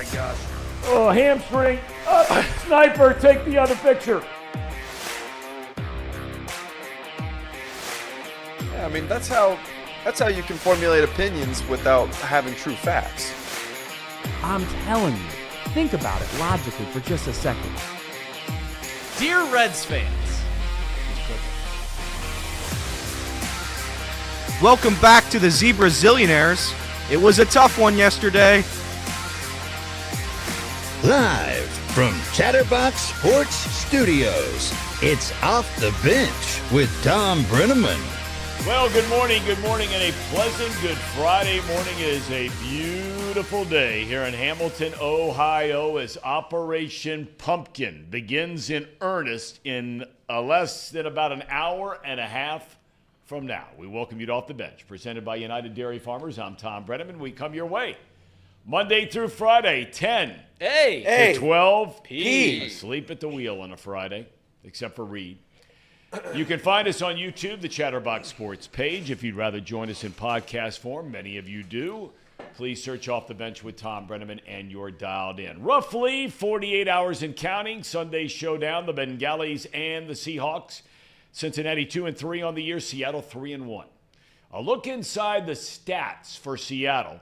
my gosh. Oh, hamstring. Sniper, take the other picture. Yeah, I mean, that's how you can formulate opinions without having true facts. I'm telling you, think about it logically for just a second. Dear Reds fans, welcome back to the Zebra Zillionaires. It was a tough one yesterday. Live from Chatterbox Sports Studios, it's Off the Bench with Thom Brennaman. Well, good morning, and a pleasant good Friday morning. It is a beautiful day here in Hamilton, Ohio, as Operation Pumpkin begins in earnest in less than about an hour and a half from now. We welcome you to Off the Bench, presented by United Dairy Farmers. I'm Thom Brennaman. We come your way Monday through Friday, 10 to 12 p. Asleep at the wheel on a Friday, except for Reed. You can find us on YouTube, the Chatterbox Sports page. If you'd rather join us in podcast form, many of you do, please search Off the Bench with Thom Brennaman and you're dialed in. Roughly 48 hours and counting. Sunday showdown, the Bengals and the Seahawks. Cincinnati 2-3 on the year, Seattle 3-1. A look inside the stats for Seattle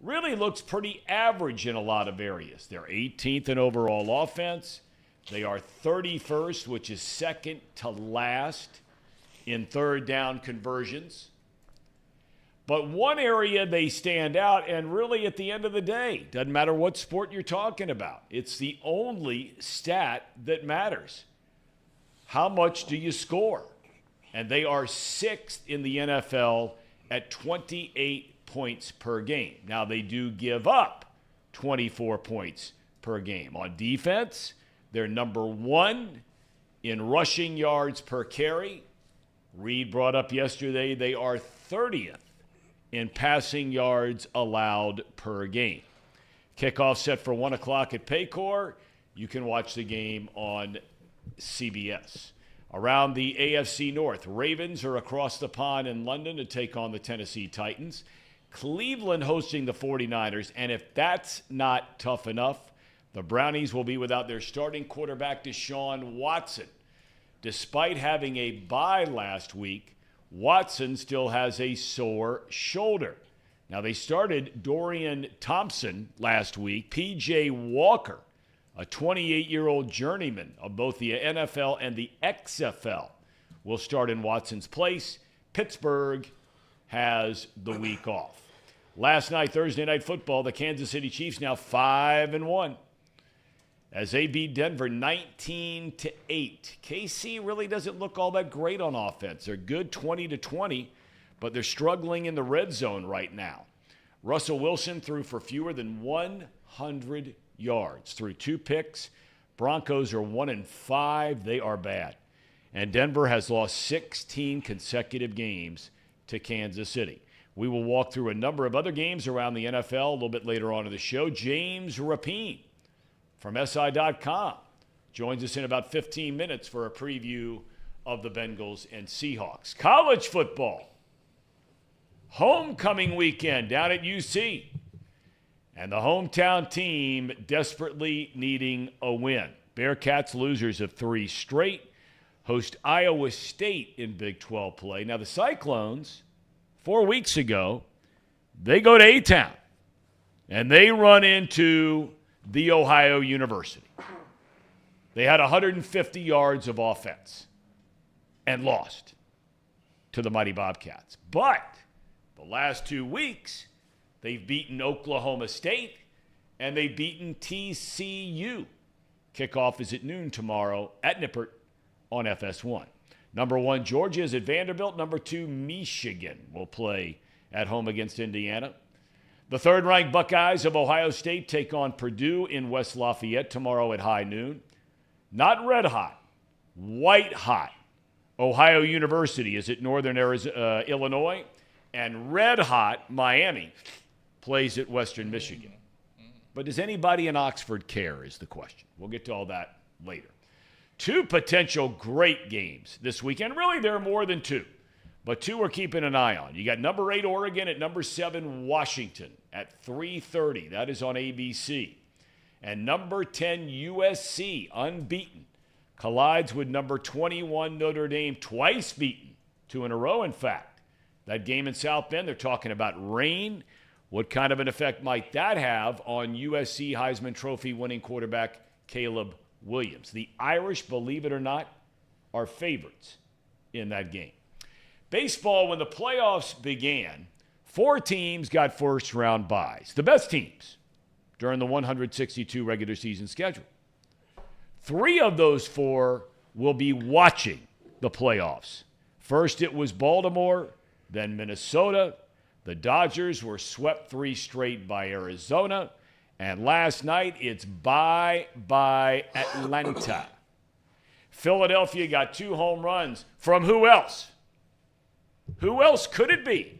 really looks pretty average in a lot of areas. They're 18th in overall offense. They are 31st, which is second to last in third down conversions. But one area they stand out, and really at the end of the day, doesn't matter what sport you're talking about, it's the only stat that matters. How much do you score? And they are sixth in the NFL at 28 points per game. Now, they do give up 24 points per game. On defense, they're number one in rushing yards per carry. Reed brought up yesterday they are 30th in passing yards allowed per game. Kickoff set for 1 o'clock at Paycor. You can watch the game on CBS. Around the AFC North, Ravens are across the pond in London to take on the Tennessee Titans. Cleveland hosting the 49ers, and if that's not tough enough, the Brownies will be without their starting quarterback, Deshaun Watson. Despite having a bye last week, Watson still has a sore shoulder. Now, they started Dorian Thompson last week. P.J. Walker, a 28-year-old journeyman of both the NFL and the XFL, will start in Watson's place. Pittsburgh has the week off. Last night, Thursday Night Football, the Kansas City Chiefs now 5-1 as they beat Denver 19-8. KC really doesn't look all that great on offense. They're good 20-20, but they're struggling in the red zone right now. Russell Wilson threw for fewer than 100 yards, threw 2 picks. Broncos are 1-5. They are bad. And Denver has lost 16 consecutive games to Kansas City. We will walk through a number of other games around the NFL a little bit later on in the show. James Rapine from SI.com joins us in about 15 minutes for a preview of the Bengals and Seahawks. College football. Homecoming weekend down at UC. And the hometown team desperately needing a win. Bearcats, losers of 3 straight, host Iowa State in Big 12 play. Now, the Cyclones, 4 weeks ago, they go to A-Town, and they run into The Ohio University. They had 150 yards of offense and lost to the mighty Bobcats. But the last 2 weeks, they've beaten Oklahoma State, and they've beaten TCU. Kickoff is at noon tomorrow at Nippert on FS1. Number 1, Georgia is at Vanderbilt. Number 2, Michigan will play at home against Indiana. The third-ranked Buckeyes of Ohio State take on Purdue in West Lafayette tomorrow at high noon. Not red hot, white hot. Ohio University is at Northern Illinois, and red hot Miami plays at Western Michigan. But does anybody in Oxford care is the question. We'll get to all that later. 2 potential great games this weekend. Really, there are more than 2. But 2 we're keeping an eye on. You got number 8 Oregon at number 7 Washington at 3:30. That is on ABC. And number 10 USC, unbeaten, collides with number 21 Notre Dame, twice beaten, 2 in a row, in fact. That game in South Bend, they're talking about rain. What kind of an effect might that have on USC Heisman Trophy winning quarterback Caleb Williams? The Irish, believe it or not, are favorites in that game. Baseball, when the playoffs began, 4 teams got first-round byes. The best teams during the 162 regular season schedule. 3 of those 4 will be watching the playoffs. First, it was Baltimore, then Minnesota. The Dodgers were swept 3 straight by Arizona. And last night, it's bye Atlanta. Philadelphia got 2 home runs from who else? Who else could it be?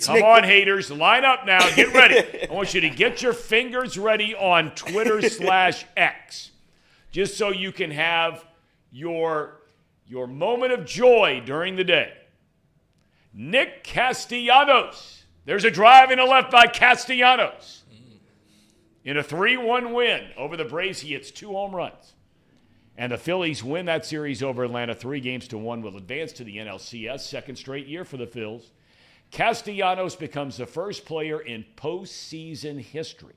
Come on, haters. Line up now. Get ready. I want you to get your fingers ready on Twitter/X, just so you can have your moment of joy during the day. Nick Castellanos. There's a drive in the left by Castellanos. In a 3-1 win over the Braves, he hits 2 home runs. And the Phillies win that series over Atlanta 3-1, will advance to the NLCS, second straight year for the Phils. Castellanos becomes the first player in postseason history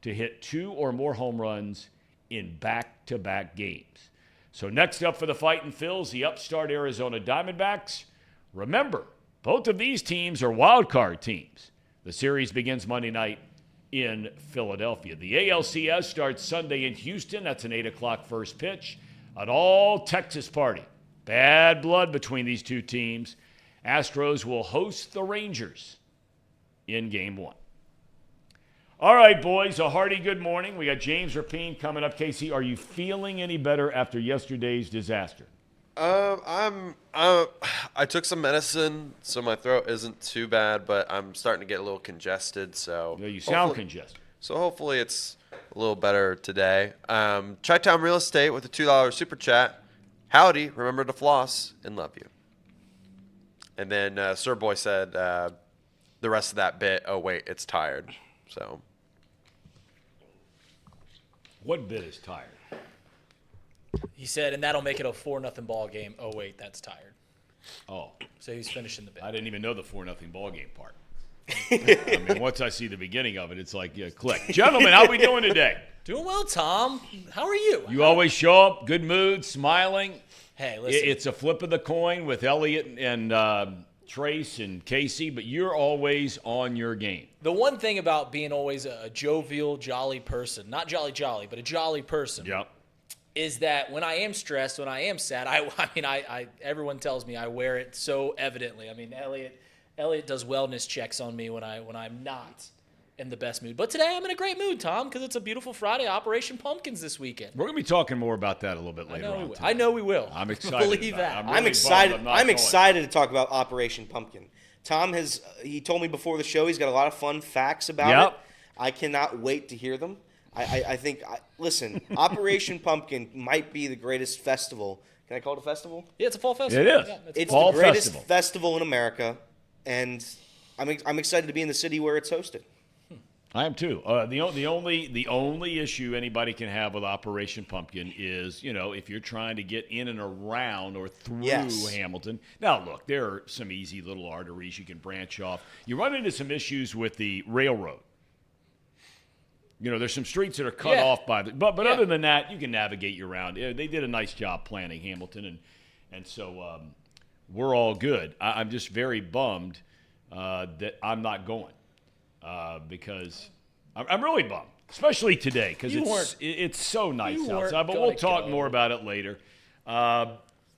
to hit 2 or more home runs in back-to-back games. So next up for the Fightin' Phils, the upstart Arizona Diamondbacks. Remember, both of these teams are wild card teams. The series begins Monday night in Philadelphia. The ALCS starts Sunday in Houston. That's an 8 o'clock first pitch. An all-Texas party. Bad blood between these 2 teams. Astros will host the Rangers in Game 1. All right, boys, a hearty good morning. We got James Rapine coming up. Casey, are you feeling any better after yesterday's disaster? I took some medicine, so my throat isn't too bad, but I'm starting to get a little congested. So you sound congested. So hopefully it's a little better today. Chi-Town Real Estate with a $2 super chat. Howdy, remember to floss and love you. And then Sir Boy said the rest of that bit, oh, wait, it's tired. So. What bit is tired? He said, and that'll make it a 4-0 ball game. Oh, wait, that's tired. Oh. So he's finishing the bit. I didn't even know the 4-0 ball game part. I mean, once I see the beginning of it, it's like, yeah, click. Gentlemen, how we doing today? Doing well, Tom. How are you? You always show up, good mood, smiling. Hey, listen. It's a flip of the coin with Elliot and Trace and Casey, but you're always on your game. The one thing about being always a jovial, jolly person, not jolly, but a jolly person, yep, is that when I am stressed, when I am sad, I everyone tells me I wear it so evidently. I mean, Elliot does wellness checks on me when I'm not in the best mood. But today I'm in a great mood, Tom, because it's a beautiful Friday. Operation Pumpkins this weekend. We're going to be talking more about that a little bit later on. I know we will. I'm excited. Believe that. I'm excited. I'm excited to talk about Operation Pumpkin. Tom he told me before the show he's got a lot of fun facts about it. I cannot wait to hear them. I think, listen, Operation Pumpkin might be the greatest festival. Can I call it a festival? Yeah, it's a fall festival. It is. Yeah, it's the greatest festival in America, and I'm excited to be in the city where it's hosted. I am too. The only issue anybody can have with Operation Pumpkin is, if you're trying to get in and around or through Hamilton. Now, look, there are some easy little arteries you can branch off. You run into some issues with the railroad. There's some streets that are cut off by the. But other than that, you can navigate you around. They did a nice job planning Hamilton, and so we're all good. I'm just very bummed that I'm not going. Because I'm really bummed, especially today, because it's so nice outside. But we'll talk more about it later.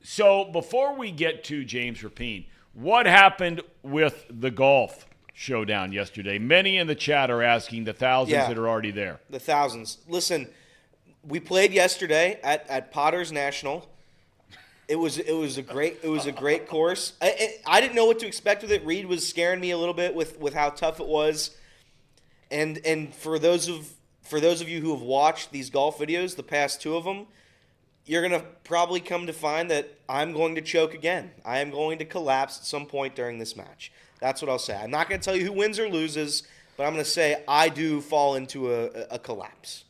So before we get to James Rapine, what happened with the golf showdown yesterday? Many in the chat are asking, the thousands that are already there. The thousands. Listen, we played yesterday at Potters National. It was a great course. I didn't know what to expect with it. Reed was scaring me a little bit with how tough it was. And for those of you who have watched these golf videos, the past 2 of them, you're gonna probably come to find that I'm going to choke again. I am going to collapse at some point during this match. That's what I'll say. I'm not gonna tell you who wins or loses, but I'm gonna say I do fall into a collapse.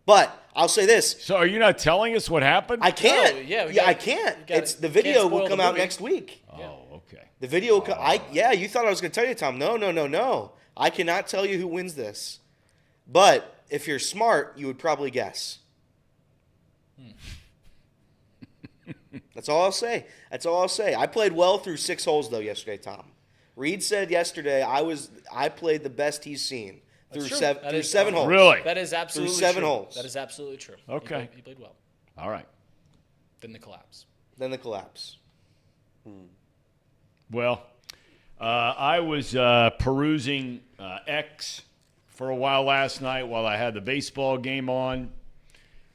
But I'll say this. So are you not telling us what happened? I can't. No, yeah, we I gotta- can't. we gotta- It's the video can't will spoil come the out movie. next week. Oh, okay. The video will yeah, you thought I was going to tell you, Tom. No. I cannot tell you who wins this. But if you're smart, you would probably guess. That's all I'll say. I played well through 6 holes though yesterday, Tom. Reed said yesterday I played the best he's seen through true. seven That through is- 7 holes. Really? That is absolutely Through 7 true. holes. That is absolutely true. Okay. He played well. All right. Then the collapse. Then the collapse. Well, I was perusing X for a while last night while I had the baseball game on,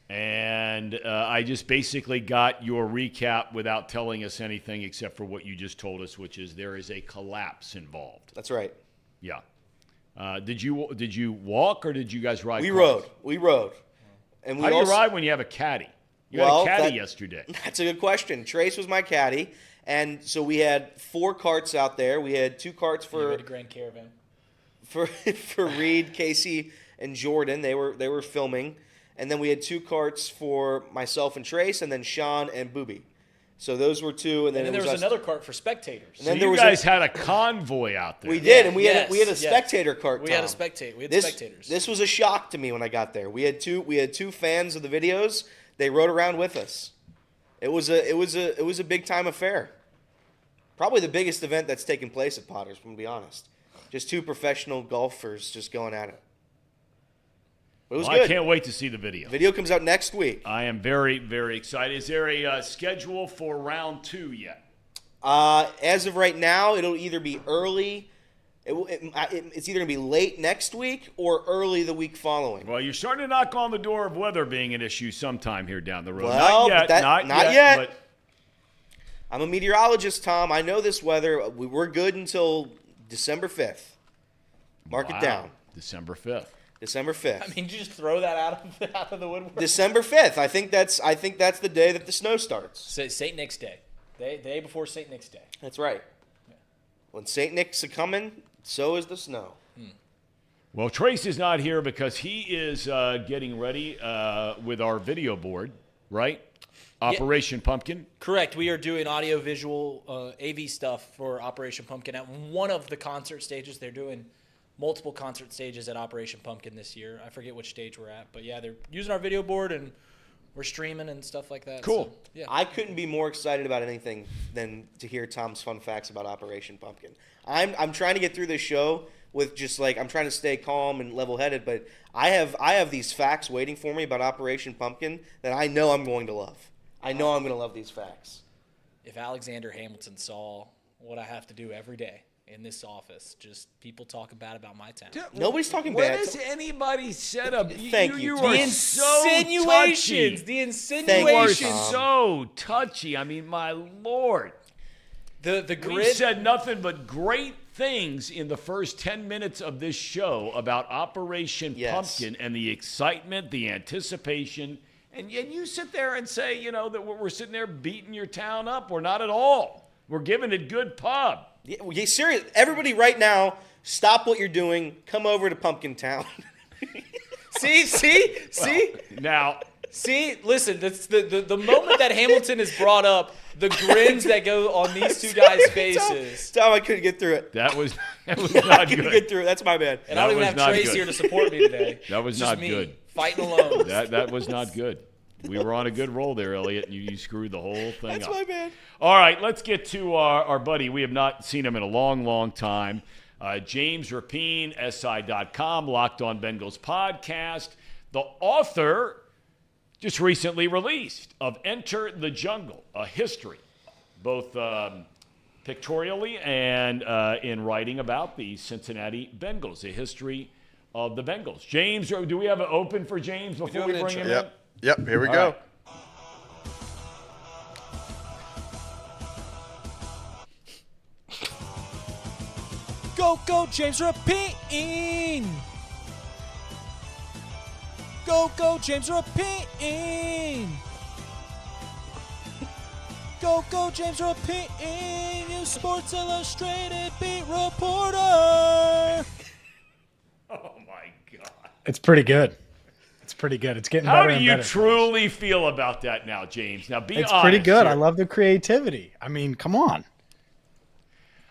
and I just basically got your recap without telling us anything except for what you just told us, which is there is a collapse involved. That's right. Yeah. Did you walk or did you guys ride? We cars? rode. And we How do you also, ride when you have a caddy? You Well, had a caddy that- yesterday. That's a good question. Trace was my caddy, and so we had 4 carts out there. We had 2 carts You for had a Grand Caravan. for Reed, Casey, and Jordan. They were filming, and then we had 2 carts for myself and Trace, and then Sean and Booby. So those were 2, and then, And then it there was us. another cart for spectators. And then So there you was guys had a convoy out there. We did, Yeah, and we had a yes. spectator cart. We had Tom. a spectator. We had This spectators. this was a shock to me when I got there. We had two fans of the videos. They rode around with us. It was a big time affair. Probably the biggest event that's taken place at Potters, I'm gonna be honest. Just 2 professional golfers just going at it. But it was Well, good. I can't wait to see the video. Video comes out next week. I am very, very excited. Is there a schedule for round 2 yet? As of right now, it'll either be early. It's either gonna be late next week or early the week following. Well, you're starting to knock on the door of weather being an issue sometime here down the road. Well, not yet, not yet. But I'm a meteorologist, Tom. I know this weather. We're good until December 5th. Mark wow, it down. December 5th. December 5th. I mean, did you just throw that out of the woodwork? December 5th. I think that's the day that the snow starts. St. Nick's Day. Day before St. Nick's Day. That's right. When St. Nick's a coming, so is the snow. Well, Trace is not here because he is getting ready with our video board, right? Operation Pumpkin. Correct. We are doing audio-visual AV stuff for Operation Pumpkin at one of the concert stages. They're doing multiple concert stages at Operation Pumpkin this year. I forget which stage we're at, but yeah, they're using our video board and we're streaming and stuff like that. Cool. So, yeah. I couldn't be more excited about anything than to hear Tom's fun facts about Operation Pumpkin. I'm trying to get through this show with just like I'm trying to stay calm and level-headed, but I have these facts waiting for me about Operation Pumpkin that I know I'm going to love. I know I'm going to love these facts. If Alexander Hamilton saw what I have to do every day in this office, just people talking bad about my town. Nobody's talking When bad. has anybody said a Thank you, you Tom. are The so insinuations. touchy. The You are insinuations. Tom. so touchy. I mean, my Lord. The We've grid. said nothing but great things in the first 10 minutes of this show about Operation Yes. Pumpkin and the excitement, the anticipation. And you sit there and say, you know, that we're sitting there beating your town up. We're not at all. We're giving it good pub. Yeah, serious. Everybody right now, stop what you're doing. Come over to Pumpkin Town. See? Now, See, listen, that's the moment that Hamilton is brought up, the grins that go on these two guys' faces. Tom, I couldn't get through it. that was I not couldn't good. get through it. That's my bad. And I don't That even was have not Trace good. here to support me today. That was It's just not me, good. Fighting alone. That was not good. We were on a good roll there, Elliot, and you screwed the whole thing That's up. my bad. All right, let's get to our buddy. We have not seen him in a long, long time. James Rapine, SI.com, Locked On Bengals podcast. The author just recently released of Enter the Jungle, a history, both pictorially and in writing about the Cincinnati Bengals, a history of the Bengals. James, do we have an open for James before we bring him in? Yep, here we All go. right. Go, James Rapine! Go, James Rapine! Go, James Rapine! You Sports Illustrated beat reporter! Oh, my God. It's pretty good. It's pretty good. It's getting How better do and you better. truly feel about that now, James? Now, be It's honest. pretty good. here. I love the creativity. I mean, come on.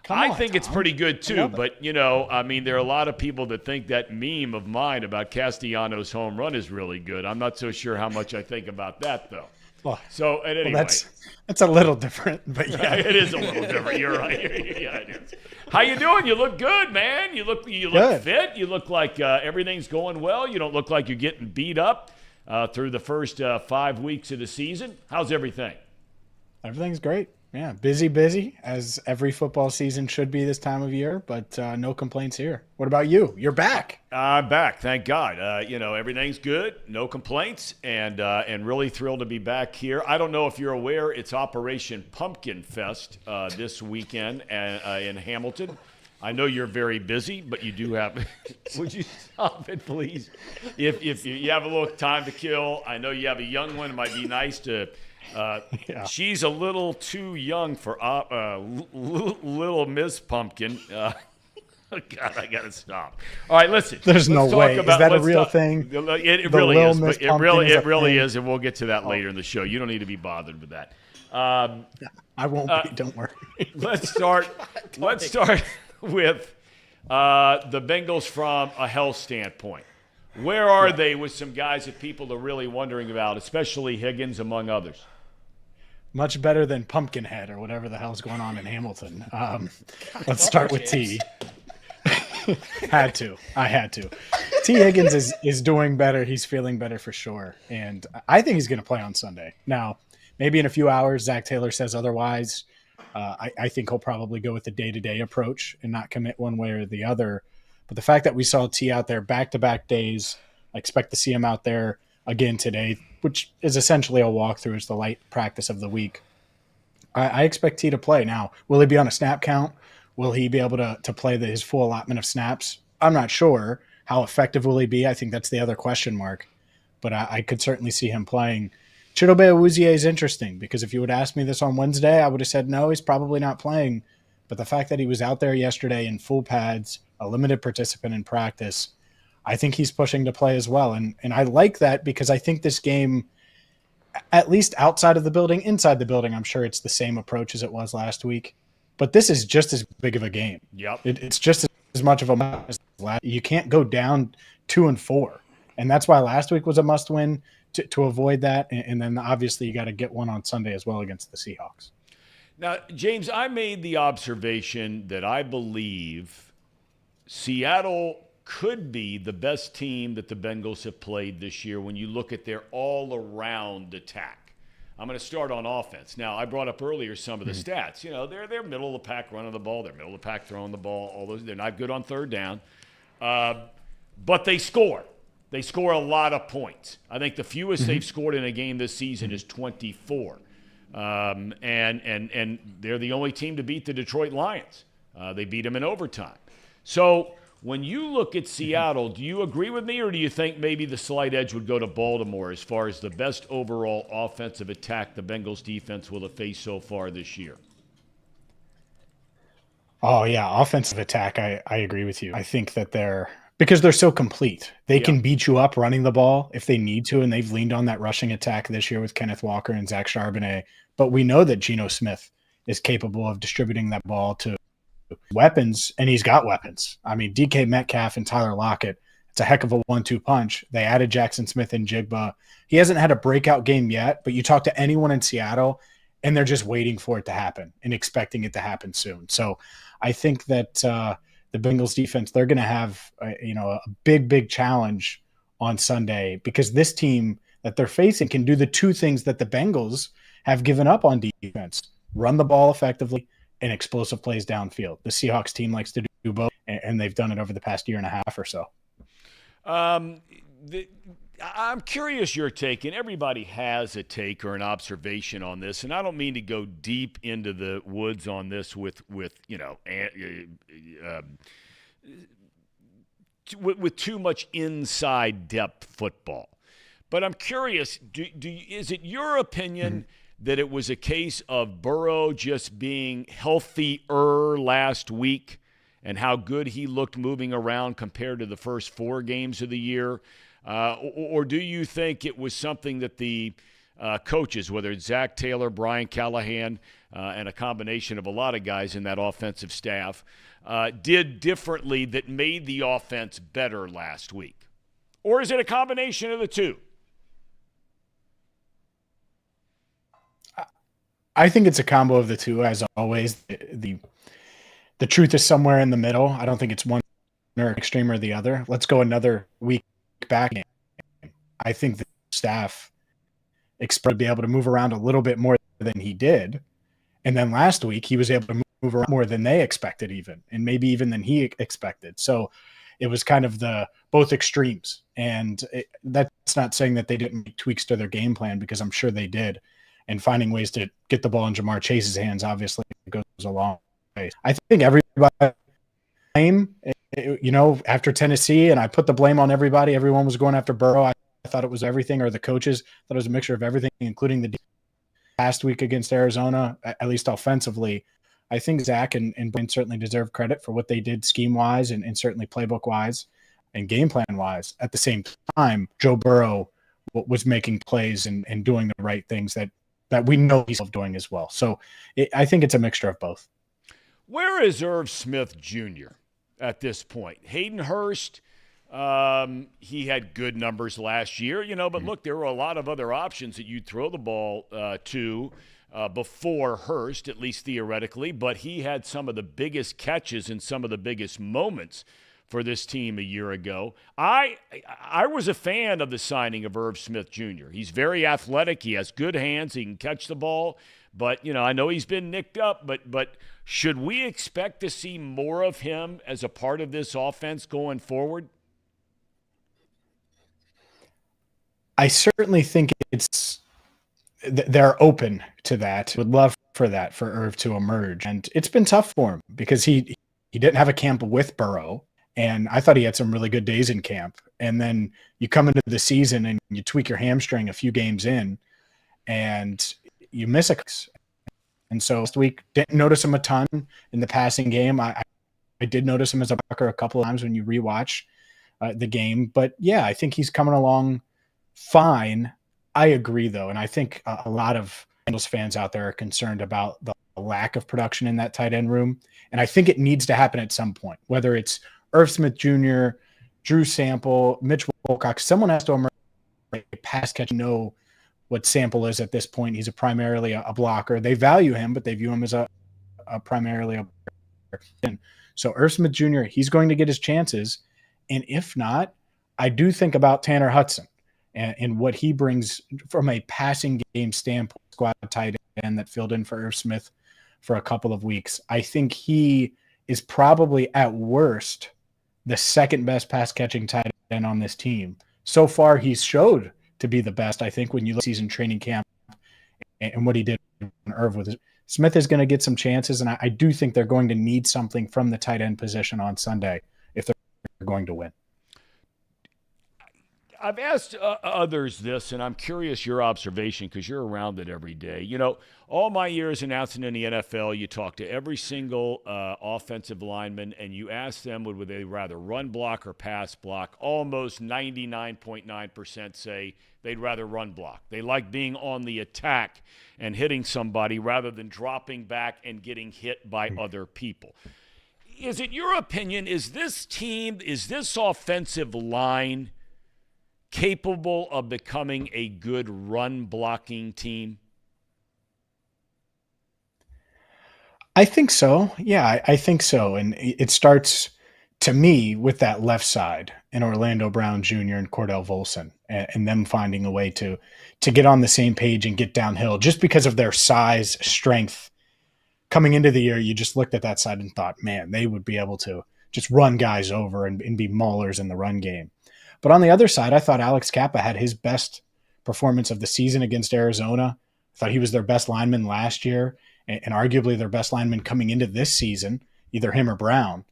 I think it's Tom. pretty good I too, love it. but there are a lot of people that think that meme of mine about Castellanos' home run is really good. I'm not so sure how much I think about that though. Well, So at any rate, that's a little different, but yeah. it is a little different. You're right. Yeah, it is. How you doing? You look good, man. You look Good. fit. You look like everything's going well. You don't look like you're getting beat up through the first 5 weeks of the season. How's everything? Everything's great. Yeah, busy, as every football season should be this time of year, but no complaints here. What about you? You're back. I'm back, thank God. Everything's good, no complaints, and really thrilled to be back here. I don't know if you're aware, it's Operation Pumpkin Fest this weekend in Hamilton. I know you're very busy, but you do have. Would you stop it, please? If you have a little time to kill, I know you have a young one. It might be nice to. Yeah. She's a little too young for little Miss Pumpkin. God, I gotta stop. All right, listen. There's no let's talk way. Is about- that a let's real talk- thing? It The really Lil is. Miss But it Pumpkin really, is a it really thing? is, and we'll get to that later in the show. You don't need to be bothered with that. I won't be. Don't worry. Let's start. Let's start with the Bengals from a health standpoint. Where are they with some guys that people are really wondering about, especially Higgins, among others? Much better than Pumpkinhead or whatever the hell's going on in Hamilton. Let's start with T. I had to. T. Higgins is doing better. He's feeling better for sure. And I think he's going to play on Sunday. Now, maybe in a few hours, Zach Taylor says otherwise. I think he'll probably go with the day-to-day approach and not commit one way or the other. But the fact that we saw T out there back-to-back days, I expect to see him out there again today, which is essentially a walkthrough. It's the light practice of the week. I expect T to play. Now, will he be on a snap count? Will he be able to play his full allotment of snaps? I'm not sure. How effective will he be? I think that's the other question mark. But I could certainly see him playing. Chidobe Awuzie is interesting because if you would ask me this on Wednesday, I would have said no, he's probably not playing. But the fact that he was out there yesterday in full pads, a limited participant in practice, I think he's pushing to play as well. And I like that because I think this game, at least outside of the building, inside the building, I'm sure it's the same approach as it was last week. But this is just as big of a game. Yep. It's just as much of a must as last. You can't go down 2-4. And that's why last week was a must win to avoid that. And then obviously you got to get one on Sunday as well against the Seahawks. Now, James, I made the observation that I believe Seattle could be the best team that the Bengals have played this year when you look at their all-around attack. I'm going to start on offense. Now, I brought up earlier some of the stats. They're middle of the pack running the ball. They're middle of the pack throwing the ball. All those. They're not good on third down. But they score. They score a lot of points. I think the fewest they've scored in a game this season is 24. And they're the only team to beat the Detroit Lions. They beat them in overtime. So when you look at Seattle, do you agree with me, or do you think maybe the slight edge would go to Baltimore as far as the best overall offensive attack the Bengals defense will have faced so far this year? Oh, yeah, offensive attack, I agree with you. I think that because they're so complete. They can beat you up running the ball if they need to, and they've leaned on that rushing attack this year with Kenneth Walker and Zach Charbonnet. But we know that Geno Smith is capable of distributing that ball to weapons, and he's got weapons. I mean, DK Metcalf and Tyler Lockett, it's a heck of a 1-2 punch. They added Jackson Smith and Jigba. He hasn't had a breakout game yet, but you talk to anyone in Seattle, and they're just waiting for it to happen and expecting it to happen soon. So I think that the Bengals defense, they're going to have a big challenge on Sunday because this team that they're facing can do the two things that the Bengals have given up on defense: run the ball effectively and explosive plays downfield. The Seahawks team likes to do both, and they've done it over the past year and a half or so. I'm curious your take, and everybody has a take or an observation on this, and I don't mean to go deep into the woods on this with too much inside depth football. But I'm curious, is it your opinion that it was a case of Burrow just being healthier last week and how good he looked moving around compared to the first 4 games of the year? Or do you think it was something that the coaches, whether it's Zach Taylor, Brian Callahan, and a combination of a lot of guys in that offensive staff, did differently that made the offense better last week? Or is it a combination of the two? I think it's a combo of the two, as always. The truth is somewhere in the middle. I don't think it's one or extreme or the other. Let's go another week back. I think the staff expected to be able to move around a little bit more than he did. And then last week, he was able to move around more than they expected even, and maybe even than he expected. So it was kind of the both extremes. And that's not saying that they didn't make tweaks to their game plan, because I'm sure they did. And finding ways to get the ball in Jamar Chase's hands obviously goes a long way. I think everybody blame, after Tennessee, and I put the blame on everybody. Everyone was going after Burrow. I thought it was everything, or the coaches thought it was a mixture of everything, including the last week against Arizona, at least offensively. I think Zach and Brian certainly deserve credit for what they did scheme-wise and certainly playbook-wise and game plan-wise. At the same time, Joe Burrow was making plays and doing the right things that we know he's doing as well. So I think it's a mixture of both. Where is Irv Smith Jr. at this point? Hayden Hurst, he had good numbers last year, but look, there were a lot of other options that you'd throw the ball to before Hurst, at least theoretically, but he had some of the biggest catches and some of the biggest moments for this team a year ago. I was a fan of the signing of Irv Smith Jr. He's very athletic. He has good hands. He can catch the ball. But, I know he's been nicked up, but should we expect to see more of him as a part of this offense going forward? I certainly think they're open to that. Would love for Irv to emerge. And it's been tough for him because he didn't have a camp with Burrow. And I thought he had some really good days in camp. And then you come into the season and you tweak your hamstring a few games in and you miss a. And so last week, didn't notice him a ton in the passing game. I did notice him as a blocker a couple of times when you rewatch the game. But, yeah, I think he's coming along fine. I agree, though. And I think a lot of Bengals fans out there are concerned about the lack of production in that tight end room. And I think it needs to happen at some point, whether it's Irv Smith Jr., Drew Sample, Mitch Wilcox. Someone has to emerge a pass catch. Know what Sample is at this point. He's primarily a blocker. They value him, but they view him as a primarily a blocker. So Irv Smith Jr., he's going to get his chances. And if not, I do think about Tanner Hudson and what he brings from a passing game standpoint, squad tight end that filled in for Irv Smith for a couple of weeks. I think he is probably at worst the second best pass catching tight end on this team. So far, he's showed to be the best, I think, when you look at season training camp and what he did on Irv with it. Smith is going to get some chances, and I do think they're going to need something from the tight end position on Sunday if they're going to win. I've asked others this, and I'm curious your observation because you're around it every day. All my years announcing in the NFL, you talk to every single offensive lineman, and you ask them would they rather run block or pass block. Almost 99.9% say they'd rather run block. They like being on the attack and hitting somebody rather than dropping back and getting hit by other people. Is it your opinion, is this offensive line capable of becoming a good run-blocking team? I think so. Yeah, I think so. And it starts, to me, with that left side and Orlando Brown Jr. and Cordell Volson and them finding a way to get on the same page and get downhill just because of their size, strength. Coming into the year, you just looked at that side and thought, man, they would be able to just run guys over and be maulers in the run game. But on the other side, I thought Alex Kappa had his best performance of the season against Arizona. I thought he was their best lineman last year and arguably their best lineman coming into this season, either him or Brown.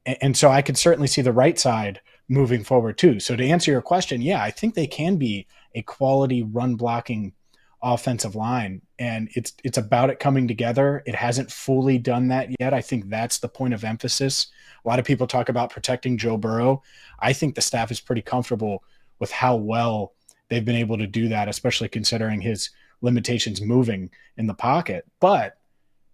And so I could certainly see the right side moving forward too. So to answer your question, yeah, I think they can be a quality run blocking offensive line. And it's about it coming together. It hasn't fully done that yet. I think that's the point of emphasis. A lot of people talk about protecting Joe Burrow. I think the staff is pretty comfortable with how well they've been able to do that, especially considering his limitations moving in the pocket. But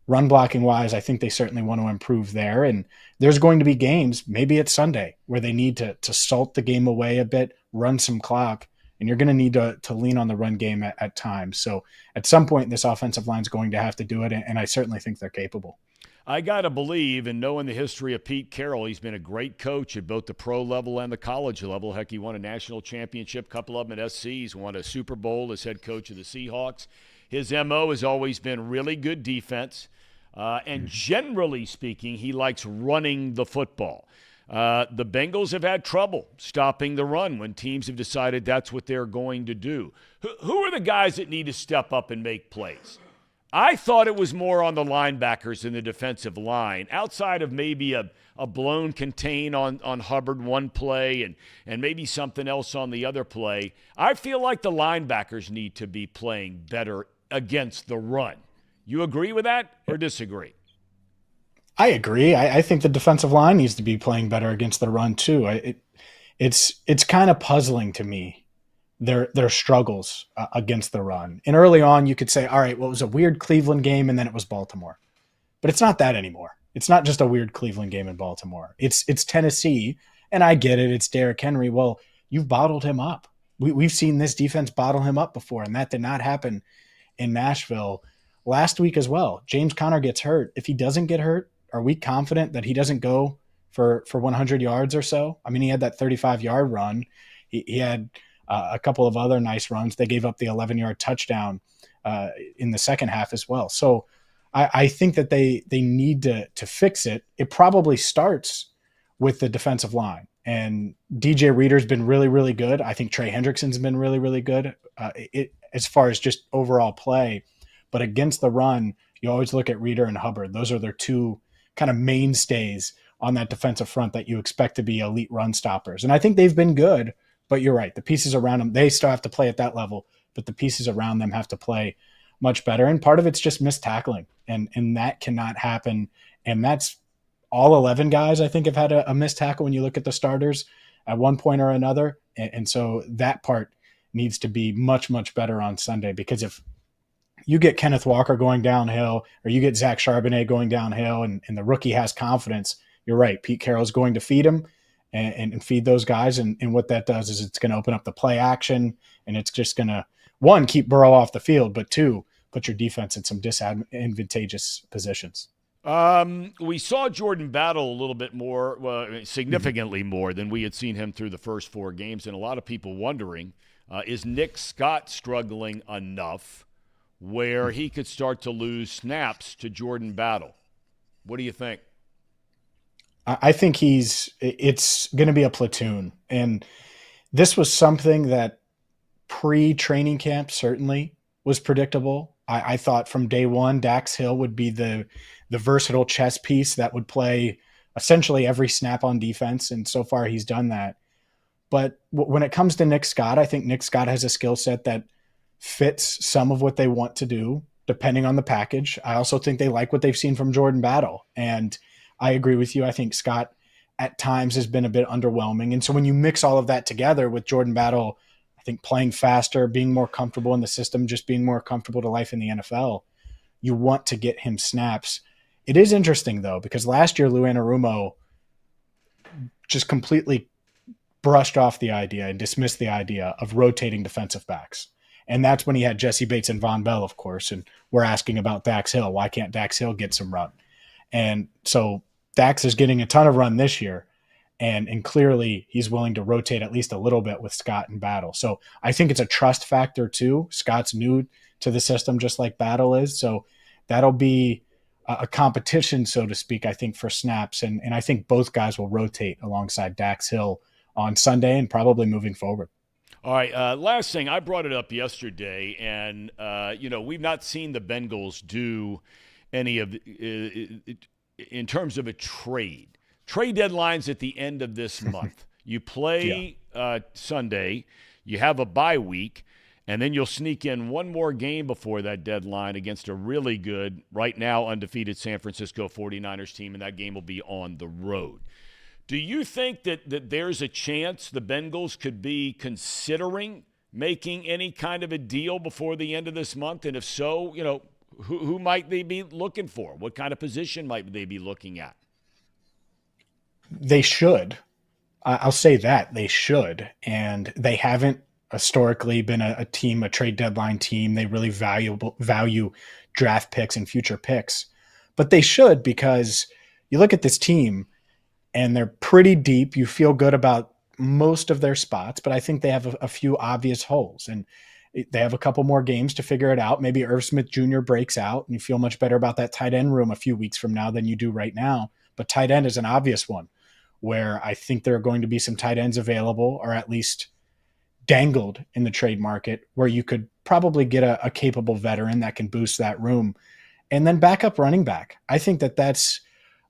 run blocking wise, I think they certainly want to improve there. And there's going to be games, maybe it's Sunday, where they need to salt the game away a bit, run some clock, and you're going to need to lean on the run game at times. So at some point, this offensive line is going to have to do it, and I certainly think they're capable. I got to believe, and knowing the history of Pete Carroll, he's been a great coach at both the pro level and the college level. Heck, he won a national championship, a couple of them at SC. He's won a Super Bowl as head coach of the Seahawks. His MO has always been really good defense. And generally speaking, he likes running the football. The Bengals have had trouble stopping the run when teams have decided that's what they're going to do. Who are the guys that need to step up and make plays? I thought it was more on the linebackers than the defensive line, outside of maybe a blown contain on Hubbard one play and maybe something else on the other play. I feel like the linebackers need to be playing better against the run. You agree with that or disagree? I agree. I think the defensive line needs to be playing better against the run too. It's kind of puzzling to me, their struggles against the run. And early on, you could say, all right, well, it was a weird Cleveland game, and then it was Baltimore. But it's not that anymore. It's not just a weird Cleveland game in Baltimore. It's Tennessee, and I get it. It's Derrick Henry. Well, you've bottled him up. We've seen this defense bottle him up before, and that did not happen in Nashville last week as well. James Conner gets hurt. If he doesn't get hurt, are we confident that he doesn't go for 100 yards or so? I mean, he had that 35-yard run. He had a couple of other nice runs. They gave up the 11-yard touchdown in the second half as well. So I think that they need to fix it. It probably starts with the defensive line. And DJ Reader's been really, really good. I think Trey Hendrickson's been really, really good as far as just overall play. But against the run, you always look at Reader and Hubbard. Those are their two kind of mainstays on that defensive front that you expect to be elite run stoppers. And I think they've been good, but you're right. The pieces around them, they still have to play at that level, but the pieces around them have to play much better. And part of it's just missed tackling, and that cannot happen. And that's all 11 guys, I think, have had a missed tackle when you look at the starters at one point or another. And so that part needs to be much, much better on Sunday, because if you get Kenneth Walker going downhill, or you get Zach Charbonnet going downhill, and the rookie has confidence, you're right. Pete Carroll's going to feed him and feed those guys. And what that does is it's going to open up the play action, and it's just going to, one, keep Burrow off the field, but two, put your defense in some disadvantageous positions. We saw Jordan Battle a little bit more, significantly more than we had seen him through the first four games. And a lot of people wondering, is Nick Scott struggling enough where he could start to lose snaps to Jordan Battle? What do you think? I think it's going to be a platoon. And this was something that pre-training camp certainly was predictable. I thought from day one, Dax Hill would be the versatile chess piece that would play essentially every snap on defense. And so far he's done that. But when it comes to Nick Scott, I think Nick Scott has a skill set that fits some of what they want to do, depending on the package. I also think they like what they've seen from Jordan Battle. And I agree with you. I think Scott at times has been a bit underwhelming. And so when you mix all of that together with Jordan Battle, I think playing faster, being more comfortable in the system, just being more comfortable to life in the NFL, you want to get him snaps. It is interesting, though, because last year Lou Anarumo just completely brushed off the idea and dismissed the idea of rotating defensive backs. And that's when he had Jesse Bates and Von Bell, of course. And we're asking about Dax Hill. Why can't Dax Hill get some run? And so Dax is getting a ton of run this year. And clearly he's willing to rotate at least a little bit with Scott and Battle. So I think it's a trust factor too. Scott's new to the system just like Battle is. So that'll be a competition, so to speak, I think, for snaps. And I think both guys will rotate alongside Dax Hill on Sunday and probably moving forward. All right, last thing, I brought it up yesterday, and, we've not seen the Bengals do any of in terms of a trade. Trade deadline's at the end of this month. You play Sunday, you have a bye week, and then you'll sneak in one more game before that deadline against a really good, right now undefeated San Francisco 49ers team, and that game will be on the road. Do you think that there's a chance the Bengals could be considering making any kind of a deal before the end of this month? And if so, who might they be looking for? What kind of position might they be looking at? They should. I'll say that they should. And they haven't historically been a trade deadline team. They really value draft picks and future picks. But they should, because you look at this team and they're pretty deep. You feel good about most of their spots, but I think they have a few obvious holes. And they have a couple more games to figure it out. Maybe Irv Smith Jr. breaks out and you feel much better about that tight end room a few weeks from now than you do right now. But tight end is an obvious one where I think there are going to be some tight ends available, or at least dangled in the trade market, where you could probably get a capable veteran that can boost that room. And then backup running back. I think that's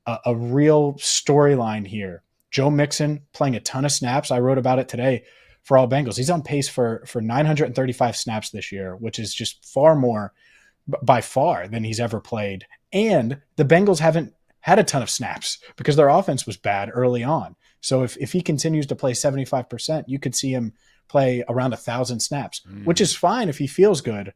a real storyline here. Joe Mixon playing a ton of snaps. I wrote about it today for All Bengals. He's on pace for 935 snaps this year, which is just far more by far than he's ever played. And the Bengals haven't had a ton of snaps because their offense was bad early on. So if he continues to play 75%, you could see him play around 1,000 snaps, which is fine if he feels good.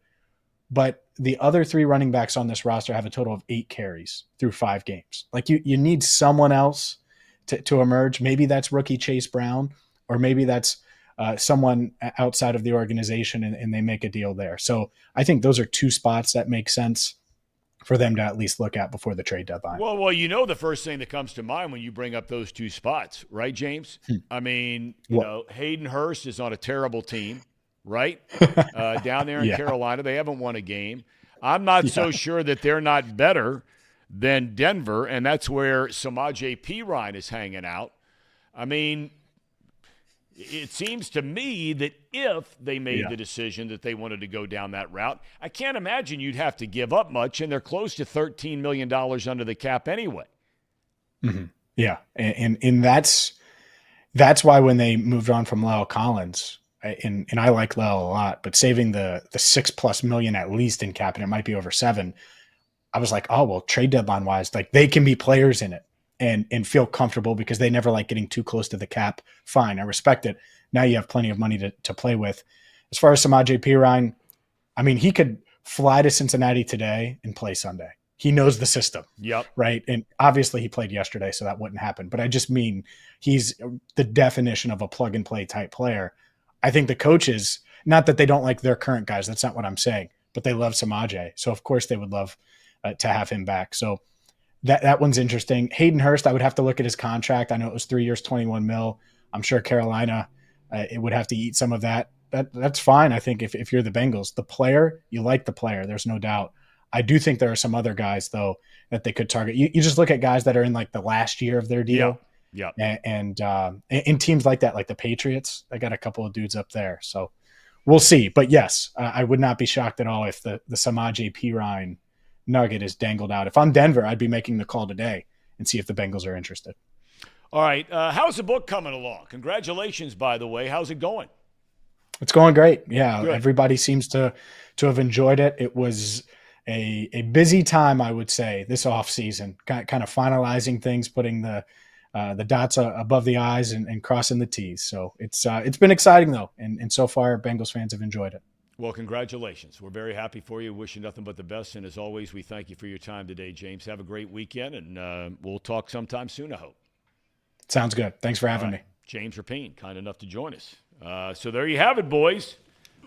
But the other three running backs on this roster have a total of 8 carries through 5 games. Like you need someone else to emerge. Maybe that's rookie Chase Brown, or maybe that's someone outside of the organization and they make a deal there. So I think those are 2 spots that make sense for them to at least look at before the trade deadline. Well, the first thing that comes to mind when you bring up those 2 spots, right, James? I mean, Hayden Hurst is on a terrible team, right? Down there in Carolina, they haven't won a game. I'm not so sure that they're not better than Denver, and that's where Samaje Perine is hanging out. I mean, it seems to me that if they made the decision that they wanted to go down that route, I can't imagine you'd have to give up much, and they're close to $13 million under the cap anyway. Mm-hmm. Yeah, and that's why when they moved on from Lyle Collins, and I like Lyle a lot, but saving the $6+ million at least in cap, and it might be over 7, I was like, oh, well, trade deadline wise, like they can be players in it. And feel comfortable because they never like getting too close to the cap. Fine, I respect it. Now you have plenty of money to play with. As far as Samaje Perine, I mean, he could fly to Cincinnati today and play Sunday. He knows the system. Yep. Right? And obviously he played yesterday, so that wouldn't happen. But I just mean he's the definition of a plug-and-play type player. I think the coaches, not that they don't like their current guys, that's not what I'm saying, but they love Samaje. So, of course, they would love to have him back. So, that one's interesting. Hayden Hurst, I would have to look at his contract. I know it was 3 years, $21 million. I'm sure Carolina, it would have to eat some of that. That's fine. I think if you're the Bengals, the player, you like the player. There's no doubt. I do think there are some other guys though that they could target. You just look at guys that are in like the last year of their deal. Yeah. And in teams like that, like the Patriots, they got a couple of dudes up there. So we'll see. But yes, I would not be shocked at all if the Samaje Perine nugget is dangled out. If I'm Denver, I'd be making the call today and see if the Bengals are interested. All right. How's the book coming along? Congratulations, by the way. How's it going? It's going great. Yeah. Good. Everybody seems to have enjoyed it. It was a busy time, I would say, this off season, kind of finalizing things, putting the dots above the I's and crossing the T's. So it's been exciting though. And so far Bengals fans have enjoyed it. Well, congratulations. We're very happy for you. Wish you nothing but the best. And as always, we thank you for your time today, James. Have a great weekend, and we'll talk sometime soon, I hope. Sounds good. Thanks for having me. James Rapine, kind enough to join us. So there you have it, boys.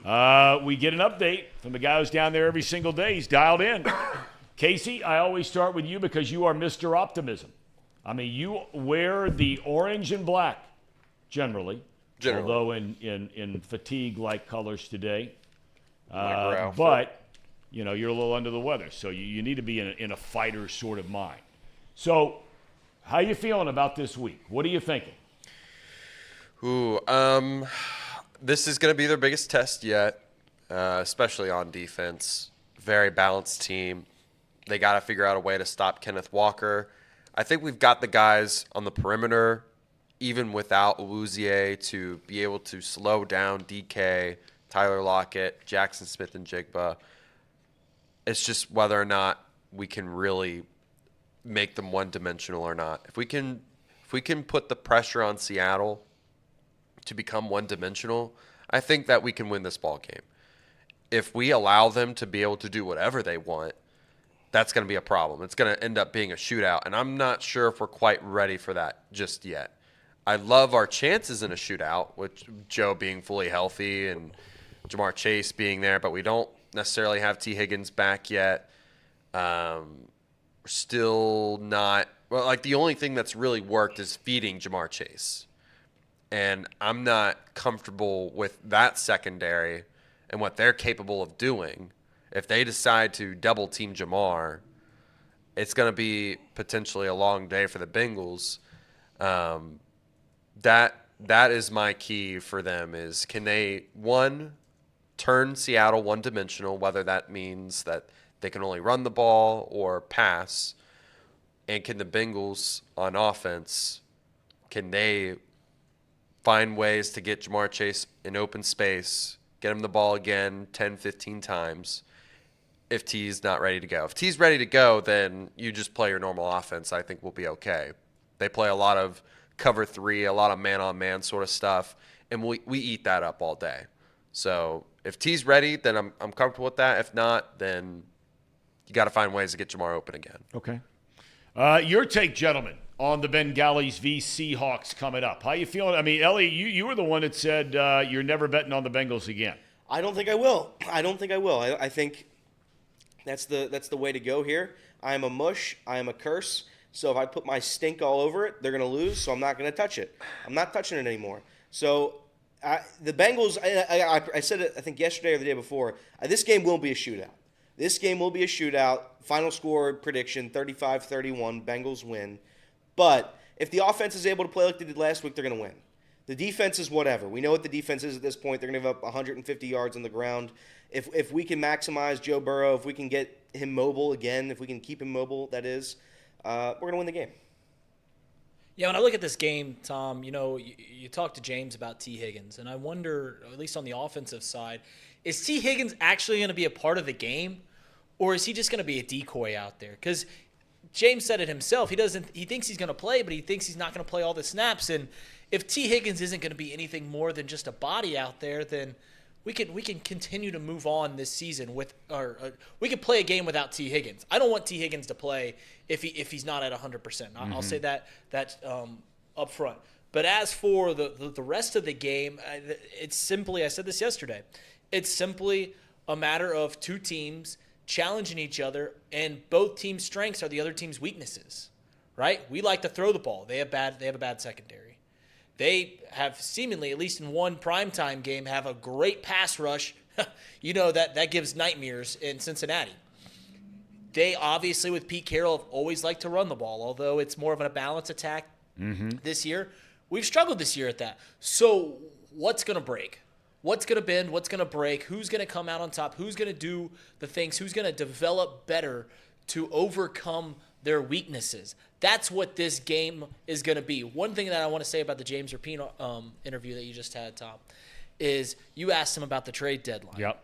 We get an update from the guy who's down there every single day. He's dialed in. Casey, I always start with you because you are Mr. Optimism. I mean, you wear the orange and black generally. Although in fatigue-like colors today. But, you're a little under the weather, so you need to be in a fighter sort of mind. So, how you feeling about this week? What are you thinking? This is going to be their biggest test yet, especially on defense. Very balanced team. They got to figure out a way to stop Kenneth Walker. I think we've got the guys on the perimeter, even without Awuzie, to be able to slow down DK, Tyler Lockett, Jackson Smith, and Jigba. It's just whether or not we can really make them one-dimensional or not. If we can if we can put the pressure on Seattle to become one-dimensional, I think that we can win this ball game. If we allow them to be able to do whatever they want, that's going to be a problem. It's going to end up being a shootout, and I'm not sure if we're quite ready for that just yet. I love our chances in a shootout, with Joe being fully healthy and Jamar Chase being there, but we don't necessarily have T. Higgins back yet. We're still not – well, like the only thing that's really worked is feeding Jamar Chase. And I'm not comfortable with that secondary and what they're capable of doing. If they decide to double team Jamar, it's going to be potentially a long day for the Bengals. That is my key for them is can they, one, turn Seattle one-dimensional, whether that means that they can only run the ball or pass, and can the Bengals on offense, can they find ways to get Jamar Chase in open space, get him the ball again 10, 15 times, if T's not ready to go. If T's ready to go, then you just play your normal offense. I think we'll be okay. They play a lot of cover 3, a lot of man-on-man sort of stuff, and we eat that up all day. So if T's ready, then I'm comfortable with that. If not, then you got to find ways to get Jamar open again. Okay. Your take, gentlemen, on the Bengals v. Seahawks coming up. How you feeling? I mean, Ellie, you were the one that said you're never betting on the Bengals again. I don't think I will. I think that's the way to go here. I am a mush. I am a curse. So if I put my stink all over it, they're going to lose, so I'm not going to touch it. I'm not touching it anymore. So the Bengals, I said it I think yesterday or the day before, this game will be a shootout. This game will be a shootout. Final score prediction, 35-31, Bengals win. But if the offense is able to play like they did last week, they're going to win. The defense is whatever. We know what the defense is at this point. They're going to give up 150 yards on the ground. If we can maximize Joe Burrow, if we can get him mobile again, if we can keep him mobile, that is, we're going to win the game. Yeah, when I look at this game, Tom, you talked to James about T. Higgins, and I wonder, at least on the offensive side, is T. Higgins actually going to be a part of the game, or is he just going to be a decoy out there? Because James said it himself. He thinks he's going to play, but he thinks he's not going to play all the snaps. And if T. Higgins isn't going to be anything more than just a body out there, then we can continue to move on this season with, we could play a game without T. Higgins. I don't want T. Higgins to play if he's not at 100%. I'll say that up front. But as for the rest of the game, it's simply, I said this yesterday, it's simply a matter of two teams challenging each other, and both teams' strengths are the other team's weaknesses, right? We like to throw the ball. They have a bad secondary. They have seemingly, at least in one primetime game, have a great pass rush. that gives nightmares in Cincinnati. They obviously, with Pete Carroll, have always liked to run the ball, although it's more of a balanced attack this year. We've struggled this year at that. So what's going to break? What's going to bend? What's going to break? Who's going to come out on top? Who's going to do the things? Who's going to develop better to overcome their weaknesses? That's what this game is going to be. One thing that I want to say about the James Rapine interview that you just had, Tom, is you asked him about the trade deadline. Yep.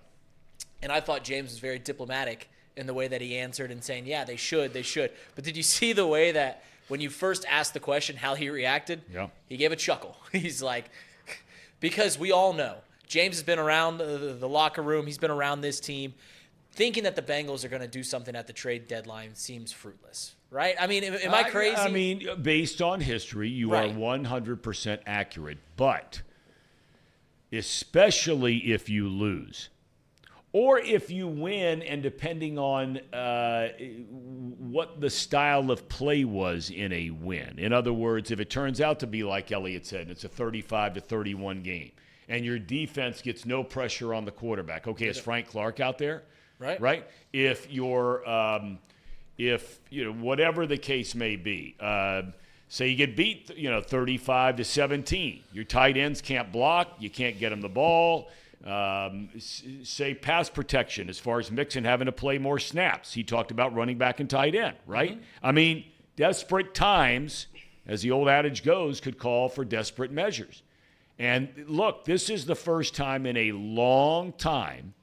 And I thought James was very diplomatic in the way that he answered and saying, yeah, they should. But did you see the way that when you first asked the question, how he reacted? Yeah. He gave a chuckle. He's like, because we all know, James has been around the locker room. He's been around this team. Thinking that the Bengals are going to do something at the trade deadline seems fruitless, right? I mean, am I crazy? I mean, based on history, you Right. are 100% accurate. But especially if you lose. Or if you win, and depending on what the style of play was in a win. In other words, if it turns out to be like Elliott said, it's a 35-31 game, and your defense gets no pressure on the quarterback. Okay, is Frank Clark out there? Right? If you're, whatever the case may be, say you get beat, 35-17. Your tight ends can't block. You can't get them the ball. Say pass protection as far as Mixon having to play more snaps. He talked about running back and tight end, right? Mm-hmm. I mean, desperate times, as the old adage goes, could call for desperate measures. And look, this is the first time in a long time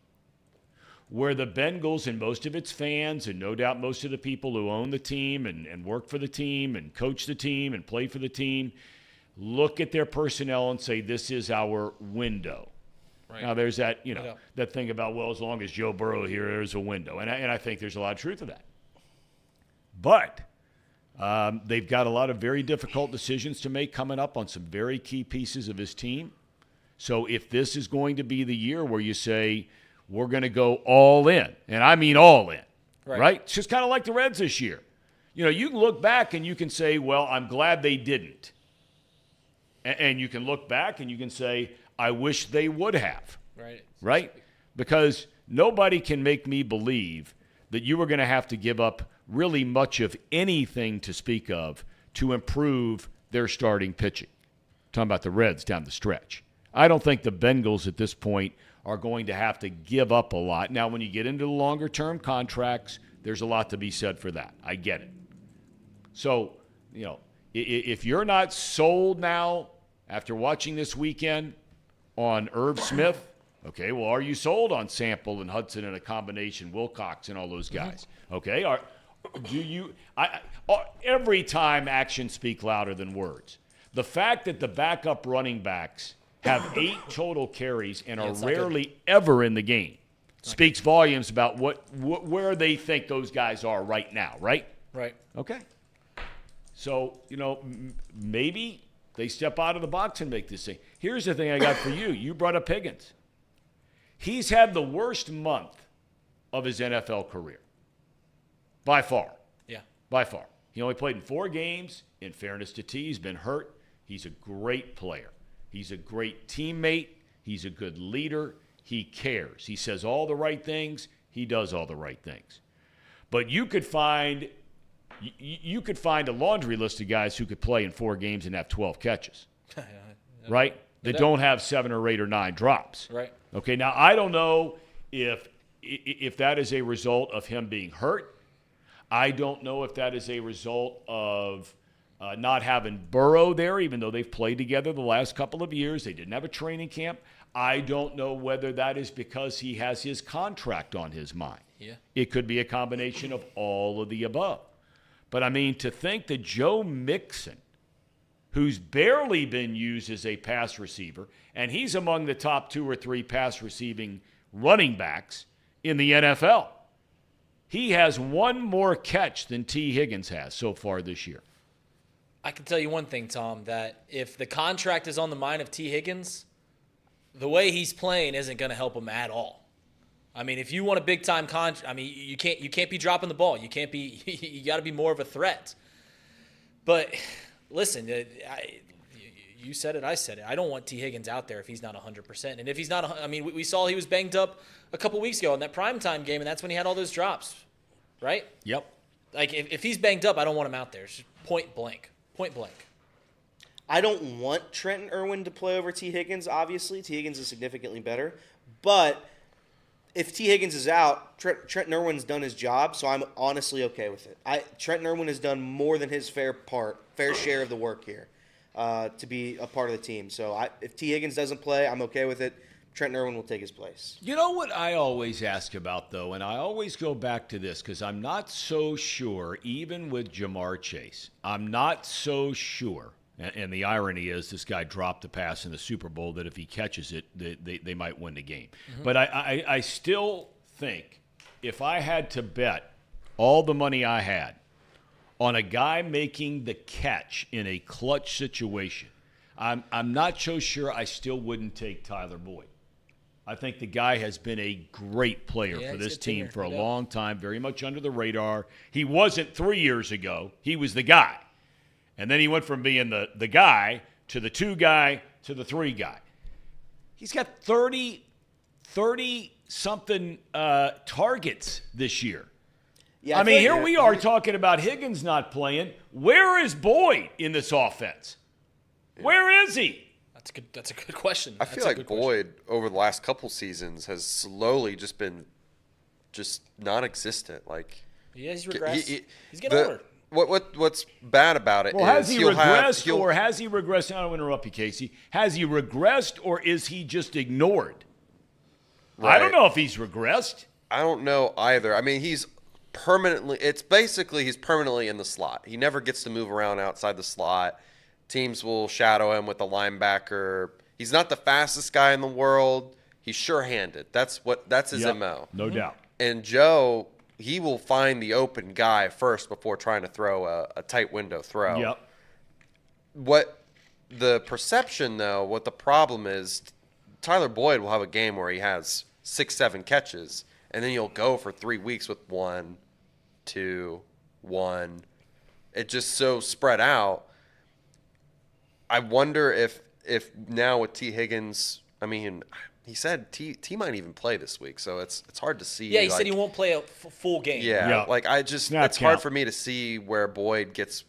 where the Bengals and most of its fans, and no doubt most of the people who own the team and work for the team and coach the team and play for the team, look at their personnel and say, this is our window. Right. Now, there's that, that thing about, well, as long as Joe Burrow here, there's a window. And I think there's a lot of truth to that. But they've got a lot of very difficult decisions to make coming up on some very key pieces of his team. So if this is going to be the year where you say, we're going to go all in, and I mean all in, right? It's just kind of like the Reds this year. You can look back and you can say, well, I'm glad they didn't. And you can look back and you can say, I wish they would have. Right? Because nobody can make me believe that you were going to have to give up really much of anything to speak of to improve their starting pitching. Talking about the Reds down the stretch. I don't think the Bengals at this point are going to have to give up a lot. Now, when you get into the longer-term contracts, there's a lot to be said for that. I get it. So, if you're not sold now after watching this weekend on Irv Smith, okay, well, are you sold on Sample and Hudson and a combination, Wilcox and all those guys? Okay, every time actions speak louder than words. The fact that the backup running backs have 8 total carries and are rarely ever in the game speaks volumes about where they think those guys are right now, right? Right. Okay. So, maybe they step out of the box and make this thing. Here's the thing I got for you. You brought up Higgins. He's had the worst month of his NFL career. By far. Yeah. By far. He only played in 4 games. In fairness to T, he's been hurt. He's a great player. He's a great teammate. He's a good leader. He cares. He says all the right things. He does all the right things. But you could find a laundry list of guys who could play in 4 games and have 12 catches. Right? That don't have 7 or 8 or 9 drops. Right. Okay, now I don't know if that is a result of him being hurt. I don't know if that is a result of not having Burrow there, even though they've played together the last couple of years. They didn't have a training camp. I don't know whether that is because he has his contract on his mind. Yeah. It could be a combination of all of the above. But, I mean, to think that Joe Mixon, who's barely been used as a pass receiver, and he's among the top 2 or 3 pass receiving running backs in the NFL, he has 1 more catch than T. Higgins has so far this year. I can tell you one thing, Tom, that if the contract is on the mind of T. Higgins, the way he's playing isn't going to help him at all. I mean, if you want a big-time contract, I mean, you can't be dropping the ball. You can't be – you got to be more of a threat. But listen, you said it, I said it. I don't want T. Higgins out there if he's not 100%. And if he's not – I mean, we saw he was banged up a couple weeks ago in that primetime game, and that's when he had all those drops, right? Yep. Like, if he's banged up, I don't want him out there. It's just point blank. Point blank. I don't want Trenton Irwin to play over T. Higgins, obviously. T. Higgins is significantly better. But if T. Higgins is out, Trenton Irwin's done his job, so I'm honestly okay with it. Trenton Irwin has done more than his fair share of the work here to be a part of the team. So if T. Higgins doesn't play, I'm okay with it. Trenton Irwin will take his place. You know what I always ask about, though, and I always go back to this because I'm not so sure, even with Jamar Chase, I'm not so sure, and the irony is this guy dropped the pass in the Super Bowl that if he catches it, they might win the game. Mm-hmm. But I still think if I had to bet all the money I had on a guy making the catch in a clutch situation, I'm not so sure I still wouldn't take Tyler Boyd. I think the guy has been a great player for this team for a long time, very much under the radar. He wasn't 3 years ago. He was the guy. And then he went from being the guy to the 2 guy to the 3 guy. He's got 30-something targets this year. Yeah, I mean, here we are talking about Higgins not playing. Where is Boyd in this offense? Yeah. Where is he? That's a good question. I feel like Boyd over the last couple seasons has slowly just been non-existent. Like he's regressed. He's getting older. What's bad about it? Well, has he regressed or has he regressed? I don't want to interrupt you, Casey. Has he regressed or is he just ignored? Right. I don't know if he's regressed. I don't know either. I mean, he's permanently in the slot. He never gets to move around outside the slot. Teams will shadow him with a linebacker. He's not the fastest guy in the world. He's sure-handed. That's his MO. No doubt. And Joe, he will find the open guy first before trying to throw a tight window throw. Yep. What the perception, though, what the problem is, Tyler Boyd will have a game where he has 6-7 catches, and then you'll go for 3 weeks with 1, 2, 1. It's just so spread out. I wonder if now with T. Higgins, I mean, he said T might even play this week, so it's hard to see. Yeah, he said he won't play a full game. Yeah, it's hard for me to see where Boyd gets.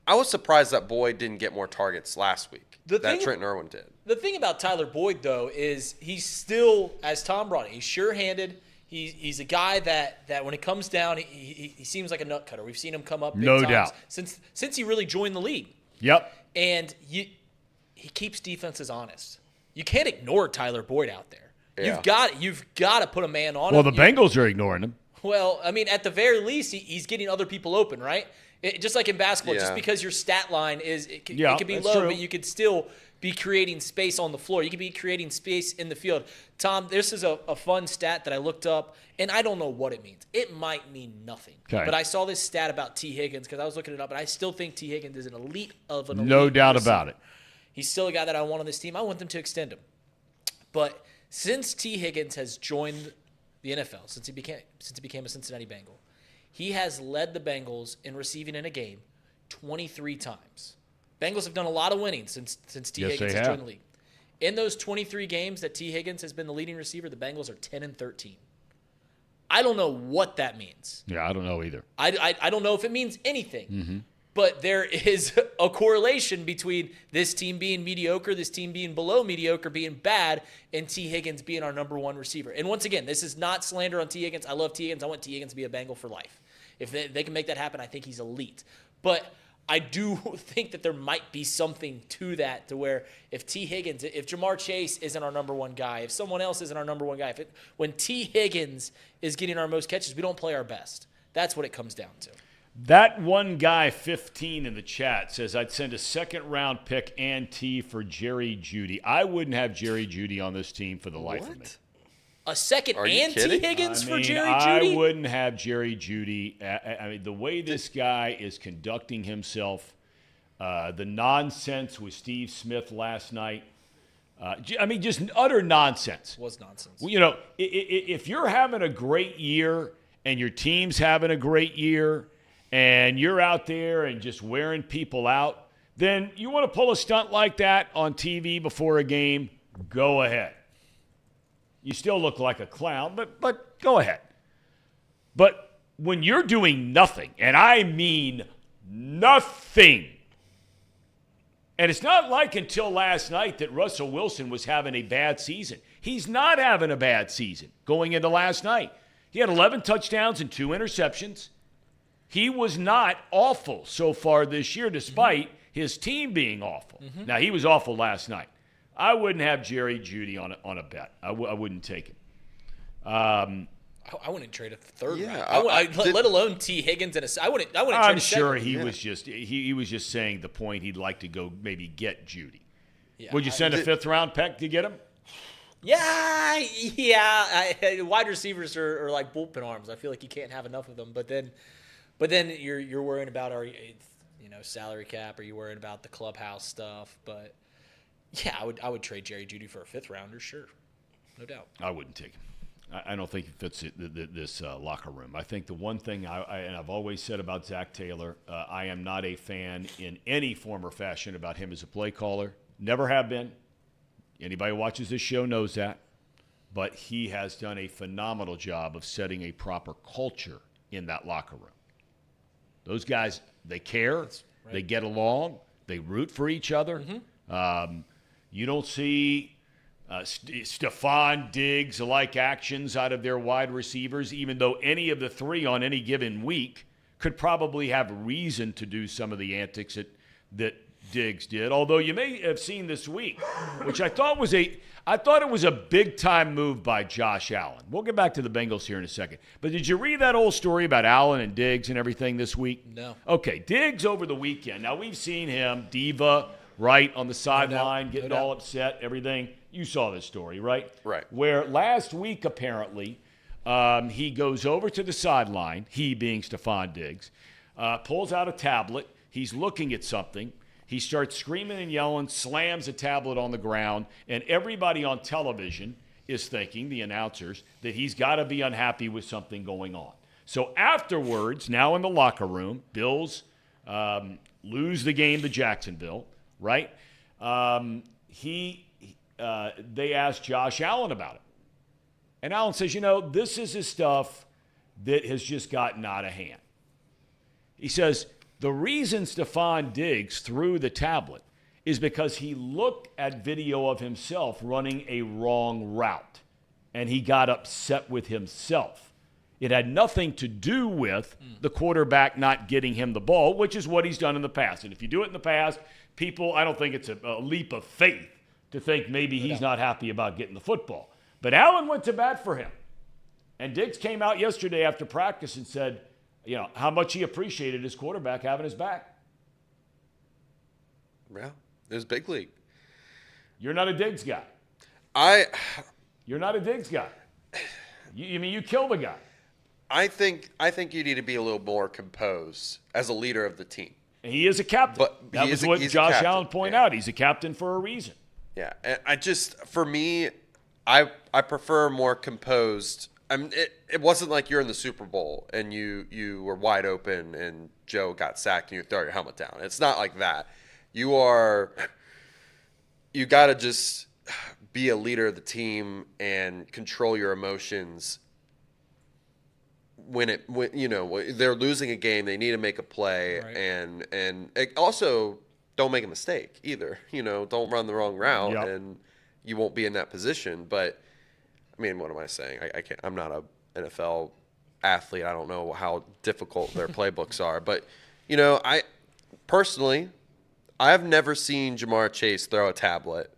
I was surprised that Boyd didn't get more targets last week. Trenton Irwin did. The thing about Tyler Boyd, though, is he's still, as Tom brought it, he's sure-handed. He's a guy that when it comes down, he seems like a nut cutter. We've seen him come up big No times doubt. since he really joined the league. Yep. And he keeps defenses honest. You can't ignore Tyler Boyd out there. Yeah. You've got to put a man on him. Well, the Bengals are ignoring him. Well, I mean, at the very least, he's getting other people open, right? Just like in basketball, just because your stat line it could be low, true. but you could still be creating space on the floor. You could be creating space in the field. Tom, this is a fun stat that I looked up, and I don't know what it means. It might mean nothing. Okay. But I saw this stat about T. Higgins because I was looking it up, and I still think T. Higgins is an elite. No doubt receiver. about it. He's still a guy that I want on this team. I want them to extend him. But since T. Higgins has joined the NFL, since he became a Cincinnati Bengal, he has led the Bengals in receiving in a game 23 times. Bengals have done a lot of winning since T. Higgins has joined the league. In those 23 games that T. Higgins has been the leading receiver, the Bengals are 10-13. I don't know what that means. Yeah, I don't know either. I don't know if it means anything. But there is a correlation between this team being mediocre, this team being below mediocre, being bad, and T. Higgins being our number one receiver. And once again, this is not slander on T. Higgins. I love T. Higgins. I want T. Higgins to be a Bengal for life. If they can make that happen, I think he's elite. But I do think that there might be something to that, to where if T. Higgins, if Jamar Chase isn't our number one guy, if someone else isn't our number one guy, when T. Higgins is getting our most catches, we don't play our best. That's what it comes down to. That one guy, 15 in the chat, says, I'd send a second-round pick and T for Jerry Jeudy. I wouldn't have Jerry Jeudy on this team for the life of me. A second and T. Higgins for Jerry I Jeudy? wouldn't have Jerry Jeudy. I mean, the way this guy is conducting himself, the nonsense with Steve Smith last night, I mean, just utter nonsense. It was nonsense. You know, if you're having a great year and your team's having a great year, and you're out there and just wearing people out, then you want to pull a stunt like that on TV before a game, go ahead. You still look like a clown, but go ahead. But when you're doing nothing, and I mean nothing, and it's not like until last night that Russell Wilson was having a bad season. He's not having a bad season going into last night. He had 11 touchdowns and 2 interceptions. He was not awful so far this year, despite his team being awful. Now, he was awful last night. I wouldn't have Jerry Jeudy on a bet. I wouldn't take him. I wouldn't trade a third round. Let alone T. Higgins and I wouldn't trade I'm a sure second. he was just saying the point he'd like to go maybe get Jeudy. Yeah, Would you send a fifth-round pick to get him? Yeah. Wide receivers are like bullpen arms. I feel like you can't have enough of them. But then you're worrying about our salary cap. Are you worried about the clubhouse stuff? But yeah, I would trade Jerry Jeudy for a fifth rounder, sure, no doubt. I wouldn't take him. I don't think he fits this locker room. I think the one thing and I've always said about Zach Taylor, I am not a fan in any form or fashion about him as a play caller. Never have been. Anybody who watches this show knows that. But he has done a phenomenal job of setting a proper culture in that locker room. Those guys, they care. Right. They get along. They root for each other. You don't see Stephon Diggs-like actions out of their wide receivers, even though any of the three on any given week could probably have reason to do some of the antics that Diggs did. Although you may have seen this week, which I thought it was a big-time move by Josh Allen. We'll get back to the Bengals here in a second. But did you read that old story about Allen and Diggs and everything this week? No. Okay, Diggs over the weekend. Now, we've seen him, diva, right, on the sideline, getting all upset, everything. You saw this story, right? Right. Where last week, apparently, he goes over to the sideline, he being Stephon Diggs, pulls out a tablet. He's looking at something. He starts screaming and yelling, slams a tablet on the ground, and everybody on television is thinking, the announcers, that he's got to be unhappy with something going on. So afterwards, now in the locker room, Bills lose the game to Jacksonville, right? They asked Josh Allen about it. And Allen says, this is the stuff that has just gotten out of hand. He says, the reason Stephon Diggs threw the tablet is because he looked at video of himself running a wrong route, and he got upset with himself. It had nothing to do with the quarterback not getting him the ball, which is what he's done in the past. And if you do it in the past, I don't think it's a leap of faith to think maybe he's not happy about getting the football. But Allen went to bat for him. And Diggs came out yesterday after practice and said, how much he appreciated his quarterback having his back. Yeah, it was big league. You're not a Diggs guy. You're not a Diggs guy. You kill the guy. I think you need to be a little more composed as a leader of the team. And he is a captain. But that was what Josh Allen pointed out. He's a captain for a reason. Yeah, and for me, I prefer more composed. It wasn't like you're in the Super Bowl and you were wide open and Joe got sacked and you throw your helmet down. It's not like that. You got to just be a leader of the team and control your emotions. When they're losing a game, they need to make a play, right. and also don't make a mistake either. Don't run the wrong route, and you won't be in that position. But I mean, what am I saying? I can't. I'm not a NFL athlete. I don't know how difficult their playbooks are. But I personally, I have never seen Jamar Chase throw a tablet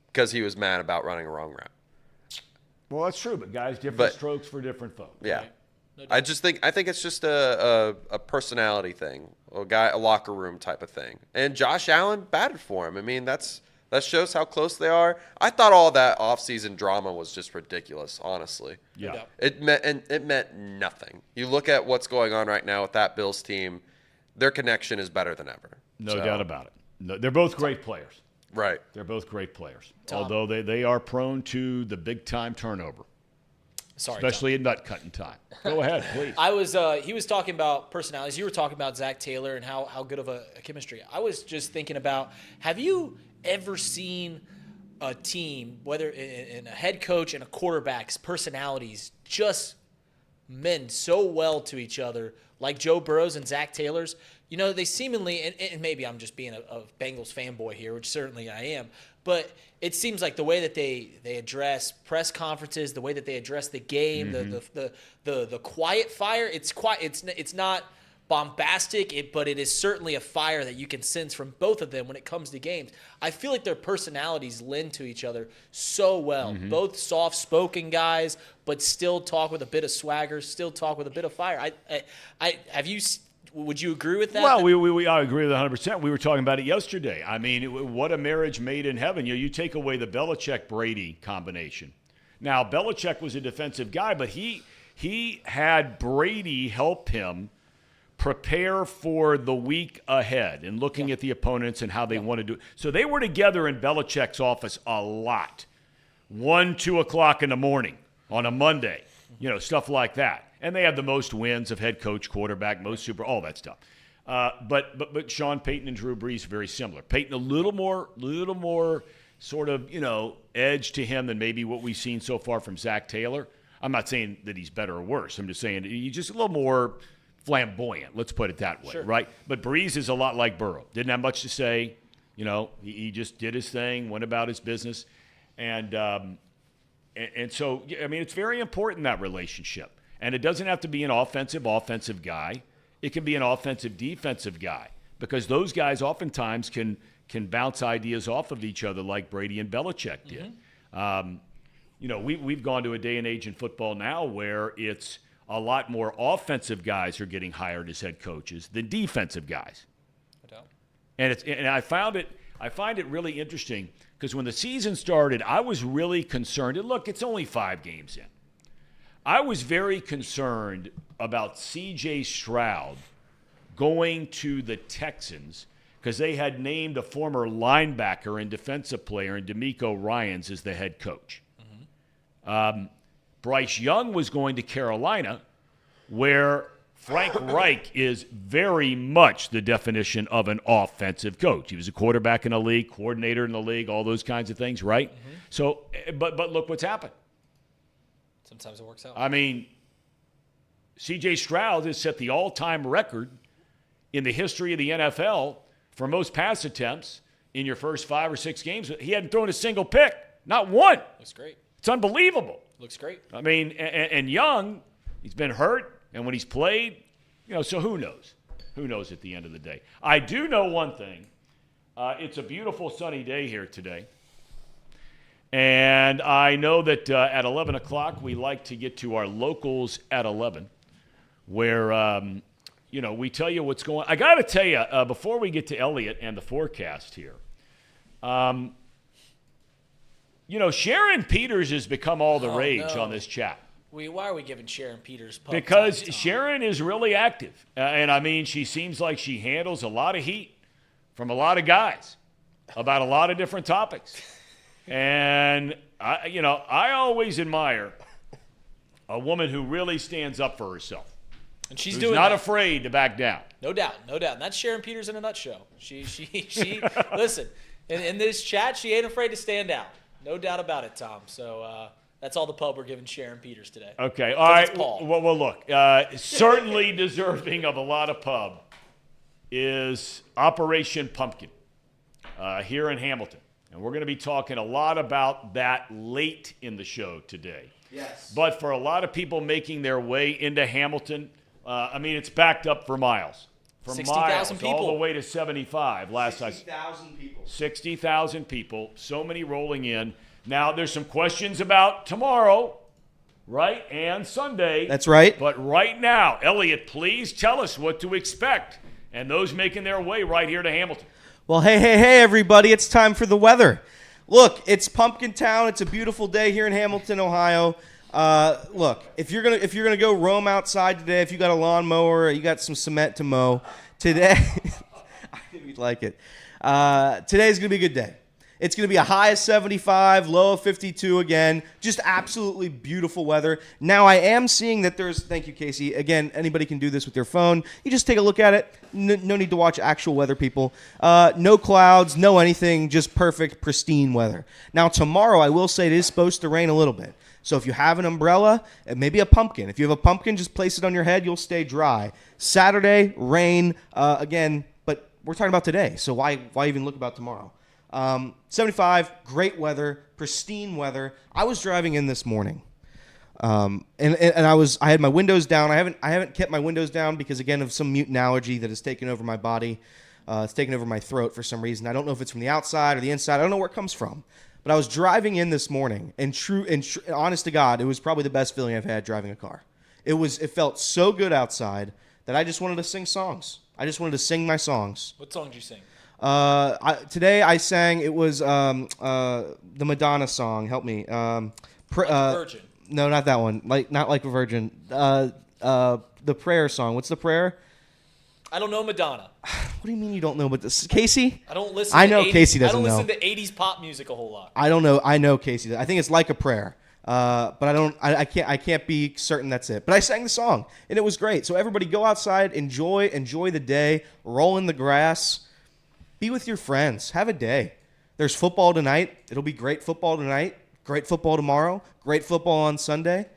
because he was mad about running a wrong route. Well, that's true, but guys, different strokes for different folks. Yeah. Right? No, I think it's just a personality thing, a locker room type of thing. And Josh Allen batted for him. I mean, that shows how close they are. I thought all that offseason drama was just ridiculous, honestly. Yeah. It meant nothing. You look at what's going on right now with that Bills team, their connection is better than ever. No doubt about it. No, they're both great players. Right. They're both great players. Tom. Although they are prone to the big-time turnover. Sorry, especially in nut cutting time. Go ahead, please. He was talking about personalities. You were talking about Zach Taylor and how good of a chemistry. I was just thinking about, have you ever seen a team, whether in a head coach and a quarterback's personalities just mend so well to each other, like Joe Burrow's and Zach Taylor's? They seemingly, and maybe I'm just being a Bengals fanboy here, which certainly I am, but it seems like the way that they address press conferences, the way that they address the game, the quiet fire, it's not bombastic, but it is certainly a fire that you can sense from both of them when it comes to games. I feel like their personalities lend to each other so well. Both soft-spoken guys, but still talk with a bit of swagger, still talk with a bit of fire. Would you agree with that? Well, I agree with 100%. We were talking about it yesterday. I mean, what a marriage made in heaven. You take away the Belichick-Brady combination. Now, Belichick was a defensive guy, but he had Brady help him prepare for the week ahead and looking at the opponents and how they want to do it. So they were together in Belichick's office a lot. 1, 2 o'clock in the morning on a Monday, stuff like that. And they have the most wins of head coach, quarterback, most super, all that stuff. But Sean Payton and Drew Brees are very similar. Payton a little more sort of, edge to him than maybe what we've seen so far from Zach Taylor. I'm not saying that he's better or worse. I'm just saying he's just a little more flamboyant. Let's put it that way, sure. Right? But Brees is a lot like Burrow. Didn't have much to say. He just did his thing, went about his business. And so, I mean, it's very important, that relationship. And it doesn't have to be an offensive guy. It can be an offensive defensive guy, because those guys oftentimes can can bounce ideas off of each other like Brady and Belichick did. We've gone to a day and age in football now where it's a lot more offensive guys are getting hired as head coaches than defensive guys. And I find it really interesting because when the season started, I was really concerned. And look, it's only 5 games in. I was very concerned about C.J. Stroud going to the Texans because they had named a former linebacker and defensive player in DeMeco Ryans as the head coach. Bryce Young was going to Carolina, where Frank Reich is very much the definition of an offensive coach. He was a quarterback in the league, coordinator in the league, all those kinds of things, right? So, but look what's happened. Sometimes it works out. I mean, C.J. Stroud has set the all-time record in the history of the NFL for most pass attempts in your first 5 or 6 games. He hadn't thrown a single pick, not one. Looks great. It's unbelievable. Looks great. I mean, and Young, he's been hurt, and when he's played, so who knows? Who knows at the end of the day? I do know one thing. It's a beautiful sunny day here today. And I know that at 11 o'clock, we like to get to our locals at 11, where, we tell you what's going on. I got to tell you, before we get to Elliott and the forecast here, Sharon Peters has become all the rage on this chat. Why are we giving Sharon Peters pub Because time? Sharon is really active. And, I mean, she seems like she handles a lot of heat from a lot of guys about a lot of different topics. And, I always admire a woman who really stands up for herself. And she's who's not afraid to back down. No doubt. And that's Sharon Peters in a nutshell. She listen, in this chat, she ain't afraid to stand out. No doubt about it, Tom. So that's all the pub we're giving Sharon Peters today. Okay, all right. Well, look, certainly deserving of a lot of pub is Operation Pumpkin here in Hamilton. And we're going to be talking a lot about that late in the show today. Yes. But for a lot of people making their way into Hamilton, it's backed up for miles. From 60,000 people. All the way to 75. 60,000 people. 60,000 people. So many rolling in. Now, there's some questions about tomorrow, right, and Sunday. That's right. But right now, Elliott, please tell us what to expect. And those making their way right here to Hamilton. Well, hey, everybody. It's time for the weather. Look, it's Pumpkin Town. It's a beautiful day here in Hamilton, Ohio. Look, if you're gonna go roam outside today, if you got a lawnmower, or you got some cement to mow today, I think you'd like it. Today's gonna be a good day. It's gonna be a high of 75, low of 52 again. Just absolutely beautiful weather. Now I am seeing that thank you, Casey. Again, anybody can do this with their phone. You just take a look at it. No need to watch actual weather, people. No clouds, no anything, just perfect, pristine weather. Now tomorrow, I will say it is supposed to rain a little bit. So if you have an umbrella, and maybe a pumpkin. If you have a pumpkin, just place it on your head. You'll stay dry. Saturday, rain again, but we're talking about today. So why even look about tomorrow? 75, great weather, pristine weather. I was driving in this morning, and I had my windows down. I haven't kept my windows down because again of some mutant allergy that has taken over my body. It's taken over my throat for some reason. I don't know if it's from the outside or the inside. I don't know where it comes from. But I was driving in this morning, and honest to God, it was probably the best feeling I've had driving a car. It felt so good outside that I just wanted to sing songs. I just wanted to sing my songs. What song did you sing? Today I sang. It was the Madonna song. Help me. Like a Virgin. No, not that one. Not like a virgin. The prayer song. What's the prayer? I don't know Madonna. What do you mean you don't know? But this Casey? I don't listen. I know Casey doesn't know. I don't listen to 80s pop music a whole lot. I don't know. I know Casey. I think it's like a prayer. But I don't. I can't be certain that's it. But I sang the song and it was great. So everybody, go outside, enjoy the day, roll in the grass, be with your friends, have a day. There's football tonight. It'll be great football tonight. Great football tomorrow. Great football on Sunday.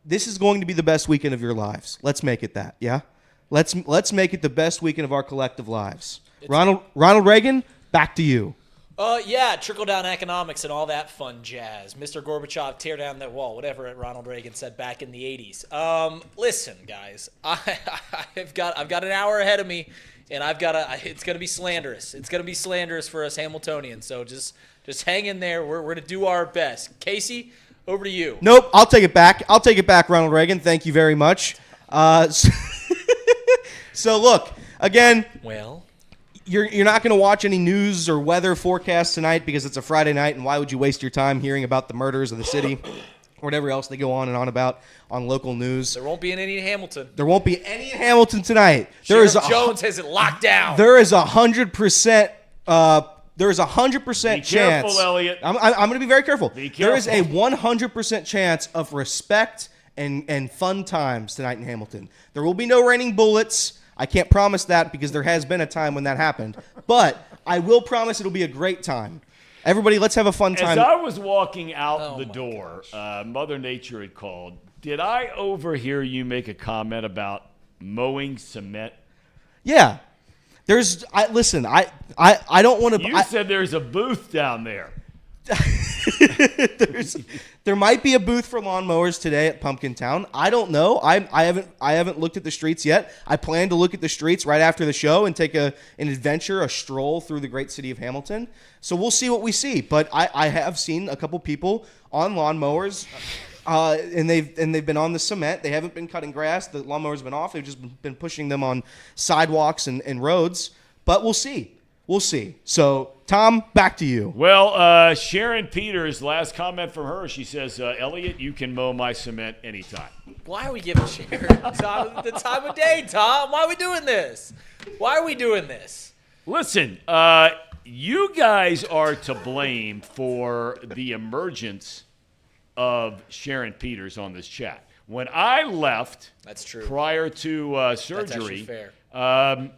This is going to be the best weekend of your lives. Let's make it that. Yeah. Let's make it the best weekend of our collective lives. Ronald Reagan, back to you. Yeah, trickle-down economics and all that fun jazz. Mr. Gorbachev, tear down that wall, whatever Ronald Reagan said back in the 80s. Listen, guys, I've got an hour ahead of me and it's going to be slanderous. It's going to be slanderous for us Hamiltonians. So just hang in there. We're going to do our best. Casey, over to you. Nope, I'll take it back. Ronald Reagan. Thank you very much. So look, again, Well, you're not going to watch any news or weather forecasts tonight because it's a Friday night, and why would you waste your time hearing about the murders of the city or whatever else they go on and on about on local news? there won't be any in Hamilton. There won't be any in Hamilton tonight. Sheriff Jones has it locked down. There is 100%. There is 100% chance. Be careful, Elliot. I'm going to be very careful. Be careful. There is a 100% chance of respect and fun times tonight in Hamilton. There will be no raining bullets. I can't promise that because there has been a time when that happened. But I will promise it'll be a great time. Everybody, let's have a fun time. As I was walking out the door, Mother Nature had called. Did I overhear you make a comment about mowing cement? Yeah. Listen, I don't want to. You said there's a booth down there. There might be a booth for lawnmowers today at Pumpkin Town. I don't know. I haven't looked at the streets yet. I plan to look at the streets right after the show and take an adventure, a stroll through the great city of Hamilton. So we'll see what we see. But I have seen a couple people on lawnmowers, and they've been on the cement. They haven't been cutting grass. The lawnmowers have been off. They've just been pushing them on sidewalks and roads. But we'll see. We'll see. So, Tom, back to you. Well, Sharon Peters, last comment from her, she says, Elliot, you can mow my cement anytime. Why are we giving Sharon the time of day, Tom? Why are we doing this? Why are we doing this? Listen, you guys are to blame for the emergence of Sharon Peters on this chat. When I left That's true. prior to surgery, That's actually fair.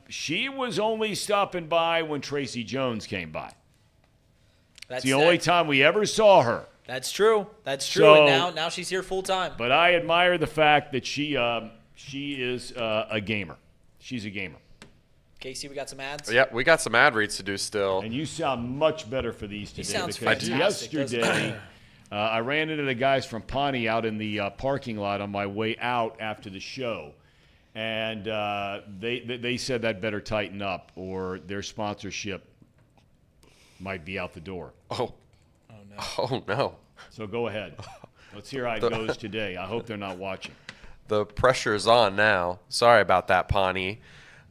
She was only stopping by when Tracy Jones came by. That's It's the only time we ever saw her. That's true. That's true. So- and now she's here full time. But I admire the fact that she is a gamer. She's a gamer. Casey, we got some ads. Yeah, we got some ad reads to do still. And you sound much better for these today. sounds because fantastic, doesn't yesterday I ran into the guys from Pawnee out in the parking lot on my way out after the show. And they said that better tighten up or their sponsorship might be out the door. Oh no. So go ahead. Let's hear how it goes today. I hope they're not watching. The pressure is on now. Sorry about that, Pawnee.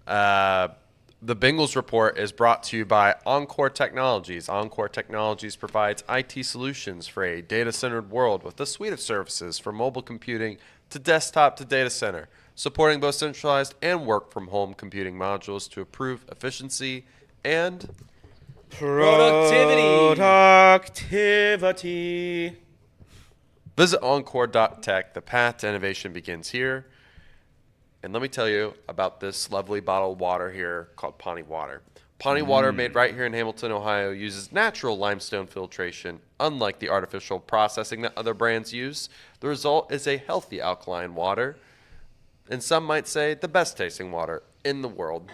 The Bengals Report is brought to you by Encore Technologies. Encore Technologies provides IT solutions for a data-centered world with a suite of services from mobile computing to desktop to data center, supporting both centralized and work-from-home computing modules to improve efficiency and Productivity. Visit Encore.tech. The path to innovation begins here. And let me tell you about this lovely bottled water here called Pawnee Water. Pawnee Water, made right here in Hamilton, Ohio, uses natural limestone filtration. Unlike the artificial processing that other brands use, the result is a healthy alkaline water, and some might say the best tasting water in the world.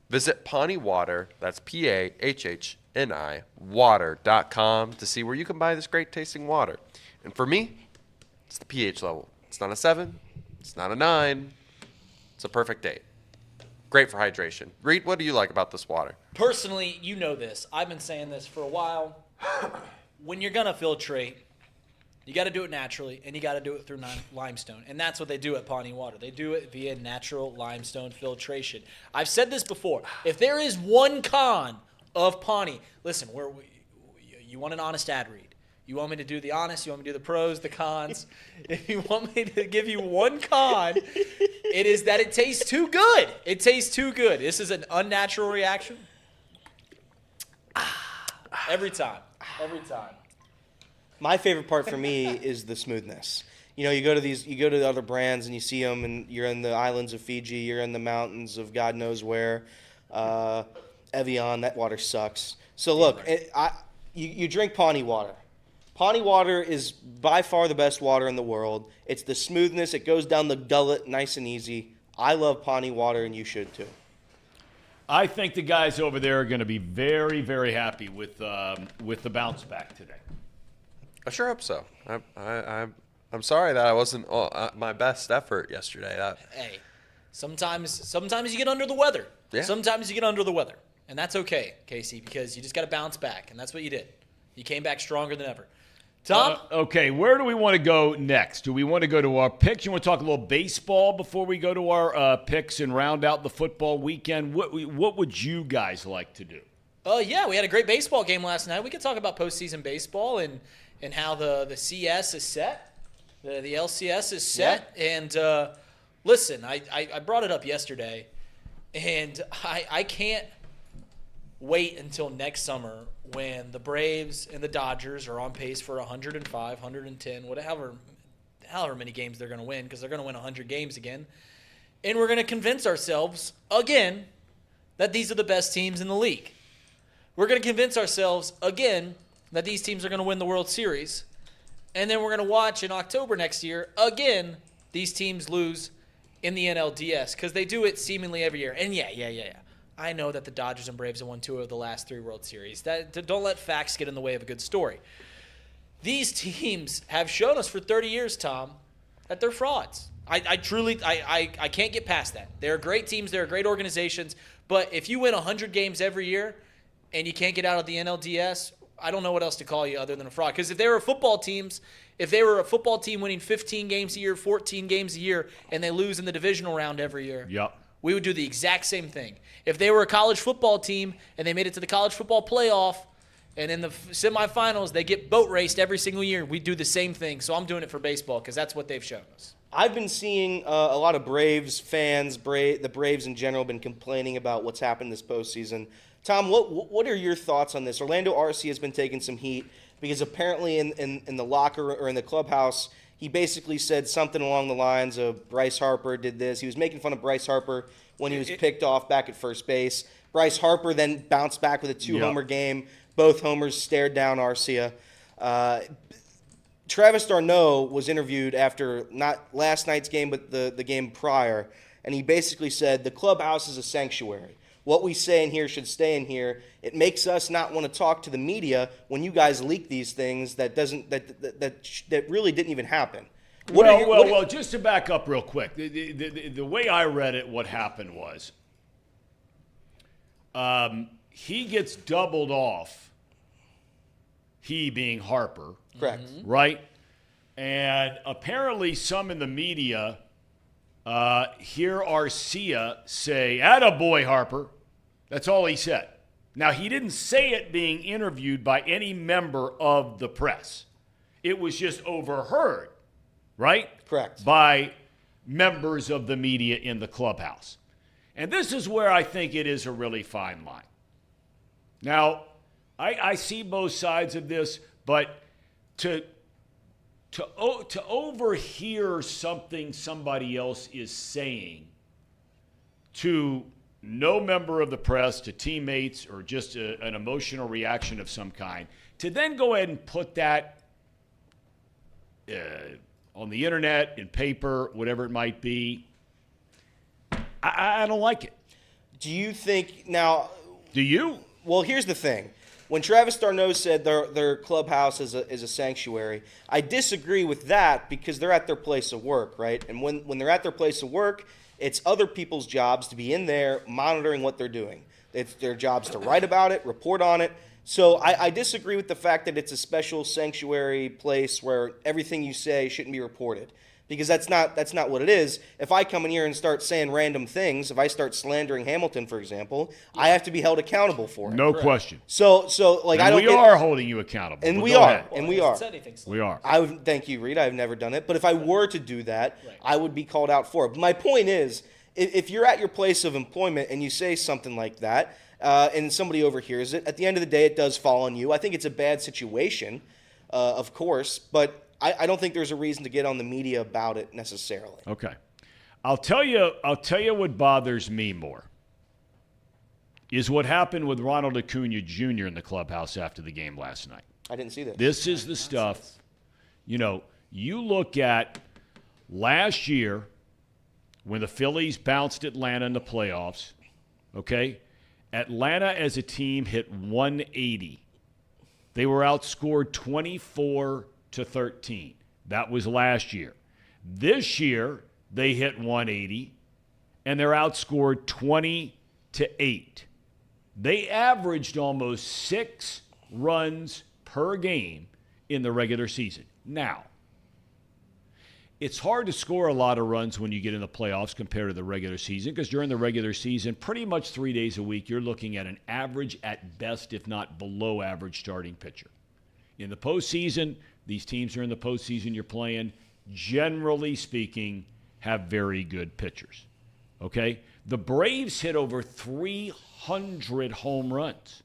Visit Pawnee Water, that's PAHHNI, water.com to see where you can buy this great tasting water. And for me, it's the pH level. It's not a 7, it's not a 9. It's a perfect 8. Great for hydration. Reed, what do you like about this water? Personally, you know this. I've been saying this for a while. When you're going to filtrate, you got to do it naturally, and you got to do it through limestone. And that's what they do at Pawnee Water. They do it via natural limestone filtration. I've said this before. If there is one con of Pawnee, listen, you want an honest ad read. You want me to do the honest? You want me to do the pros, the cons? If you want me to give you one con, it is that it tastes too good. It tastes too good. This is an unnatural reaction. Every time. Every time. My favorite part for me is the smoothness. You know, you go to the other brands and you see them, and you're in the islands of Fiji, you're in the mountains of God knows where. Evian, that water sucks. So look, you drink Pawnee Water. Pawnee Water is by far the best water in the world. It's the smoothness. It goes down the gullet nice and easy. I love Pawnee Water, and you should too. I think the guys over there are going to be very, very happy with the bounce back today. I sure hope so. I'm sorry that I wasn't my best effort yesterday. Hey, Sometimes you get under the weather. Yeah. Sometimes you get under the weather. And that's okay, Casey, because you just got to bounce back. And that's what you did. You came back stronger than ever. Tom? Okay, where do we want to go next? Do we want to go to our picks? You want to talk a little baseball before we go to our picks and round out the football weekend? What would you guys like to do? Yeah, we had a great baseball game last night. We could talk about postseason baseball and how the CS is set. The LCS is set. Yeah. And listen, I brought it up yesterday, and I can't wait until next summer when the Braves and the Dodgers are on pace for 105, 110, however many games they're going to win, because they're going to win 100 games again. And we're going to convince ourselves again that these are the best teams in the league. We're going to convince ourselves again that these teams are going to win the World Series. And then we're going to watch in October next year, again, these teams lose in the NLDS, because they do it seemingly every year. And yeah. I know that the Dodgers and Braves have won 2 of the last 3 World Series. Don't let facts get in the way of a good story. These teams have shown us for 30 years, Tom, that they're frauds. I truly can't get past that. They're great teams. They're great organizations. But if you win 100 games every year and you can't get out of the NLDS, I don't know what else to call you other than a fraud. Because if they were football team winning 15 games a year, 14 games a year, and they lose in the divisional round every year, yep, we would do the exact same thing. If they were a college football team and they made it to the college football playoff, and in the semifinals they get boat raced every single year, we do the same thing. So I'm doing it for baseball because that's what they've shown us. I've been seeing a lot of Braves fans, the Braves in general, been complaining about what's happened this postseason. Tom, what are your thoughts on this? Orlando Arcia has been taking some heat because apparently in the locker or in the clubhouse, he basically said something along the lines of Bryce Harper did this. He was making fun of Bryce Harper when he was picked off back at first base. Bryce Harper then bounced back with a 2-homer game. Both homers stared down Arcia. Travis d'Arnaud was interviewed after not last night's game but the game prior, and he basically said the clubhouse is a sanctuary. What we say in here should stay in here. It makes us not want to talk to the media when you guys leak these things that really didn't even happen. Well, just to back up real quick, the way I read it, what happened was he gets doubled off, he being Harper. Correct. Right? And apparently some in the media hear Arcia say, "Attaboy, Harper." That's all he said. Now, he didn't say it being interviewed by any member of the press. It was just overheard, right? Correct. By members of the media in the clubhouse. And this is where I think it is a really fine line. Now, I see both sides of this, but to overhear something somebody else is saying to no member of the press, to teammates, or just an emotional reaction of some kind, to then go ahead and put that on the internet, in paper, whatever it might be, I don't like it. Do you think now? Do you? Well, here's the thing. When Travis d'Arnaud said their clubhouse is a sanctuary, I disagree with that because they're at their place of work, right? And when they're at their place of work, it's other people's jobs to be in there monitoring what they're doing. It's their jobs to write about it, report on it. So I disagree with the fact that it's a special sanctuary place where everything you say shouldn't be reported. Because that's not what it is. If I come in here and start saying random things, if I start slandering Hamilton, for example, I have to be held accountable for it. No question. So like, and I don't. We are holding you accountable. And we are. Well, and we are. We are. I would thank you, Reed. I've never done it, but if I were to do that, I would be called out for it. But my point is, if you're at your place of employment and you say something like that, and somebody overhears it, at the end of the day, it does fall on you. I think it's a bad situation, of course, but I don't think there's a reason to get on the media about it necessarily. Okay. I'll tell you what bothers me more is what happened with Ronald Acuna Jr. in the clubhouse after the game last night. I didn't see this. This is the stuff, you look at last year when the Phillies bounced Atlanta in the playoffs, okay? Atlanta as a team hit 180. They were outscored 24-13. That was last year. This year, they hit 180, and they're outscored 20-8. They averaged almost 6 runs per game in the regular season. Now, it's hard to score a lot of runs when you get in the playoffs compared to the regular season, because during the regular season, pretty much 3 days a week, you're looking at an average at best, if not below average, starting pitcher. In the postseason, these teams are in the postseason you're playing, generally speaking, have very good pitchers. Okay? The Braves hit over 300 home runs.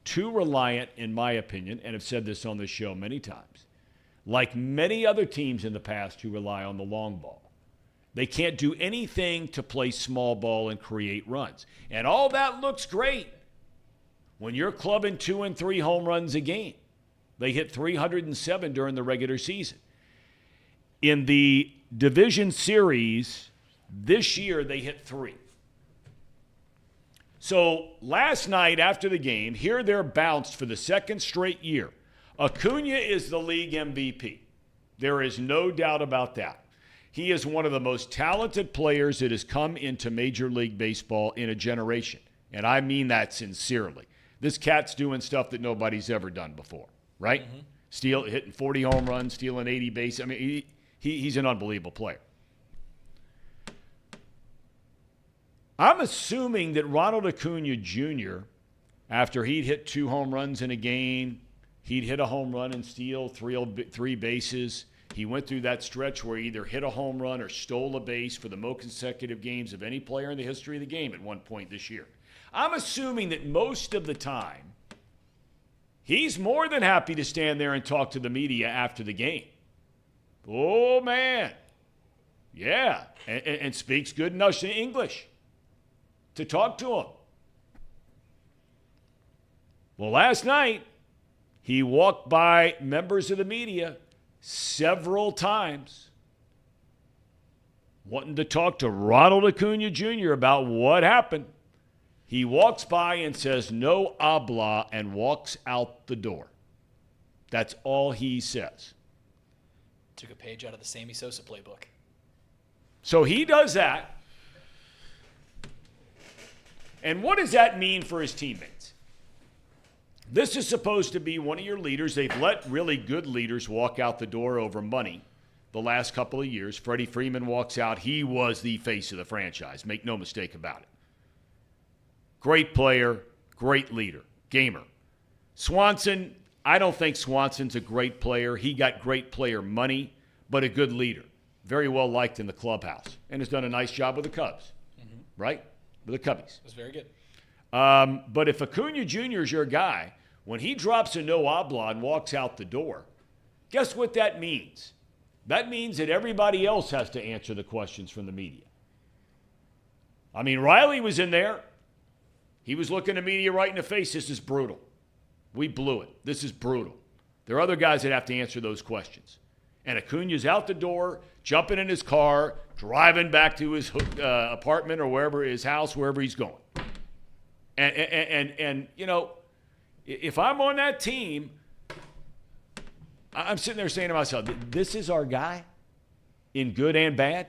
Too reliant, in my opinion, and I've said this on this show many times, like many other teams in the past who rely on the long ball. They can't do anything to play small ball and create runs. And all that looks great when you're clubbing 2 and 3 home runs a game. They hit 307 during the regular season. In the division series this year, they hit 3. So last night after the game, here they're bounced for the second straight year. Acuna is the league MVP. There is no doubt about that. He is one of the most talented players that has come into Major League Baseball in a generation. And I mean that sincerely. This cat's doing stuff that nobody's ever done before, right? Mm-hmm. Hitting 40 home runs, stealing 80 bases. I mean, he's an unbelievable player. I'm assuming that Ronald Acuna Jr., after he'd hit 2 home runs in a game, he'd hit a home run and steal 3 bases. He went through that stretch where he either hit a home run or stole a base for the most consecutive games of any player in the history of the game at one point this year. I'm assuming that most of the time, he's more than happy to stand there and talk to the media after the game. Oh, man. Yeah. And speaks good enough English to talk to him. Well, last night, he walked by members of the media several times wanting to talk to Ronald Acuna Jr. about what happened. He walks by and says, "No habla," and walks out the door. That's all he says. Took a page out of the Sammy Sosa playbook. So he does that. And what does that mean for his teammates? This is supposed to be one of your leaders. They've let really good leaders walk out the door over money the last couple of years. Freddie Freeman walks out. He was the face of the franchise. Make no mistake about it. Great player, great leader, gamer. Swanson, I don't think Swanson's a great player. He got great player money, but a good leader. Very well liked in the clubhouse and has done a nice job with the Cubs, right? With the Cubbies. It was very good. But if Acuna Jr. is your guy, when he drops a no habla and walks out the door, guess what that means? That means that everybody else has to answer the questions from the media. I mean, Riley was in there. He was looking the media right in the face. This is brutal. We blew it. This is brutal. There are other guys that have to answer those questions. And Acuna's out the door, jumping in his car, driving back to his apartment or wherever, his house, wherever he's going. And you know, if I'm on that team, I'm sitting there saying to myself, this is our guy in good and bad,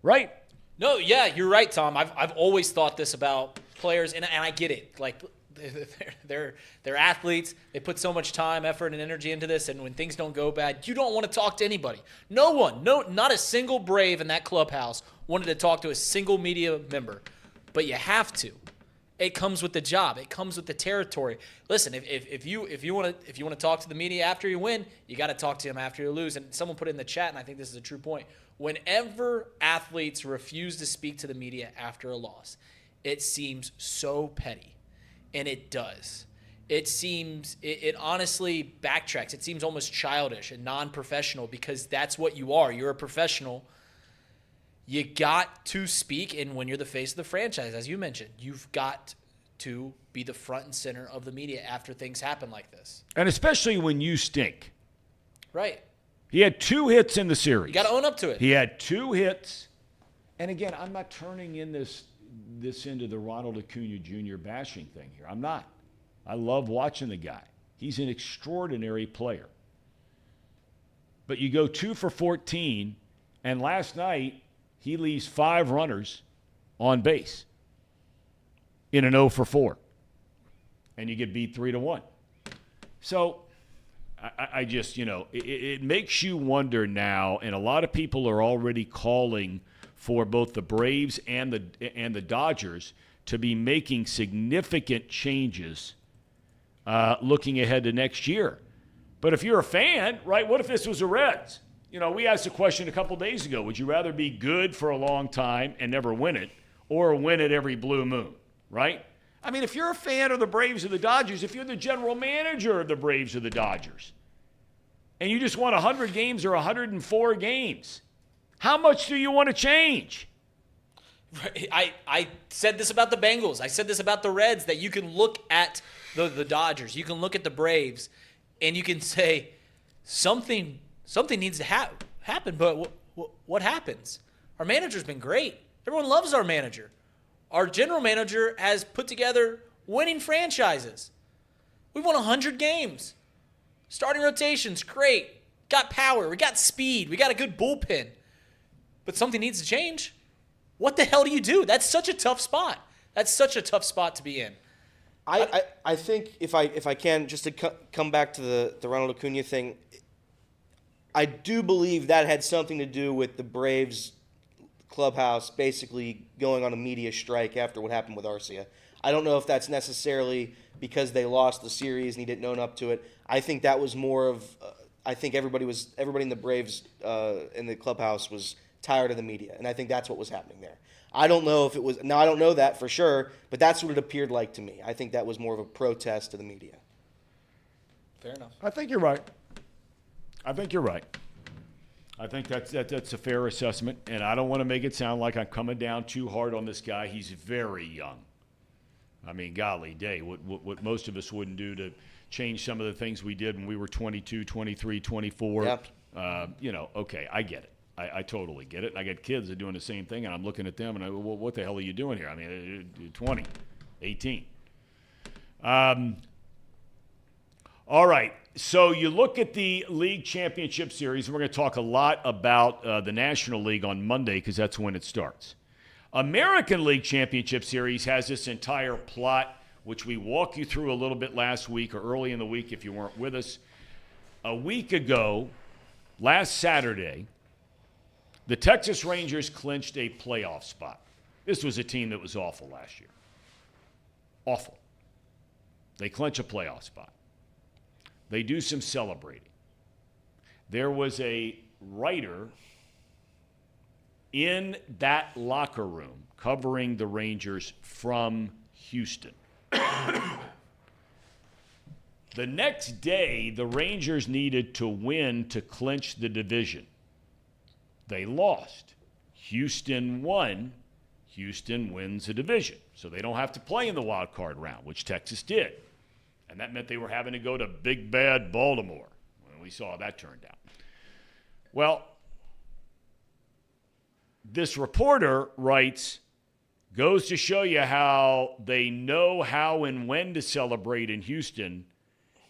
right? No, yeah, you're right, Tom. I've always thought this about players, and I get it. Like, they're athletes. They put so much time, effort, and energy into this, and when things don't go bad, you don't want to talk to anybody. No one, not a single Brave in that clubhouse wanted to talk to a single media member. But you have to. It comes with the job. It comes with the territory. Listen, if you want to talk to the media after you win, you got to talk to them after you lose. And someone put it in the chat, and I think this is a true point. Whenever athletes refuse to speak to the media after a loss, it seems so petty, and it does. It honestly backtracks. It seems almost childish and non-professional because that's what you are. You're a professional. You got to speak, and when you're the face of the franchise, as you mentioned, you've got to be the front and center of the media after things happen like this. And especially when you stink. Right. He had 2 hits in the series. You got to own up to it. He had 2 hits. And again, I'm not turning in this into the Ronald Acuna Jr. bashing thing here. I'm not. I love watching the guy. He's an extraordinary player. But you go 2 for 14, and last night he leaves 5 runners on base in an 0 for 4. And you get beat 3-1. So I just, it makes you wonder now, and a lot of people are already calling for both the Braves and the Dodgers to be making significant changes looking ahead to next year. But if you're a fan, right, what if this was the Reds? We asked a question a couple days ago. Would you rather be good for a long time and never win it, or win it every blue moon, right? I mean, if you're a fan of the Braves or the Dodgers, if you're the general manager of the Braves or the Dodgers, and you just won 100 games or 104 games, how much do you want to change? I said this about the Bengals. I said this about the Reds, that you can look at the Dodgers, you can look at the Braves, and you can say something needs to happen. But what happens? Our manager's been great. Everyone loves our manager. Our general manager has put together winning franchises. We've won 100 games. Starting rotations, great. Got power. We got speed. We got a good bullpen. But something needs to change. What the hell do you do? That's such a tough spot. That's such a tough spot to be in. I think if I can, just to come back to the Ronald Acuna thing, I do believe that had something to do with the Braves clubhouse basically going on a media strike after what happened with Arcia. I don't know if that's necessarily because they lost the series and he didn't own up to it. I think that was more of I think everybody in the Braves in the clubhouse was tired of the media, and I think that's what was happening there. I don't know if it was. Now I don't know that for sure, but that's what it appeared like to me. I think that was more of a protest to the media. Fair enough. I think you're right. I think that's a fair assessment, and I don't want to make it sound like I'm coming down too hard on this guy. He's very young. I mean, golly day, what most of us wouldn't do to change some of the things we did when we were 22, 23, 24. Yep. Okay, I get it. I totally get it. I got kids that are doing the same thing, and I'm looking at them, and I go, well, what the hell are you doing here? I mean, 20, 18. All right, so you look at the League Championship Series, and we're going to talk a lot about the National League on Monday because that's when it starts. American League Championship Series has this entire plot, which we walked you through a little bit last week or early in the week if you weren't with us. A week ago, last Saturday, the Texas Rangers clinched a playoff spot. This was a team that was awful last year. Awful. They clinch a playoff spot. They do some celebrating. There was a writer in that locker room covering the Rangers from Houston. The next day, the Rangers needed to win to clinch the division. They lost. Houston won. Houston wins the division. So they don't have to play in the wild card round, which Texas did. And that meant they were having to go to big bad Baltimore. Well, we saw how that turned out. Well, this reporter writes, goes to show you how they know how and when to celebrate in Houston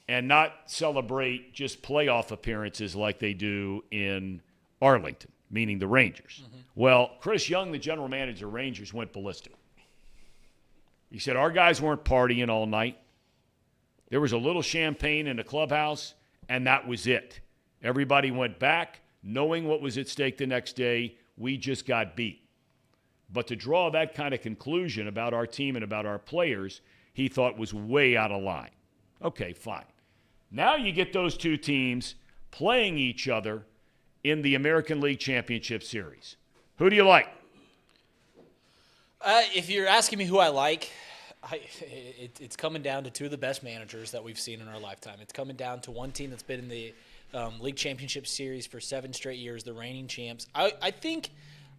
and not celebrate just playoff appearances like they do in Arlington, meaning the Rangers. Mm-hmm. Well, Chris Young, the general manager of Rangers, went ballistic. He said, our guys weren't partying all night. There was a little champagne in the clubhouse, and that was it. Everybody went back, knowing what was at stake the next day. We just got beat. But to draw that kind of conclusion about our team and about our players, he thought was way out of line. Okay, fine. Now you get those two teams playing each other in the American League Championship Series. Who do you like? If you're asking me who I like, it's coming down to two of the best managers that we've seen in our lifetime. It's coming down to one team that's been in the League Championship Series for 7 straight years, the reigning champs. I think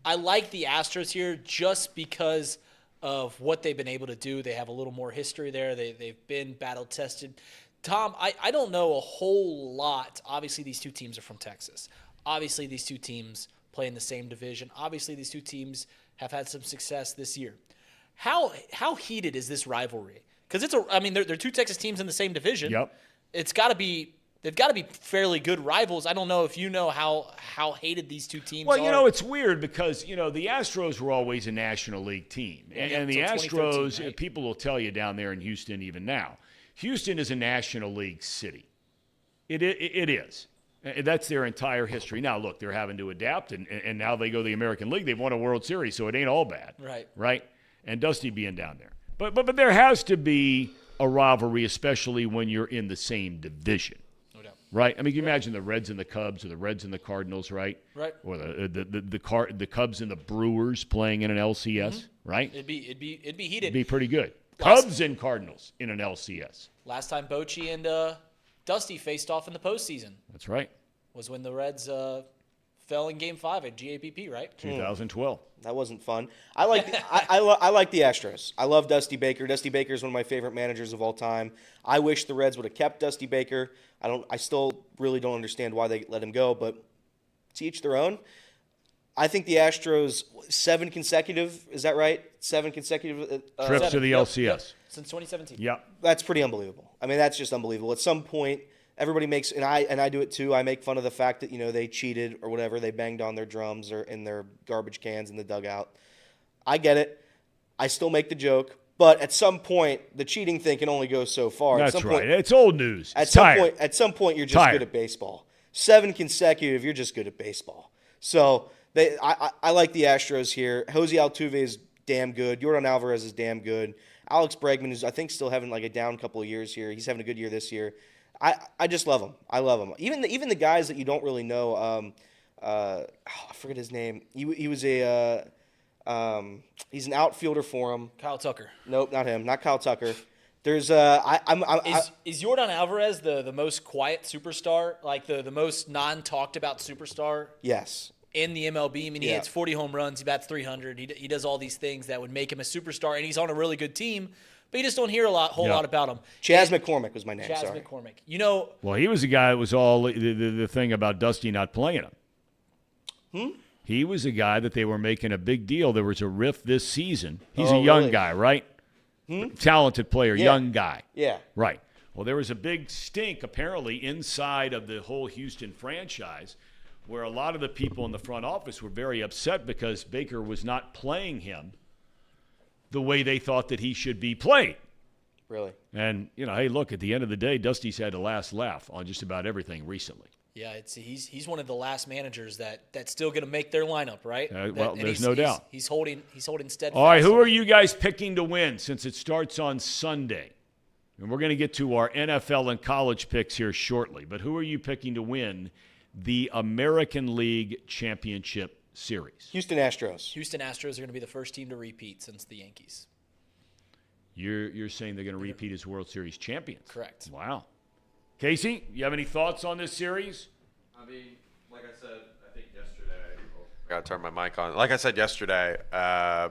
I like the Astros here just because of what they've been able to do. They have a little more history there. They've been battle-tested. Tom, I don't know a whole lot. Obviously, these two teams are from Texas. Obviously, these two teams play in the same division. Obviously, these two teams have had some success this year. How heated is this rivalry? Because they're two Texas teams in the same division. Yep. It's got to be they've got to be fairly good rivals. I don't know if you know how hated these two teams Well, are. it's weird because, the Astros were always a National League team. And the Astros, right? people will tell you down there in Houston even now, Houston is a National League city. It is. That's their entire history. Now, look, they're having to adapt, and now they go to the American League. They've won a World Series, so it ain't all bad. Right? And Dusty being down there. But there has to be a rivalry, especially when you're in the same division. No doubt. Right? I mean, can you imagine the Reds and the Cubs or the Reds and the Cardinals, right? Right. Or the Cubs and the Brewers playing in an LCS, right? It'd be heated. It'd be pretty good. Cubs and Cardinals in an LCS. Last time Bochy and Dusty faced off in the postseason That's right. was when the Reds fell in Game 5 at GAPP, right? 2012. That wasn't fun. I like I like the Astros. I love Dusty Baker. Dusty Baker is one of my favorite managers of all time. I wish the Reds would have kept Dusty Baker. I still really don't understand why they let him go, but to each their own. I think the Astros 7 consecutive, is that right? 7 consecutive Trips to the LCS. Yep. Since 2017. Yep. That's pretty unbelievable. I mean, that's just unbelievable. At some point, everybody makes, and I do it too. I make fun of the fact that they cheated or whatever. They banged on their drums or in their garbage cans in the dugout. I get it. I still make the joke, but at some point, the cheating thing can only go so far. That's at some right. Point, it's old news. At It's some tired. point, you're just Tired. good at baseball. 7 consecutive, you're just good at baseball. So I like the Astros here. Jose Altuve is damn good. Yordan Alvarez is damn good. Alex Bregman is, I think, still having like a down couple of years here. He's having a good year this year. I just love him. I love him. Even the guys that you don't really know. I forget his name. He was he's an outfielder for him. Kyle Tucker. Nope, not him. Not Kyle Tucker. There's Is Yordan Alvarez the most quiet superstar, like the most non-talked about superstar yes. in the MLB? I mean, he Yeah. hits 40 home runs, he bats 300, he does all these things that would make him a superstar, and he's on a really good team, but you just don't hear a whole lot about him. Chaz McCormick was my name. Chaz Sorry. McCormick. Well, he was the guy that was all the thing about Dusty not playing him. He was a guy that they were making a big deal. There was a riff this season. He's a young really? guy, right? Talented player, young guy. Yeah. Right. Well, there was a big stink apparently inside of the whole Houston franchise where a lot of the people in the front office were very upset because Baker was not playing him the way they thought that he should be played. Really? And, hey, look, at the end of the day, Dusty's had the last laugh on just about everything recently. Yeah, he's one of the last managers that's still going to make their lineup, right? Well, there's no doubt. He's holding steadfast. All right, who are you guys picking to win since it starts on Sunday? And we're going to get to our NFL and college picks here shortly. But who are you picking to win the American League Championship Series? Houston Astros. Houston Astros are going to be the first team to repeat since the Yankees. You're saying they're going to repeat as World Series champions? Correct. Wow. You have any thoughts on this series? I mean, like I said, I think yesterday. I got to turn my mic on. Like I said yesterday, I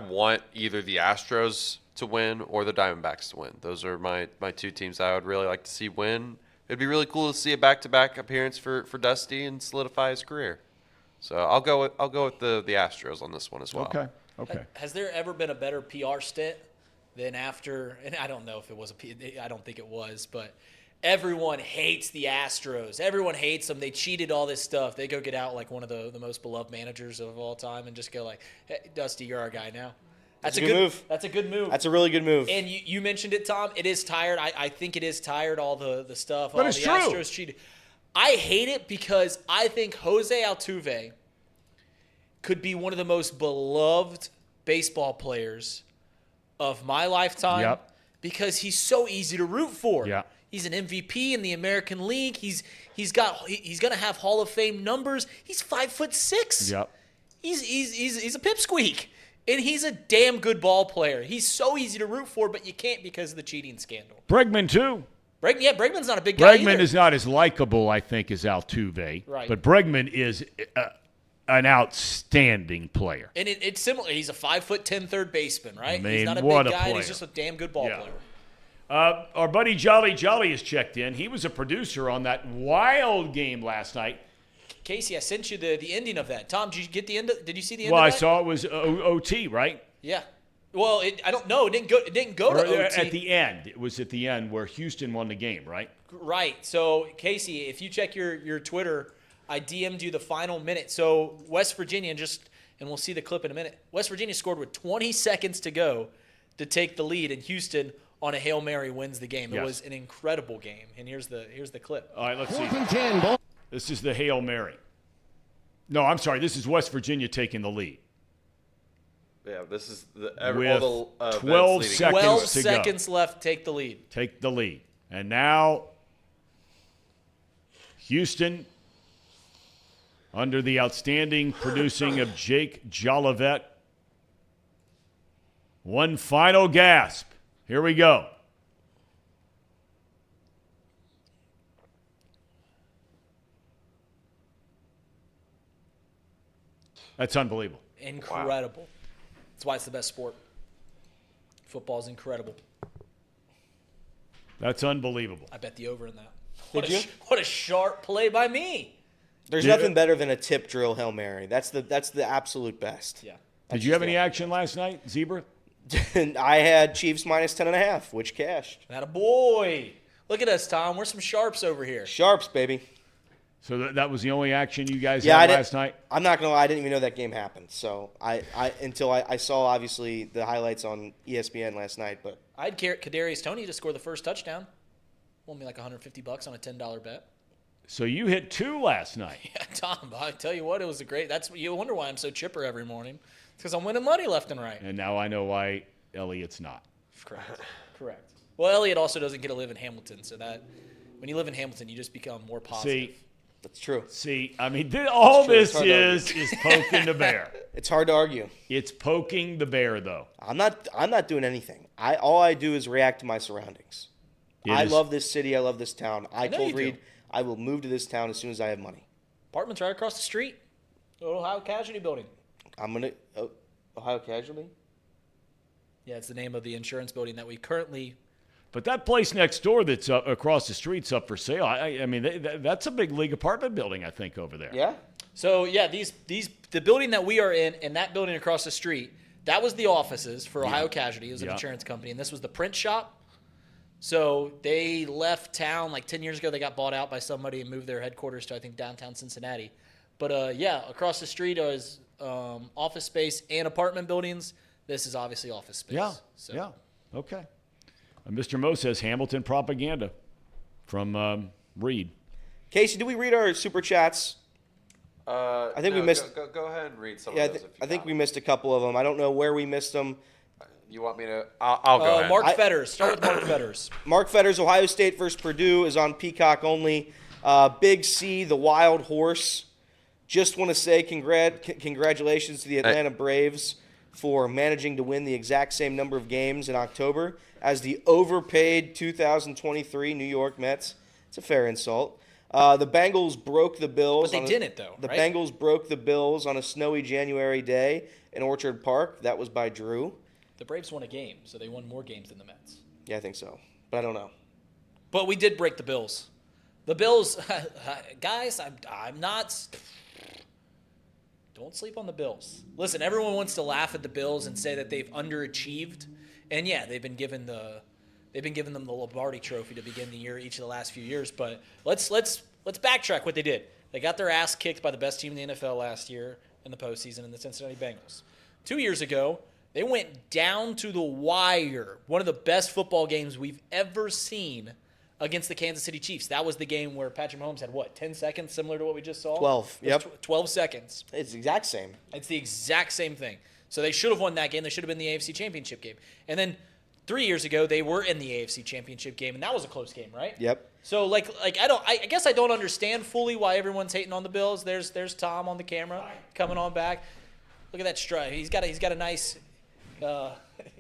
want either the Astros to win or the Diamondbacks to win. Those are my two teams I would really like to see win. It'd be really cool to see a back-to-back appearance for Dusty and solidify his career. So I'll go with the Astros on this one as well. Okay. Has there ever been a better PR stint than after? And I don't know if it was I don't think it was, but everyone hates the Astros. Everyone hates them. They cheated all this stuff. They go get out like one of the most beloved managers of all time and just go like, hey, Dusty, you're our guy now. That's a good move. That's a good move. That's a really good move. And you mentioned it, Tom. It is tired. I think it is tired, all the stuff. But all it's the true. Astros cheated. I hate it because I think Jose Altuve could be one of the most beloved baseball players of my lifetime because he's so easy to root for. Yeah. He's an MVP in the American League. He's gonna have Hall of Fame numbers. He's 5'6". Yep. He's a pipsqueak. And he's a damn good ball player. He's so easy to root for, but you can't because of the cheating scandal. Bregman, too. Bregman's not a big guy Bregman either. is not as likable, I think, as Altuve. Right. But Bregman is an outstanding player. And it's similar. He's a 5'10" third baseman, right? I mean, he's not a what big a guy. And player. he's just a damn good ball player. Our buddy Jolly has checked in. He was a producer on that wild game last night. Casey, I sent you the ending of that. Tom, did you get the end? Did you see the end? Well, of I that? saw it was OT, right? Yeah. Well, I don't know. It didn't go to OT. At the end. It was at the end where Houston won the game, right? Right. So, Casey, if you check your Twitter, I DM'd you the final minute. So, West Virginia, and we'll see the clip in a minute, West Virginia scored with 20 seconds to go to take the lead, and Houston on a Hail Mary wins the game. It was an incredible game, and here's the clip. All right, let's see. This is the Hail Mary. No, I'm sorry. This is West Virginia taking the lead. Yeah, this is With all the 12 events leading. seconds 12 to go. seconds left, take the lead. Take the lead. And now Houston, under the outstanding producing of Jake Jolivet. One final gasp. Here we go. That's unbelievable. Incredible. Wow. That's why it's the best sport. Football's incredible. That's unbelievable. I bet the over in that. What a sharp play by me. There's nothing better than a tip drill Hail Mary. That's the absolute best. Yeah. Did you have any action last night, Zebra? I had Chiefs minus 10.5, which cashed. That a boy. Look at us, Tom. We're some sharps over here. Sharps, baby. So that was the only action you guys had last night? I'm not going to lie. I didn't even know that game happened. So until I saw, obviously, the highlights on ESPN last night. But I had Kadarius Toney to score the first touchdown. Won me like $150 on a $10 bet. So you hit 2 last night. Yeah, Tom, I tell you what, it was a great. You wonder why I'm so chipper every morning. It's because I'm winning money left and right. And now I know why Elliott's not. Correct. Well, Elliott also doesn't get to live in Hamilton, so that when you live in Hamilton, you just become more positive. That's true. See, I mean, all this is poking the bear. It's hard to argue. It's poking the bear, though. I'm not doing anything. All I do is react to my surroundings. I love this city. I love this town. I told Reed I will move to this town as soon as I have money. Apartments right across the street. Ohio Casualty Building. I'm going to Ohio Casualty? Yeah, it's the name of the insurance building that we currently. But that place next door that's across the street's up for sale. I mean, that's a big league apartment building, I think, over there. Yeah. So yeah, the building that we are in, and that building across the street, that was the offices for Ohio Casualty. It was an insurance company, and this was the print shop. So they left town like 10 years ago. They got bought out by somebody and moved their headquarters to, I think, downtown Cincinnati. But across the street is office space and apartment buildings. This is obviously office space. Yeah. So. Yeah. Okay. Mr. Mo says Hamilton propaganda from Reed. Casey, did we read our super chats? I think we missed. Go ahead and read some of those. I think we missed a couple of them. I don't know where we missed them. You want me to? I'll go ahead. Mark Fetters. Start with Mark Fetters. Mark Fetters, Ohio State versus Purdue is on Peacock only. Big C, the Wild Horse. Just want to say congratulations to the Atlanta Braves for managing to win the exact same number of games in October as the overpaid 2023 New York Mets. It's a fair insult. The Bengals broke the Bills. But they didn't, though. The Bengals broke the Bills on a snowy January day in Orchard Park. That was by Drew. The Braves won a game, so they won more games than the Mets. Yeah, I think so. But I don't know. But we did break the Bills. The Bills, guys, I'm not. Don't sleep on the Bills. Listen, everyone wants to laugh at the Bills and say that they've underachieved. And yeah, they've been given them the Lombardi Trophy to begin the year each of the last few years. But let's backtrack what they did. They got their ass kicked by the best team in the NFL last year in the postseason in the Cincinnati Bengals. 2 years ago, they went down to the wire. One of the best football games we've ever seen against the Kansas City Chiefs. That was the game where Patrick Mahomes had, 10 seconds, similar to what we just saw? 12, yep. 12 seconds. It's the exact same. It's the exact same thing. So they should have won that game. They should have been the AFC Championship game. And then 3 years ago, they were in the AFC Championship game, and that was a close game, right? Yep. So, I guess I don't understand fully why everyone's hating on the Bills. There's Tom on the camera coming on back. Look at that stride. He's got a nice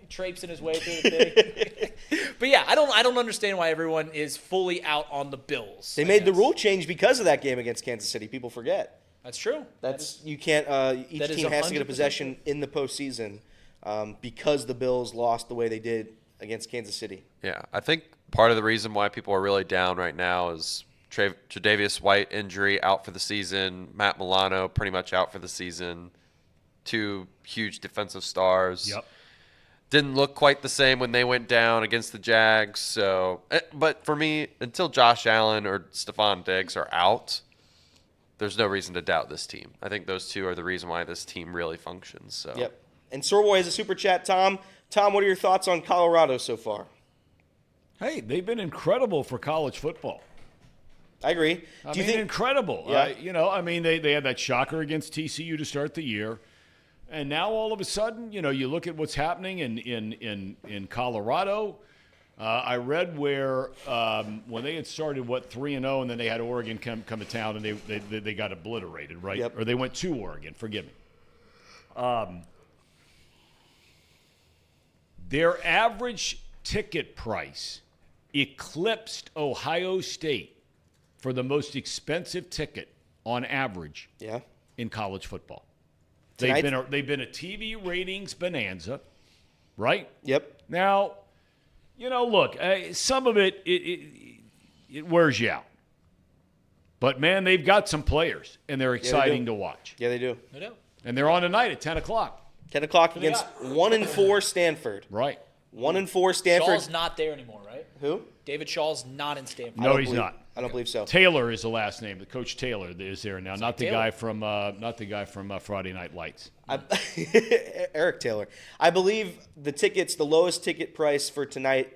traipsing his way through the thing. But yeah, I don't understand why everyone is fully out on the Bills. They made the rule change because of that game against Kansas City. People forget. That's true. You can't. Each team has to get a possession in the postseason because the Bills lost the way they did against Kansas City. Yeah, I think part of the reason why people are really down right now is Tre'Davious White injury out for the season. Matt Milano pretty much out for the season. Two huge defensive stars. Yep. Didn't look quite the same when they went down against the Jags. So, but for me, until Josh Allen or Stephon Diggs are out, there's no reason to doubt this team. I think those two are the reason why this team really functions. So. Yep. And Sorboy has a super chat, Tom. Tom, what are your thoughts on Colorado so far? Hey, they've been incredible for college football. I agree. Do you think incredible? Yeah. They had that shocker against TCU to start the year. And now all of a sudden, you look at what's happening in Colorado. I read where when they had started 3-0, and then they had Oregon come to town, and they got obliterated, right? Yep. Or they went to Oregon. Forgive me. Their average ticket price eclipsed Ohio State for the most expensive ticket on average. Yeah. In college football. Tonight? They've been a TV ratings bonanza, right? Yep. Now, look, some of it wears you out. But, man, they've got some players, and they're exciting to watch. Yeah, they do. No doubt. And they're on tonight at 10 o'clock. 10 o'clock against 1-4 Stanford. Right. 1-4 Stanford. Shaw's not there anymore, right? Who? David Shaw's not in Stanford. No, he's not. I don't believe so. Taylor is the last name. The Coach Taylor is there now, not the Taylor. guy from Friday Night Lights. Eric Taylor. I believe the lowest ticket price for tonight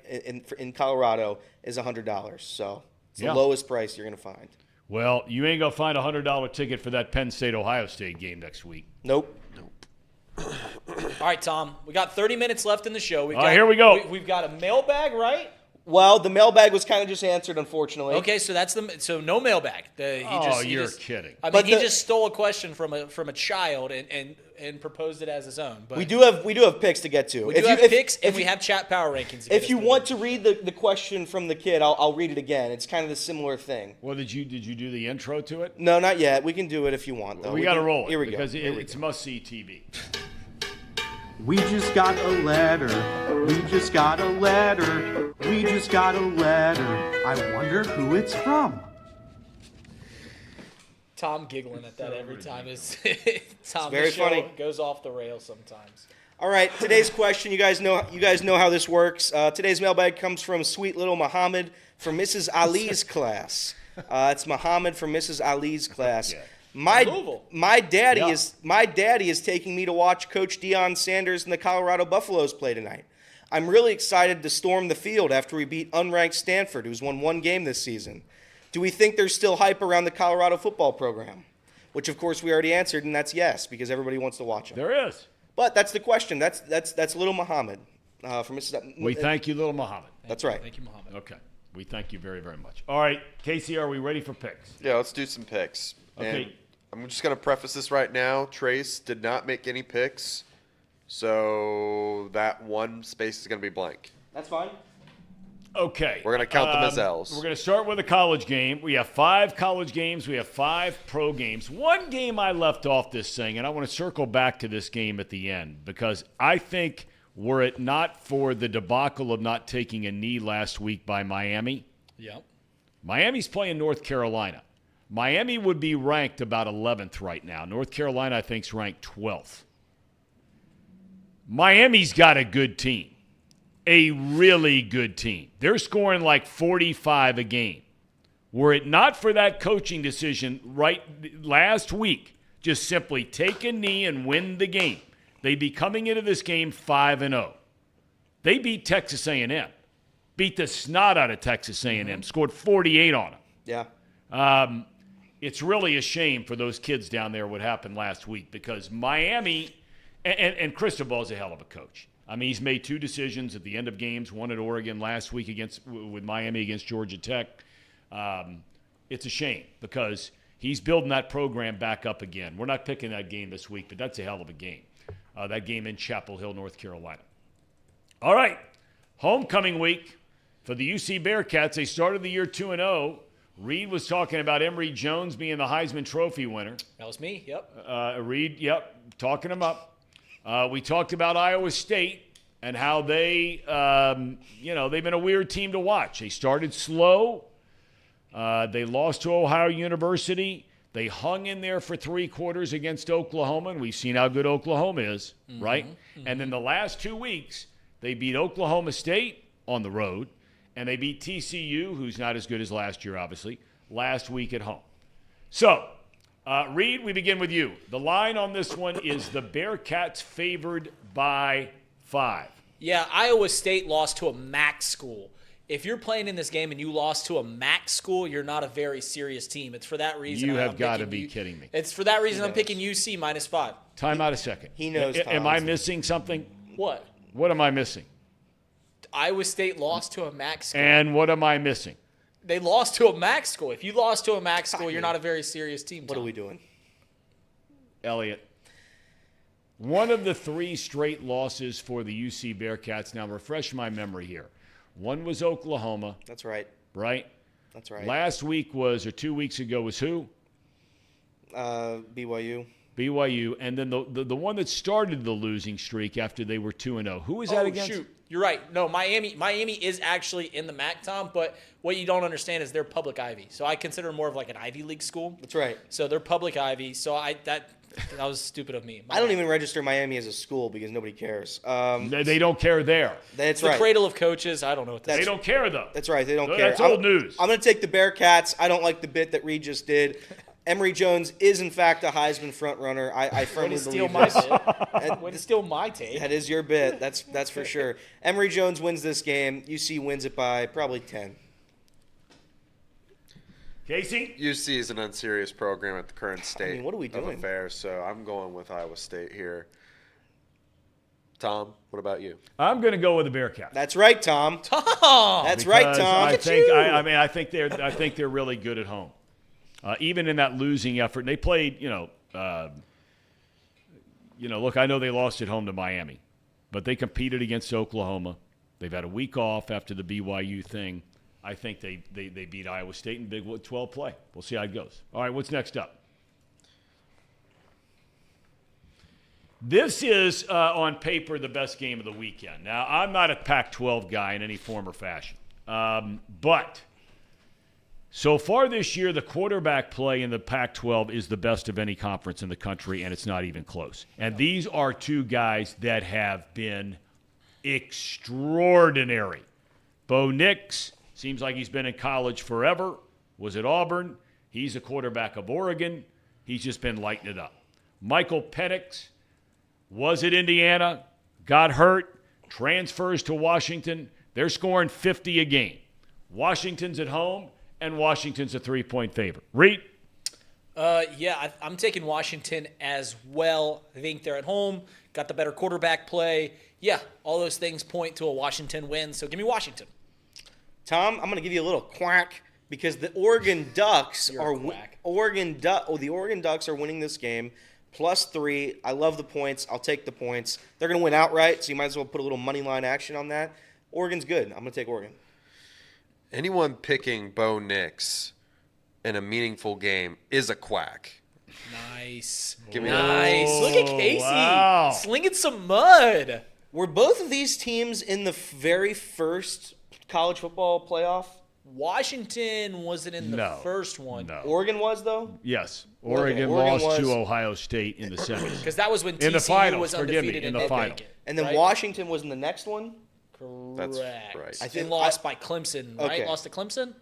in Colorado is $100. So it's the lowest price you're going to find. Well, you ain't going to find a $100 ticket for that Penn State-Ohio State game next week. Nope. All right, Tom. We got 30 minutes left in the show. Here we go. We've got a mailbag, right? Well, the mailbag was kind of just answered, unfortunately. Okay, so so no mailbag. You're kidding. I mean, he just stole a question from a child and proposed it as his own. But we do have picks to get to. We have picks, and we have chat power rankings. If you want to read the question from the kid, I'll read it again. It's kind of a similar thing. Well, did you do the intro to it? No, not yet. We can do it if you want, though. We got to roll it. Here we because go. it's must-see TV. We just got a letter. We just got a letter. We just got a letter. I wonder who it's from. Tom giggling at that every time. Tom, it's very funny. Goes off the rails sometimes. All right, today's question. You guys know how this works. Today's mailbag comes from sweet little Muhammad from Mrs. Ali's class. It's Muhammad from Mrs. Ali's class. My daddy is taking me to watch Coach Deion Sanders and the Colorado Buffaloes play tonight. I'm really excited to storm the field after we beat unranked Stanford, who's won one game this season. Do we think there's still hype around the Colorado football program? Which, of course, we already answered, and that's yes, because everybody wants to watch them. There is. But that's the question. That's little Muhammad from Mrs. We thank you, little Muhammad. That's right. Thank you, Muhammad. Okay. We thank you very, very much. All right, Casey, are we ready for picks? Yeah, let's do some picks. Okay. And I'm just going to preface this right now. Trace did not make any picks, so that one space is going to be blank. That's fine. Okay. We're going to count them as L's. We're going to start with a college game. We have 5 college games. We have 5 pro games. One game I left off this thing, and I want to circle back to this game at the end because I think were it not for the debacle of not taking a knee last week by Miami, Miami's playing North Carolina. Miami would be ranked about 11th right now. North Carolina, I think, is ranked 12th. Miami's got a good team, a really good team. They're scoring like 45 a game. Were it not for that coaching decision right last week, just simply take a knee and win the game, they'd be coming into this game 5-0. They beat Texas A&M, beat the snot out of Texas A&M, scored 48 on them. Yeah. It's really a shame for those kids down there what happened last week because Miami and Cristobal's a hell of a coach. I mean, he's made 2 decisions at the end of games, one at Oregon last week with Miami against Georgia Tech. It's a shame because he's building that program back up again. We're not picking that game this week, but that's a hell of a game. That game in Chapel Hill, North Carolina. All right, homecoming week for the UC Bearcats. They started the year 2-0. Reed was talking about Emory Jones being the Heisman Trophy winner. That was me, yep. Reed, talking him up. We talked about Iowa State and how they've been a weird team to watch. They started slow. They lost to Ohio University. They hung in there for 3 quarters against Oklahoma, and we've seen how good Oklahoma is, right? Mm-hmm. And then the last 2 weeks, They beat Oklahoma State on the road, and they beat TCU, who's not as good as last year, obviously, last week at home. So, Reed, we begin with you. The line on this one is the Bearcats favored by 5. Yeah, Iowa State lost to a MAC school. If you're playing in this game and you lost to a MAC school, you're not a very serious team. It's for that reason. You have got to be kidding me. It's for that reason I'm picking UC -5. Time out a second. He knows. Am I missing something? What? What am I missing? Iowa State lost to a MAC school. And what am I missing? They lost to a MAC school. If you lost to a MAC school, you're not a very serious team. What are we doing? Elliot. One of the 3 straight losses for the UC Bearcats. Now, refresh my memory here. One was Oklahoma. That's right. Right? That's right. Last week was, or 2 weeks ago, was who? BYU. BYU. And then the one that started the losing streak after they were 2-0. Who was that against? Shoot. You're right. No, Miami is actually in the MAC, Tom, but what you don't understand is they're public Ivy. So I consider them more of like an Ivy League school. That's right. So they're public Ivy. So that was stupid of me. I don't even register Miami as a school because nobody cares. They don't care there. That's the right. cradle of coaches. I don't know what that is. They don't care, though. That's right. They don't care. That's old news. I'm going to take the Bearcats. I don't like the bit that Reed just did. Emory Jones is, in fact, a Heisman frontrunner. I firmly believe this. Way to steal my take. That is your bit. That's for sure. Emory Jones wins this game. UC wins it by probably 10. Casey? UC is an unserious program at the current state what are we of doing? affairs, so I'm going with Iowa State here. Tom, what about you? I'm going to go with the Bearcats. That's right, Tom. That's Because right, Tom. I think they're really good at home. Even in that losing effort, they played, look, I know they lost at home to Miami, but they competed against Oklahoma. They've had a week off after the BYU thing. I think they beat Iowa State in Big 12 play. We'll see how it goes. All right, what's next up? This is, on paper, the best game of the weekend. Now, I'm not a Pac-12 guy in any form or fashion, but so far this year, the quarterback play in the Pac-12 is the best of any conference in the country, and it's not even close. And these are 2 guys that have been extraordinary. Bo Nix seems like he's been in college forever, was at Auburn. He's a quarterback of Oregon. He's just been lighting it up. Michael Penix was at Indiana, got hurt, transfers to Washington. They're scoring 50 a game. Washington's at home, and Washington's a 3-point favorite. Reed? I'm taking Washington as well. I think they're at home, got the better quarterback play. Yeah, all those things point to a Washington win, so give me Washington. Tom, I'm going to give you a little quack because the Oregon Ducks the Oregon Ducks are winning this game +3. I love the points. I'll take the points. They're going to win outright, so you might as well put a little money line action on that. Oregon's good. I'm going to take Oregon. Anyone picking Bo Nix in a meaningful game is a quack. Nice. Give me nice. that. Look at Casey. Wow. Slinging some mud. Were both of these teams in the very first college football playoff? Washington wasn't in the first one. No. Oregon was, though? Yes. Oregon lost to Ohio State in the semis. Because that was when in the TCU finals, was undefeated in the final. And then Washington was in the next one? Correct. That's right. I think lost by Clemson, right? Okay. Lost to Clemson?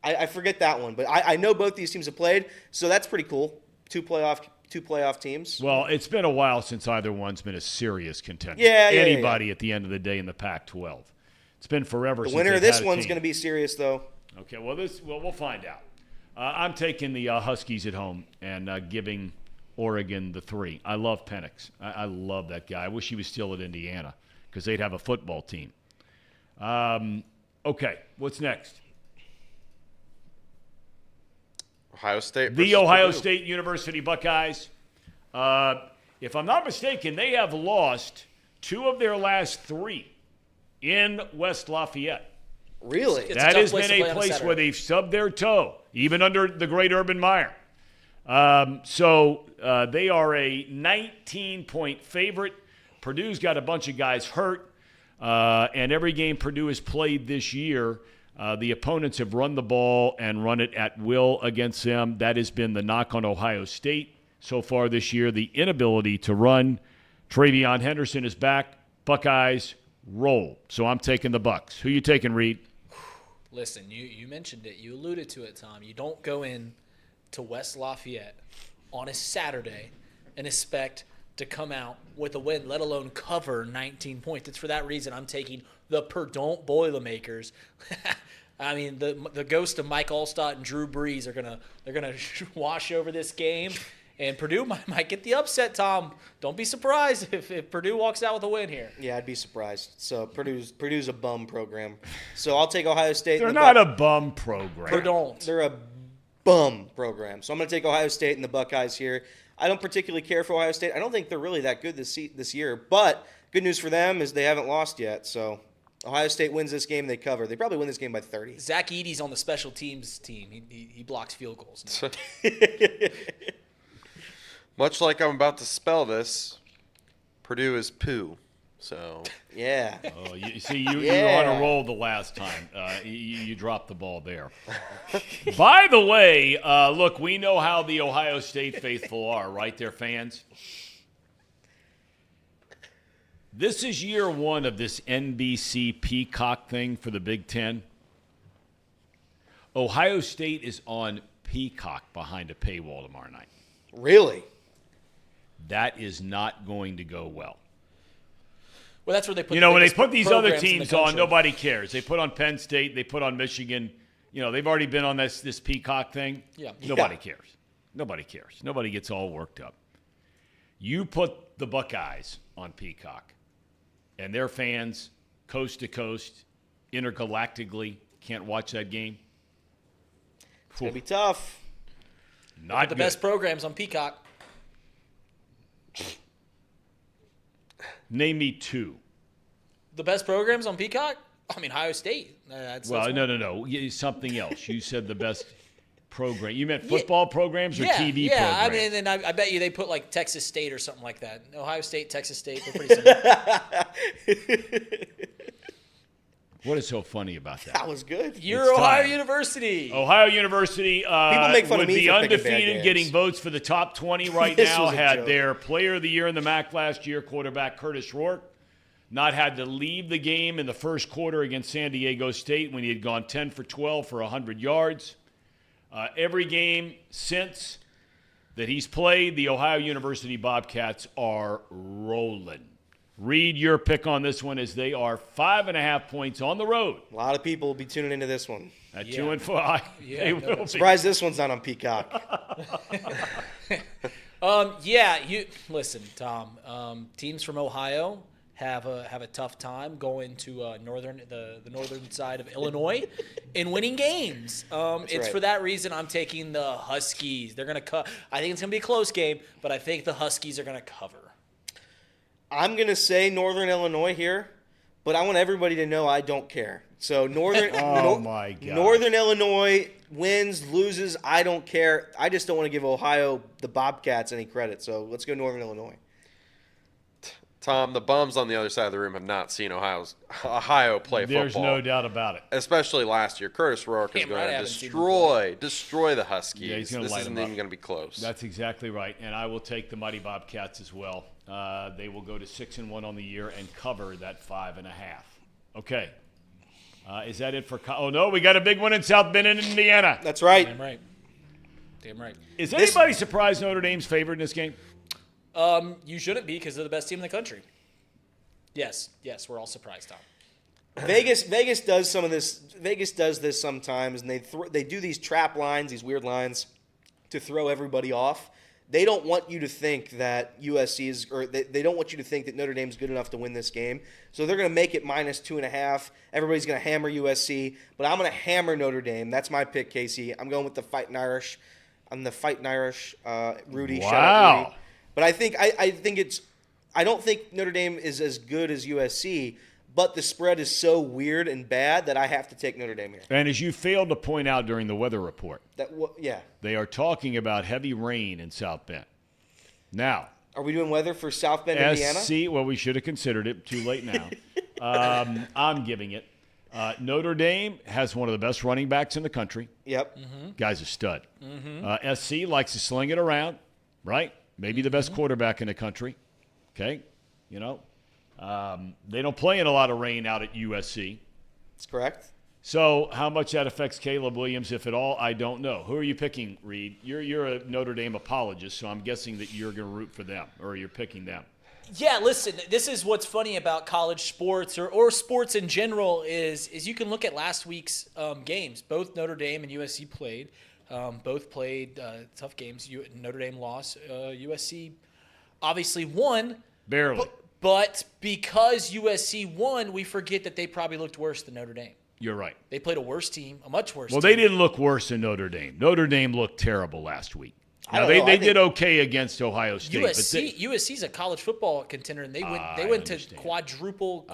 I forget that one, but I know both these teams have played, so that's pretty cool. Two playoff teams. Well, it's been a while since either one's been a serious contender. Anybody at the end of the day in the Pac-12. It's been forever since the winner of they've this had a one's team. going to be serious, though. Okay, well, we'll find out. I'm taking the Huskies at home and giving Oregon the 3. I love Penix. I love that guy. I wish he was still at Indiana because they'd have a football team. Okay, what's next? Ohio State. The Ohio State University Buckeyes. If I'm not mistaken, they have lost 2 of their last 3 in West Lafayette. Really? That has been a place where they've stubbed their toe, even under the great Urban Meyer. So they are a 19-point favorite. Purdue's got a bunch of guys hurt, and every game Purdue has played this year, the opponents have run the ball and run it at will against them. That has been the knock on Ohio State so far this year, the inability to run. Travion Henderson is back. Buckeyes roll. So I'm taking the Bucks. Who you taking, Reed? Listen, you mentioned it. You alluded to it, Tom. You don't go in to West Lafayette on a Saturday and expect to come out with a win, let alone cover 19 points. It's for that reason I'm taking the Perdon't Boilermakers. I mean, the ghost of Mike Allstott and Drew Brees are gonna wash over this game, and Purdue might get the upset. Tom, don't be surprised if Purdue walks out with a win here. Yeah, I'd be surprised. So Purdue's a bum program. So I'll take Ohio State. They're not a bum program. Perdon't. They're a bum program. So I'm going to take Ohio State and the Buckeyes here. I don't particularly care for Ohio State. I don't think they're really that good this year. But good news for them is they haven't lost yet. So Ohio State wins this game, they cover. They probably win this game by 30. Zach Edey's on the special teams team. He blocks field goals now. Much like I'm about to spell this, Purdue is poo. So yeah. Oh, you were on a roll the last time. You dropped the ball there. By the way, look, we know how the Ohio State faithful are, right there, fans? This is year one of this NBC Peacock thing for the Big Ten. Ohio State is on Peacock behind a paywall tomorrow night. Really? That is not going to go well. Well, that's where they put. You know, when they put these other teams on, nobody cares. They put on Penn State, they put on Michigan. You know, they've already been on this Peacock thing. Yeah. Nobody cares. Nobody cares. Nobody gets all worked up. You put the Buckeyes on Peacock, and their fans, coast to coast, intergalactically, can't watch that game. It's going to be tough. Not the good. best programs on Peacock. Name me two. The best programs on Peacock? I mean, Ohio State. No. Something else. You said the best program. You meant football programs or TV programs? Yeah, I mean, and I bet you they put like Texas State or something like that. Ohio State, Texas State, they're pretty similar. What is so funny about that? That was good. You're Ohio University. Ohio University make fun would of me be for picking bad undefeated, games. getting votes for the top 20 right This now. was a Had joke. their player of the year in the MAC last year, quarterback Curtis Rourke. Not had to leave the game in the first quarter against San Diego State when he had gone 10 for 12 for 100 yards. Every game since that he's played, the Ohio University Bobcats are rolling. Read your pick on this one as they are 5.5 points on the road. A lot of people will be tuning into this one. At 2 and 5, they will be. Surprised this one's not on Peacock. You listen, Tom. Teams from Ohio have a tough time going to the northern side of Illinois and winning games. It's right. for that reason I'm taking the Huskies. They're gonna I think it's gonna be a close game, but I think the Huskies are gonna cover. I'm going to say Northern Illinois here, but I want everybody to know I don't care. So Northern my God. Northern Illinois wins, loses, I don't care. I just don't want to give Ohio, the Bobcats, any credit. So let's go Northern Illinois. Tom, the bums on the other side of the room have not seen Ohio play football. There's no doubt about it. Especially last year. Curtis Rourke is Damn going right, I to haven't seen him destroy the Huskies. Yeah, he's gonna this light isn't them even up. going to be close. That's exactly right, and I will take the Mighty Bobcats as well. They will go to 6-1 on the year and cover that 5.5. Okay, is that it for? Oh no, we got a big one in South Bend, Indiana. That's right. Damn right. Is anybody surprised Notre Dame's favored in this game? You shouldn't be because they're the best team in the country. Yes, we're all surprised, Tom. Vegas does some of this. Vegas does this sometimes, and they do these trap lines, these weird lines, to throw everybody off. They don't want you to think that USC is, or they don't want you to think that Notre Dame's good enough to win this game. So they're going to make it -2.5. Everybody's going to hammer USC, but I'm going to hammer Notre Dame. That's my pick, Casey. I'm going with the Fighting Irish. I'm the Fighting Irish. Rudy. Wow. Shout out Rudy. But I don't think Notre Dame is as good as USC, but the spread is so weird and bad that I have to take Notre Dame here. And as you failed to point out during the weather report, Yeah. they are talking about heavy rain in South Bend. Now, Are we doing weather for South Bend, Indiana? Well, we should have considered it. Too late now. I'm giving it. Notre Dame has one of the best running backs in the country. Yep. Guy's a stud. SC likes to sling it around, right? Maybe the best quarterback in the country. Okay, They don't play in a lot of rain out at USC. That's correct. So how much that affects Caleb Williams, if at all, I don't know. Who are you picking, Reed? You're a Notre Dame apologist, so I'm guessing that you're going to root for them, or you're picking them. Yeah, listen, this is what's funny about college sports or sports in general is you can look at last week's games. Both Notre Dame and USC played. Both played tough games. Notre Dame lost. USC obviously won. Barely. But because USC won, we forget that they probably looked worse than Notre Dame. You're right. They played a worse team, a much worse team. Well, they didn't look worse than Notre Dame. Notre Dame looked terrible last week. Now, they did okay against Ohio State. USC's a college football contender, and they went to quintuple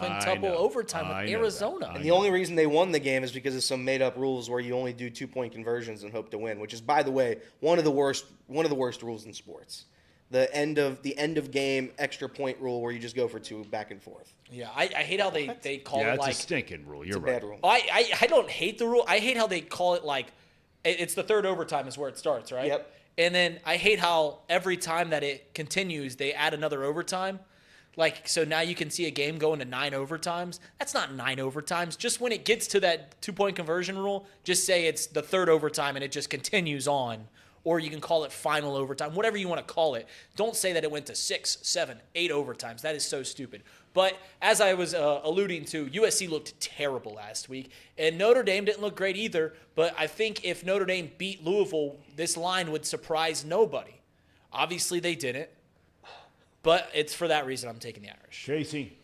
overtime with Arizona. And the only reason they won the game is because of some made-up rules where you only do 2-point conversions and hope to win, which is, by the way, one of the worst rules in sports. The end of game extra point rule where you just go for 2 back and forth. Yeah, I hate how they call it like it's a stinking rule. You're it's a right. bad rule. I don't hate the rule. I hate how they call it like it's the third overtime is where it starts, right? Yep. And then I hate how every time that it continues, they add another overtime. Like, so now you can see a game going to 9 overtimes. That's not 9 overtimes. Just when it gets to that 2-point conversion rule, just say it's the third overtime and it just continues on. Or you can call it final overtime, whatever you want to call it. Don't say that it went to 6, 7, 8 overtimes. That is so stupid. But as I was alluding to, USC looked terrible last week. And Notre Dame didn't look great either. But I think if Notre Dame beat Louisville, this line would surprise nobody. Obviously, they didn't. But it's for that reason I'm taking the Irish. Casey.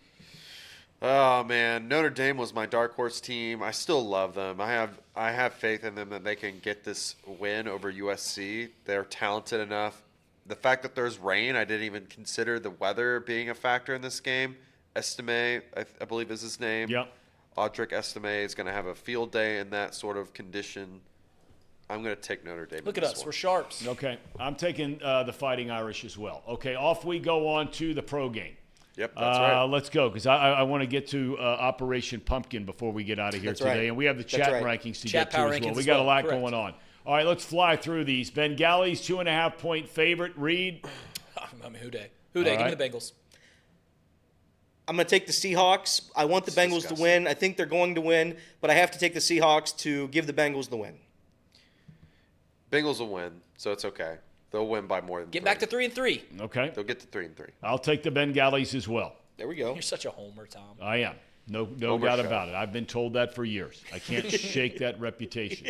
Oh man, Notre Dame was my dark horse team. I still love them. I have faith in them that they can get this win over USC. They're talented enough. The fact that there's rain, I didn't even consider the weather being a factor in this game. Estime, I believe is his name. Yep. Audric Estime is going to have a field day in that sort of condition. I'm going to take Notre Dame. Look at us. We're sharps. Okay. I'm taking the Fighting Irish as well. Okay, off we go on to the pro game. Yep, that's right. Let's go, because I want to get to Operation Pumpkin before we get out of here today. Right. And we have the chat rankings to Chat get to power as well. rankings We as got a well. lot Correct. going on. All right, let's fly through these. Bengals, 2.5-point favorite. Reed? I'm Houday. Give me the Bengals. I'm going to take the Seahawks. I want the Bengals to win. I think they're going to win, but I have to take the Seahawks to give the Bengals the win. Bengals will win, so it's okay. They'll win by more than Get 3. back to 3-3. Okay. They'll get to 3-3. I'll take the Bengals as well. There we go. You're such a homer, Tom. I am. No Homer doubt show. about it. I've been told that for years. I can't shake that reputation.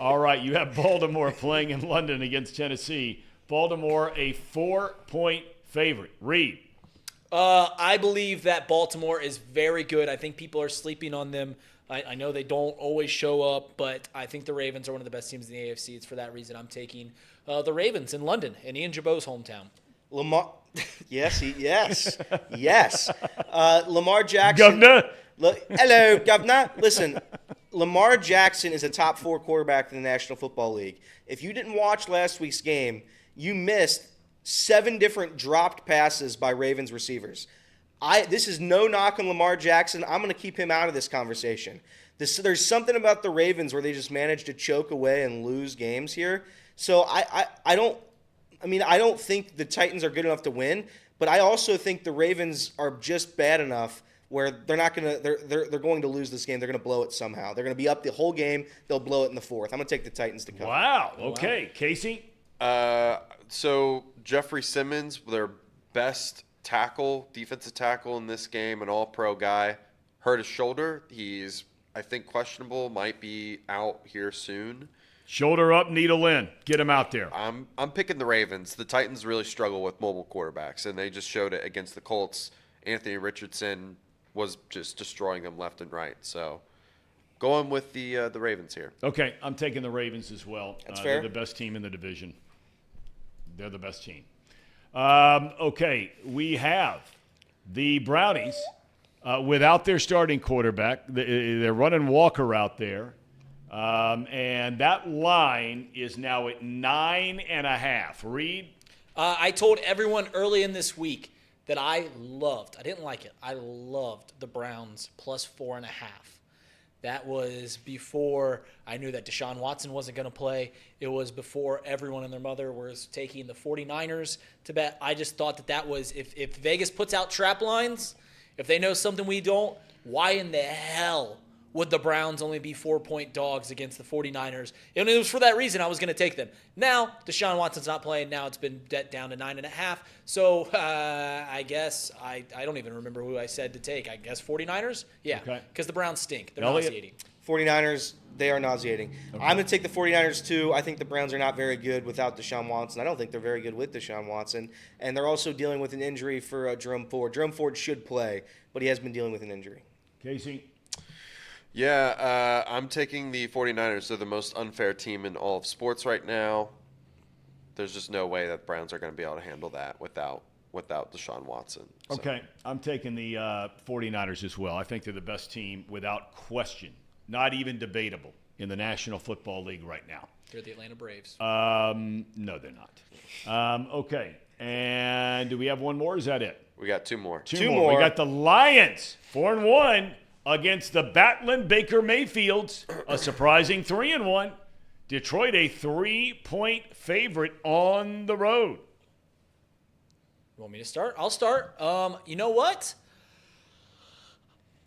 All right, you have Baltimore playing in London against Tennessee. Baltimore, a 4-point favorite. Reed? I believe that Baltimore is very good. I think people are sleeping on them. I know they don't always show up, but I think the Ravens are one of the best teams in the AFC. It's for that reason I'm taking the Ravens in London, in Ian Jabot's hometown. Lamar, yes. Lamar Jackson. Governor? Hello, Governor. Listen, Lamar Jackson is a top 4 quarterback in the National Football League. If you didn't watch last week's game, you missed 7 different dropped passes by Ravens receivers. This is no knock on Lamar Jackson. I'm going to keep him out of this conversation. There's something about the Ravens where they just manage to choke away and lose games here. So I don't think the Titans are good enough to win, but I also think the Ravens are just bad enough where they're not going to they're going to lose this game. They're going to blow it somehow. They're going to be up the whole game. They'll blow it in the 4th. I'm going to take the Titans to cover. Wow. Okay. Casey? So Jeffrey Simmons, their best defensive tackle in this game, an all-pro guy, hurt his shoulder. He's, I think, questionable, might be out here soon. Shoulder up, needle in. Get him out there. I'm picking the Ravens. The Titans really struggle with mobile quarterbacks, and they just showed it against the Colts. Anthony Richardson was just destroying them left and right. So going with the Ravens here. Okay, I'm taking the Ravens as well. That's fair. They're the best team in the division. They're the best team. Okay, we have the Brownies without their starting quarterback. They're running Walker out there. And that line is now at 9.5. Reed? I told everyone early in this week that I didn't like it. I loved the Browns plus 4.5. That was before I knew that Deshaun Watson wasn't going to play. It was before everyone and their mother was taking the 49ers to bet. I just thought that was, if Vegas puts out trap lines If they know something we don't, why in the hell would the Browns only be 4-point dogs against the 49ers? And it was for that reason I was going to take them. Now, Deshaun Watson's not playing. Now it's been down to 9.5. So I guess I don't even remember who I said to take. I guess 49ers? Yeah, because the Browns stink. They're nauseating. 49ers, they are nauseating. Okay. I'm going to take the 49ers, too. I think the Browns are not very good without Deshaun Watson. I don't think they're very good with Deshaun Watson. And they're also dealing with an injury for Jerome Ford. Jerome Ford should play, but he has been dealing with an injury. Casey? Yeah, I'm taking the 49ers. They're the most unfair team in all of sports right now. There's just no way that Browns are going to be able to handle that without Deshaun Watson. So. Okay, I'm taking the 49ers as well. I think they're the best team without question. Not even debatable in the National Football League right now. They're the Atlanta Braves. No, they're not. Okay, and do we have one more? Or is that it? We got two more. Two more. We got the Lions, 4-1 against the Battling Baker Mayfields, a surprising 3-1. Detroit, a 3-point favorite on the road. You want me to start? I'll start. You know what?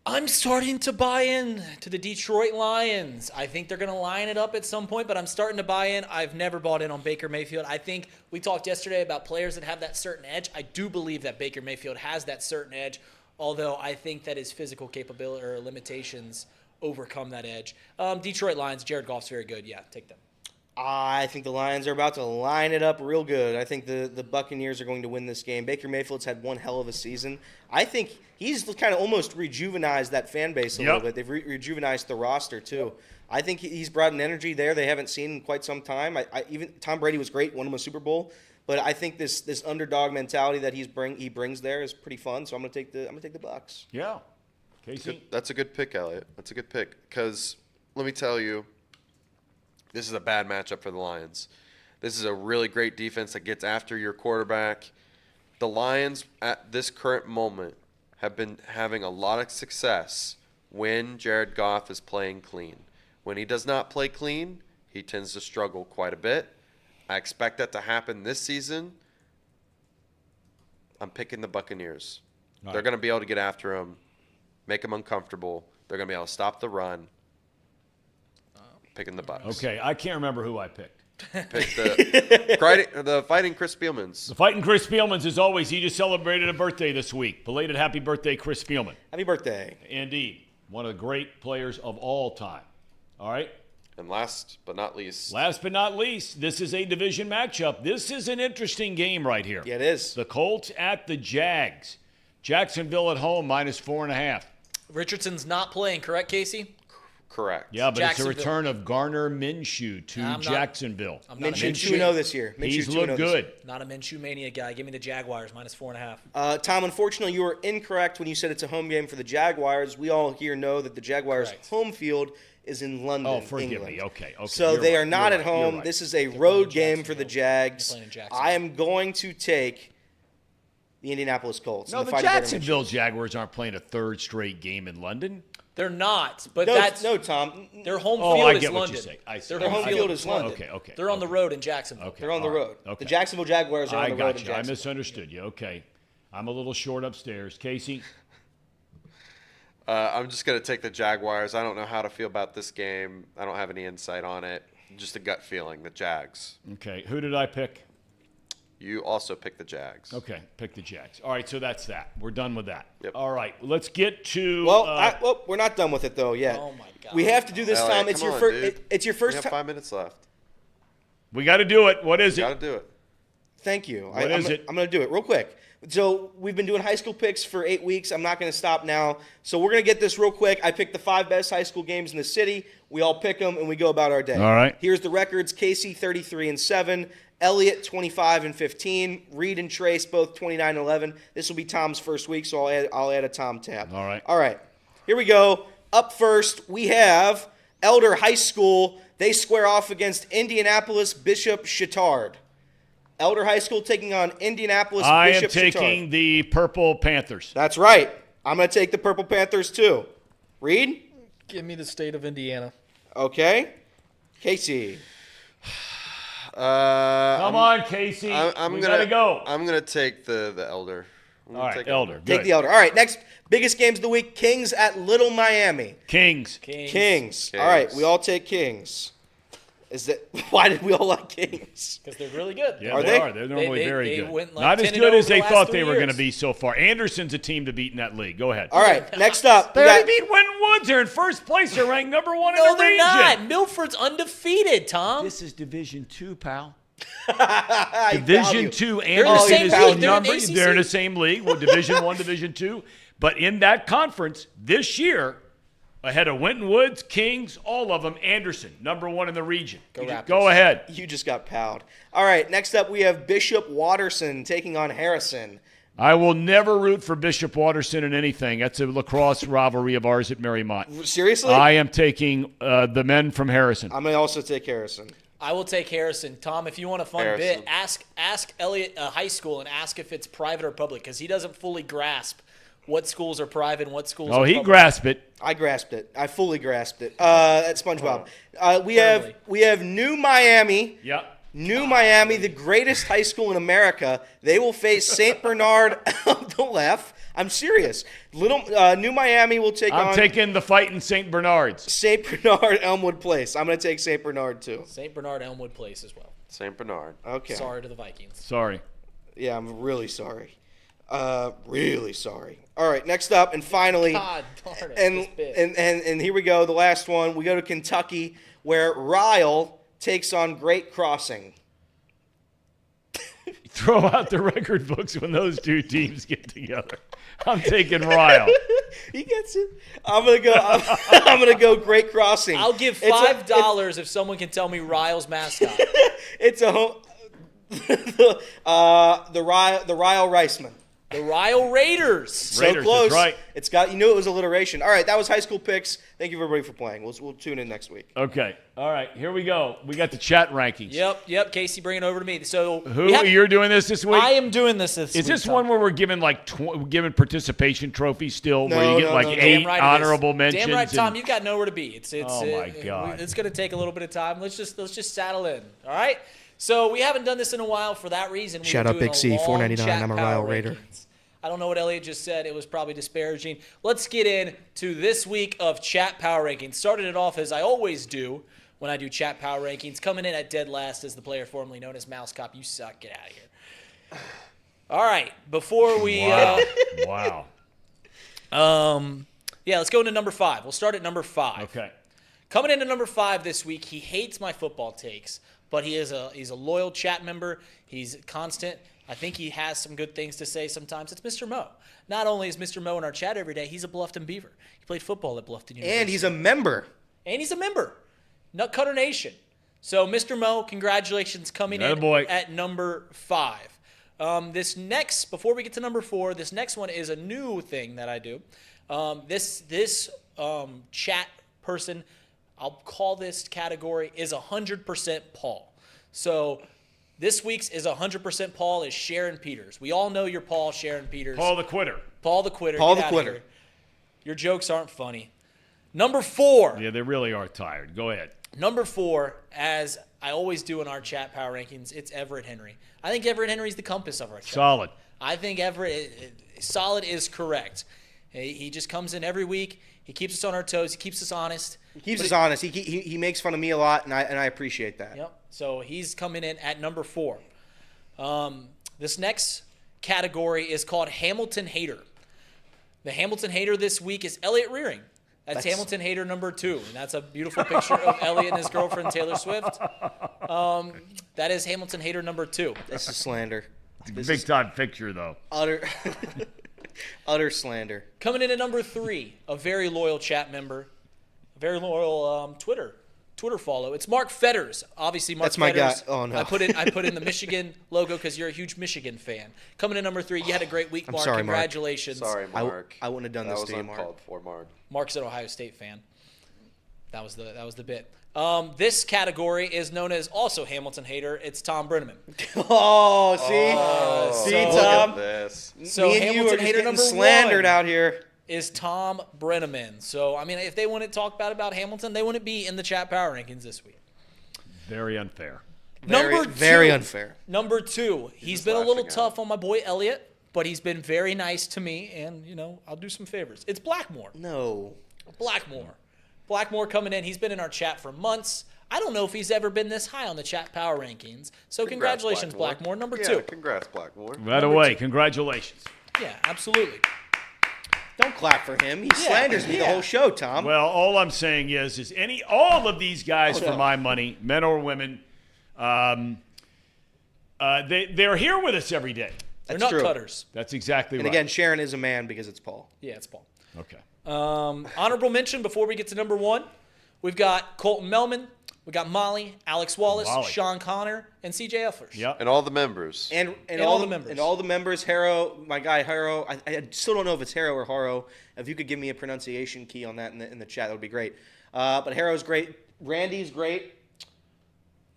I'm starting to buy in to the Detroit Lions. I think they're going to line it up at some point, but I'm starting to buy in. I've never bought in on Baker Mayfield. I think we talked yesterday about players that have that certain edge. I do believe that Baker Mayfield has that certain edge, although I think that his physical capability or limitations overcome that edge. Detroit Lions, Jared Goff's very good. Yeah, take them. I think the Lions are about to line it up real good. I think the Buccaneers are going to win this game. Baker Mayfield's had one hell of a season. I think he's kind of almost rejuvenized that fan base a little bit. They've rejuvenized the roster, too. I think he's brought an energy there they haven't seen in quite some time. Even Tom Brady was great, won him a Super Bowl. But I think this underdog mentality that he brings there is pretty fun. So I'm gonna take the Bucs. Yeah, Casey. That's a good pick, Elliot. That's a good pick because let me tell you, this is a bad matchup for the Lions. This is a really great defense that gets after your quarterback. The Lions at this current moment have been having a lot of success when Jared Goff is playing clean. When he does not play clean, he tends to struggle quite a bit. I expect that to happen this season. I'm picking the Buccaneers. All They're right. going to be able to get after him, make him uncomfortable. They're going to be able to stop the run. Picking the Bucs. Okay, I can't remember who I picked. Pick the Fighting Chris Spielmans. The Fighting Chris Spielmans, as always, he just celebrated a birthday this week. Belated happy birthday, Chris Spielman. Happy birthday. Indeed. One of the great players of all time. All right? And last but not least, this is a division matchup. This is an interesting game right here. Yeah, it is. The Colts at the Jags. Jacksonville at home, -4.5. Richardson's not playing, correct, Casey? correct. Yeah, but it's a return of Garner Minshew to Jacksonville. I'm not Minshew 2-0 this year. He's looked good. Not a Minshew mania guy. Give me the Jaguars, -4.5. Tom, unfortunately, you were incorrect when you said it's a home game for the Jaguars. We all here know that the Jaguars' home field is in London, Oh, forgive England. me. Okay. So You're they right. are not You're at right. home. You're right. This is a road game for the Jags. They're playing in Jacksonville. I am going to take the Indianapolis Colts. No, and the Fighting Jacksonville Jaguars aren't playing a third straight game in London. They're not, but no, Tom. Their home Oh, field I is get what London. you say. I see. Their home field is London. Okay. They're on the road in Jacksonville. Okay. They're on the all right. road. Okay. The Jacksonville Jaguars are on I the road got in you. I Jacksonville. misunderstood you. Okay. I'm a little short upstairs. Casey? I'm just going to take the Jaguars. I don't know how to feel about this game. I don't have any insight on it. Just a gut feeling, the Jags. Okay. Who did I pick? You also picked the Jags. Okay. Pick the Jags. All right. So that's that. We're done with that. Yep. All right. Let's get to. Well, we're not done with it though yet. Oh my God. We have to do this, Elliot, Tom. It's come your on, first. dude. It's your We first have time. 5 minutes left. we got to do it. What is You it? got to do it. Thank you. What is it? I'm going to do it real quick. So we've been doing high school picks for 8 weeks. I'm not going to stop now. So we're going to get this real quick. I picked the 5 best high school games in the city. We all pick them, and we go about our day. All right. Here's the records. Casey, 33-7. Elliot, 25-15. Reed and Trace, both 29-11. This will be Tom's first week, so I'll add a Tom tab. All right. All right. Here we go. Up first, we have Elder High School. They square off against Indianapolis Bishop Chittard. Elder High School taking on Indianapolis I am Bishop taking Chittard. the Purple Panthers. That's right. I'm going to take the Purple Panthers too. Reed? Give me the state of Indiana. Okay. Casey? Come on, Casey. I'm we gonna got to go. I'm gonna take the Elder. All right, Elder. Take Good. the Elder. All right, next biggest games of the week: Kings at Little Miami. Kings. Kings. All right, we all take Kings. Why did we all like Kings? Because they're really good. Yeah, they are. They're normally very they good. went like Not as 10-0 good as they the last thought 3 they were going to years. be so far. Anderson's a team to beat in that league. Go ahead. All right, next up. They already beat Winton Woods. They're in first place. They're ranked number 1 in No, the they're region. not. Milford's undefeated, Tom. This is Division 2, pal. I Division value. 2. in the same Anderson league. is They're in number. ACC. They're in the same league. Well, Division 1, Division 2. But in that conference this year, ahead of Winton Woods, Kings, all of them, Anderson, number 1 in the region. Go ahead. You just got powed. All right, next up we have Bishop Watterson taking on Harrison. I will never root for Bishop Watterson in anything. That's a lacrosse rivalry of ours at Marymount. Seriously? I am taking the men from Harrison. I'm going to also take Harrison. I will take Harrison. Tom, if you want a fun Harrison. bit, ask Elliott High School and ask if it's private or public, because he doesn't fully grasp what schools are private and what schools are He public. grasped it. I grasped it. I fully grasped it. That's SpongeBob. We have New Miami. Yeah. New Miami, the greatest high school in America. They will face St. Bernard on the left. I'm serious. New Miami will take on I'm taking the fight in St. Bernard's. St. Bernard Elmwood Place. I'm going to take St. Bernard too. St. Bernard Elmwood Place as well. St. Bernard. Okay. Sorry to the Vikings. Sorry. Yeah, I'm really sorry. Really sorry. All right, next up and finally, God darn it. and here we go. The last one. We go to Kentucky, where Ryle takes on Great Crossing. Throw out the record books when those two teams get together. I'm taking Ryle. He gets it. I'm gonna go. I'm gonna go Great Crossing. I'll give $5 if someone can tell me Ryle's mascot. It's a home. the Ryle Reisman. The Ryle Raiders. So close. That's right. It's got. You knew it was alliteration. All right, that was high school picks. Thank you everybody for playing. We'll tune in next week. Okay. All right. Here we go. We got the chat rankings. Yep. Casey, bring it over to me. So You're doing this week? I am doing this week. Is this Tom. one where we're giving giving participation trophies still, where you get no. 8 Damn right it is. honorable mentions? Damn right, Tom. and- You've got nowhere to be. It's Oh, my God. It's going to take a little bit of time. Let's just saddle in. All right. So we haven't done this in a while for that reason. Shout We're out doing Big a C, long $4.99. chat I'm a power Ryle Raider. rankings. I don't know what Elliot just said. It was probably disparaging. Let's get into this week of Chat Power Rankings. Started it off as I always do when I do Chat Power Rankings. Coming in at dead last is the player formerly known as Mouse Cop. You suck. Get out of here. All right. Before we... Wow. Yeah, let's go into number 5. We'll start at number 5. Okay. Coming into number 5 this week, he hates my football takes, but he's a loyal chat member. He's constant. I think he has some good things to say sometimes. It's Mr. Mo. Not only is Mr. Mo in our chat every day, he's a Bluffton Beaver. He played football at Bluffton University. And he's a member. Nutcutter Nation. So, Mr. Mo, congratulations coming in at number 5. Before we get to number 4, this next one is a new thing that I do. This chat person, I'll call this category, is 100% Paul. So this week's is 100% Paul is Sharon Peters. We all know you're Paul Sharon Peters. Paul the Quitter. Paul the Quitter. Paul Get the outta Quitter. here. Your jokes aren't funny. Number 4. Yeah, they really are tired. Go ahead. Number 4, as I always do in our chat power rankings, it's Everett Henry. I think Everett Henry's the compass of our chat. Solid. I think solid is correct. He just comes in every week. He keeps us on our toes. He keeps us honest. He keeps us honest. He makes fun of me a lot, and I appreciate that. Yep. So he's coming in at number 4. This next category is called Hamilton Hater. The Hamilton Hater this week is Elliot Rearing. That's Hamilton Hater number 2. And that's a beautiful picture of Elliot and his girlfriend, Taylor Swift. That is Hamilton Hater number 2. This is slander. Big time picture, though. Utter slander. Coming in at number 3, a very loyal chat member, a very loyal Twitter follow. It's Mark Fetters. Obviously, Mark That's my Fetters. guy. Oh, no. I put in the Michigan logo because you're a huge Michigan fan. Coming in number 3, you had a great week, Mark. sorry, Mark. Congratulations. Sorry, Mark. I wouldn't have done this to you, Mark. uncalled for, Mark. Mark's an Ohio State fan. That was the bit. This category is known as also Hamilton Hater. It's Thom Brennaman. Oh, see, so- Tom. This. So Me and you Hamilton are just Hater getting number slandered 1 out here. is Thom Brennaman. So, I mean, if they wouldn't talk bad about Hamilton, they wouldn't be in the chat power rankings this week. Very unfair. Number 2. Very unfair. Number 2. He's just been a little lashing tough on my boy Elliot, but he's been very nice to me, and, I'll do some favors. It's Blackmore. No. Blackmore coming in. He's been in our chat for months. I don't know if he's ever been this high on the chat power rankings. So congratulations, Blackmore. Number 2. Congrats, Blackmore. Right away. Congratulations. Yeah, absolutely. Don't clap for him. He slanders me the whole show, Tom. Well, all I'm saying is all of these guys, for my money, men or women, they're here with us every day. They're not cutters. That's exactly right. And again, Sharon is a man because it's Paul. Yeah, it's Paul. Okay. Honorable mention before we get to number 1. We've got Colton Melman. We got Molly, Alex Wallace, Sean Connor, and CJ Uffers. Yep. And all the members. And all the members. And all the members. Harrow, my guy Harrow. I still don't know if it's Harrow or Harrow. If you could give me a pronunciation key on that in the chat, that would be great. But Harrow's great. Randy's great.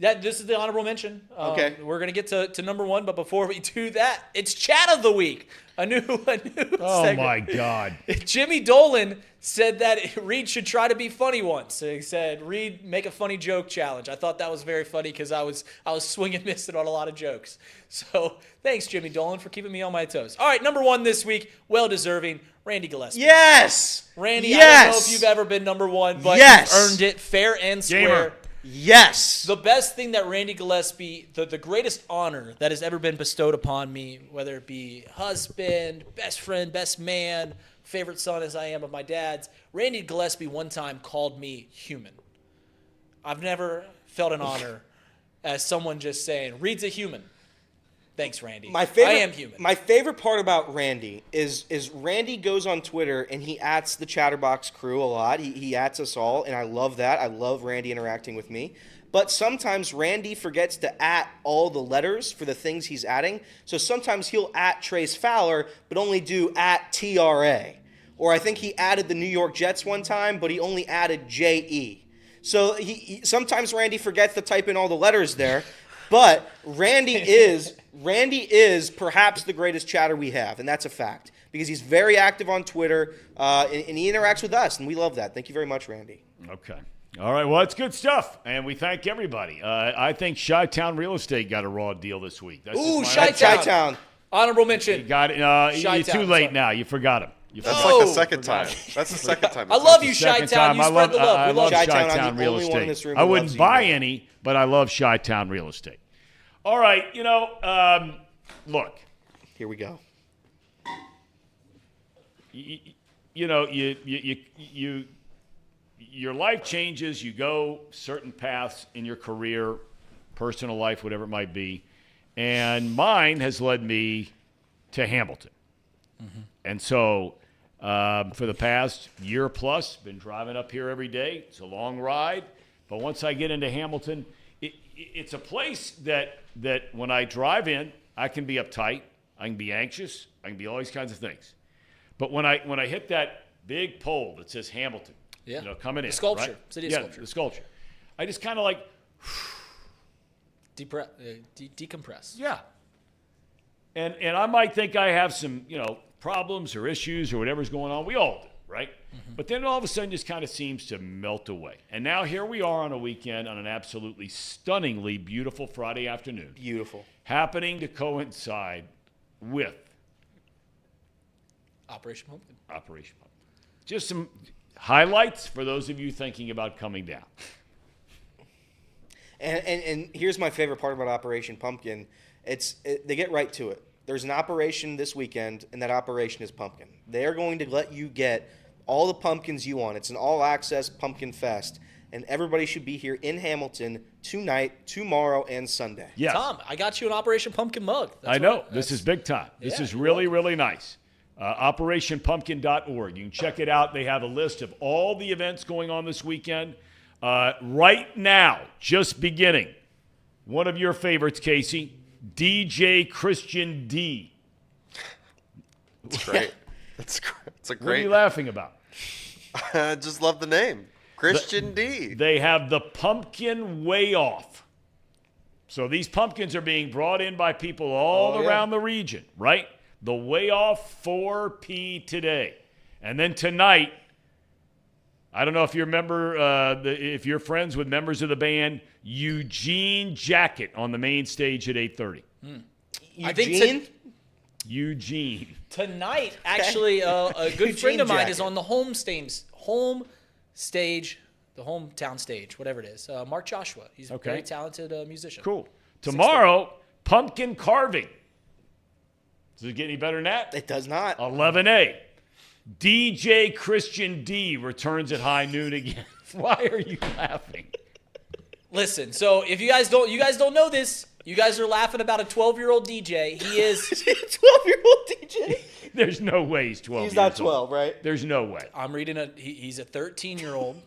This is the honorable mention. Okay. We're going to get to number 1, but before we do that, it's Chat of the Week. A new Oh, segment. my God. Jimmy Dolan said that Reed should try to be funny once. He said, Reed, make a funny joke challenge. I thought that was very funny because I was swinging missing on a lot of jokes. So thanks, Jimmy Dolan, for keeping me on my toes. All right, number 1 this week, well-deserving, Randy Gillespie. Yes! Randy, I don't know if you've ever been number 1, but you've earned it fair and square. Gamer. Yes. The best thing that Randy Gillespie, the greatest honor that has ever been bestowed upon me, whether it be husband, best friend, best man, favorite son as I am of my dad's, Randy Gillespie one time called me human. I've never felt an honor as someone just saying, Reed's a human. Thanks, Randy. I am human. My favorite part about Randy is Randy goes on Twitter and he ats the Chatterbox crew a lot. He ats us all, and I love that. I love Randy interacting with me. But sometimes Randy forgets to at all the letters for the things he's adding. So sometimes he'll at Trace Fowler, but only do at TRA. Or I think he added the New York Jets one time, but he only added JE. So sometimes Randy forgets to type in all the letters there. But Randy is perhaps the greatest chatter we have, and that's a fact. Because he's very active on Twitter, and he interacts with us, and we love that. Thank you very much, Randy. Okay. All right, well, it's good stuff, and we thank everybody. I think Chi-Town Real Estate got a raw deal this week. That's Ooh, Chi-Town. Honorable mention. You got it. You're too late now. You forgot him. That's like the second time. That's the second time. I love you, Chi-Town. You spread the love. I love Chi-Town. Chi-Town I'm the Real only one in this Estate. room I who wouldn't loves buy you. any, but I love Chi-Town Real Estate. All right, look. Here we go. Your life changes. You go certain paths in your career, personal life, whatever it might be. And mine has led me to Hamilton. Mm-hmm. And so for the past year plus, been driving up here every day. It's a long ride. But once I get into Hamilton, it's a place that when I drive in, I can be uptight. I can be anxious. I can be all these kinds of things. But when I hit that big pole that says Hamilton, coming in. The sculpture. Right? City of Sculpture. The sculpture. I just kind of like... decompress. Yeah. And I might think I have some, problems or issues or whatever's going on. We all do, right? Mm-hmm. But then all of a sudden just kind of seems to melt away. And now here we are on a weekend on an absolutely stunningly beautiful Friday afternoon. Beautiful. Happening to coincide with Operation Pumpkin. Just some highlights for those of you thinking about coming down. And here's my favorite part about Operation Pumpkin. They get right to it. There's an operation this weekend, and that operation is pumpkin. They're going to let you get all the pumpkins you want. It's an all-access pumpkin fest, and everybody should be here in Hamilton tonight, tomorrow, and Sunday. Yes. Tom, I got you an Operation Pumpkin mug. I know. This is big time. This is really, really nice. OperationPumpkin.org. You can check it out. They have a list of all the events going on this weekend. Right now, just beginning, one of your favorites, Casey, DJ Christian D. That's great. That's great. It's a great. What are you laughing about? I just love the name. Christian D. They have the Pumpkin Way Off. So these pumpkins are being brought in by people all around the region, right? The Way Off 4P today. And then tonight, I don't know if you remember, if you're friends with members of the band, Eugene Jacket on the main stage at 8:30. Eugene? Eugene. Tonight, actually, a good Eugene friend of mine jacket. is on the home stage, the hometown stage, whatever it is. Mark Joshua. He's a Okay. very talented musician. Cool. Tomorrow, pumpkin carving. Does it get any better than that? It does not. 11A. DJ Christian D returns at high noon again. Why are you laughing? Listen, so if you guys don't know this, you guys are laughing about a 12-year-old DJ. He is 12-year-old DJ. There's no way he's 12 He's years not 12, old. right? There's no way. I'm reading he's a 13-year-old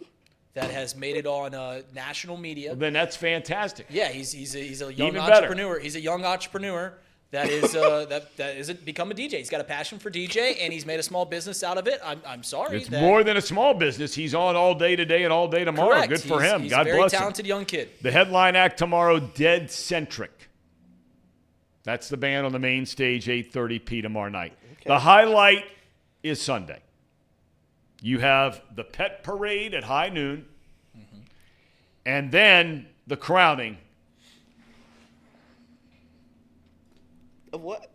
that has made it on national media. Well, then that's fantastic. Yeah, he's a young Even better. entrepreneur. He's a young entrepreneur that is that isn't become a DJ. He's got a passion for DJ, and he's made a small business out of it. I'm sorry. It's more than a small business. He's on all day today and all day tomorrow. Correct. Good for He's- him. He's God a very bless talented him. young kid. The headline act tomorrow, Dead Centric. That's the band on the main stage, 8:30 tomorrow night. Okay. The highlight is Sunday. You have the pet parade at high noon, and then the crowning. Of what?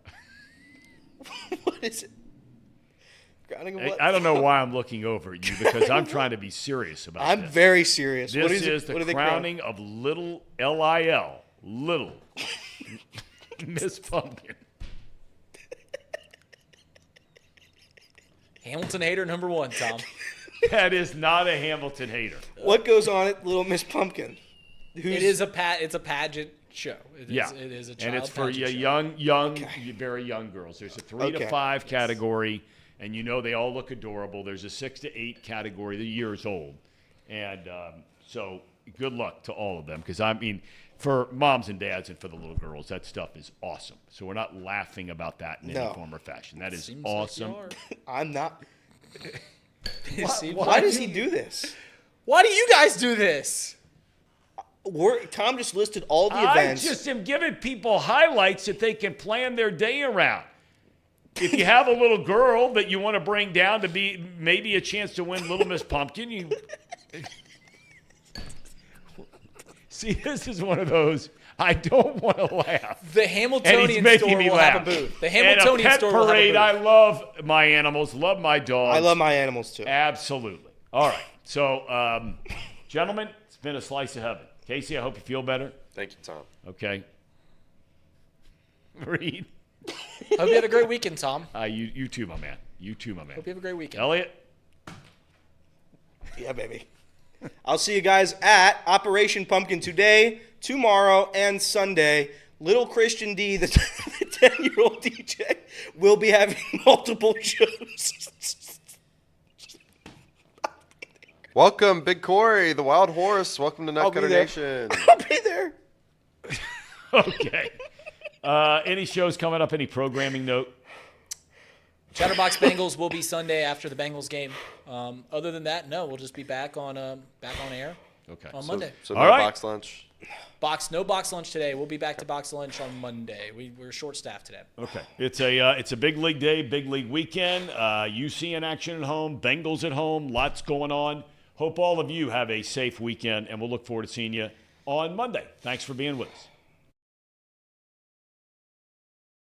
What is it? Grounding of what? I don't know why I'm looking over at you because I'm trying to be serious about I'm this. very serious. This What is is it? the What are they crowning? crowning of little L-I-L, little Miss Pumpkin. Hamilton hater number 1, Tom. That is not a Hamilton hater. What goes on at Little Miss Pumpkin? It is it's a pageant show. It is a child and it's for pageant show. young, very young girls. There's a 3 to 5 category, and you know they all look adorable. There's a 6 to 8 category, the years old, and so good luck to all of them because I mean, for moms and dads and for the little girls, that stuff is awesome. So we're not laughing about that in any form or fashion. That is Seems awesome. like I'm not. Why, Why does he do this? Why do you guys do this? Tom just listed all the I events. just am giving people highlights that they can plan their day around. If you have a little girl that you want to bring down to be maybe a chance to win Little Miss Pumpkin, you see, this is one of those I don't want to laugh. The And he's Hamiltonian making store me will laugh. have a booth. The And Hamiltonian a pet store will have a parade. booth. I love my animals, love my dogs. I love my animals too. Absolutely. All right. So, gentlemen, it's been a slice of heaven. Casey, I hope you feel better. Thank you, Tom. Okay. Reed. Hope you have a great weekend, Tom. You too, my man. You too, my man. Hope you have a great weekend. Elliot. Yeah, baby. I'll see you guys at Operation Pumpkin today, tomorrow, and Sunday. Little Christian D, the 10-year-old DJ, will be having multiple shows. Welcome, Big Corey, the Wild Horse. Welcome to I'll be Nutcutter there. Nation. I'll be there. Okay. Any shows coming up? Any programming note? Chatterbox Bengals will be Sunday after the Bengals game. Other than that, no, we'll just be back on air Okay. on Monday. So All no right. box lunch. No box lunch today. We'll be back to box lunch on Monday. We're short staffed today. Okay. It's a big league day, big league weekend. UC in action at home, Bengals at home, lots going on. Hope all of you have a safe weekend, and we'll look forward to seeing you on Monday. Thanks for being with us.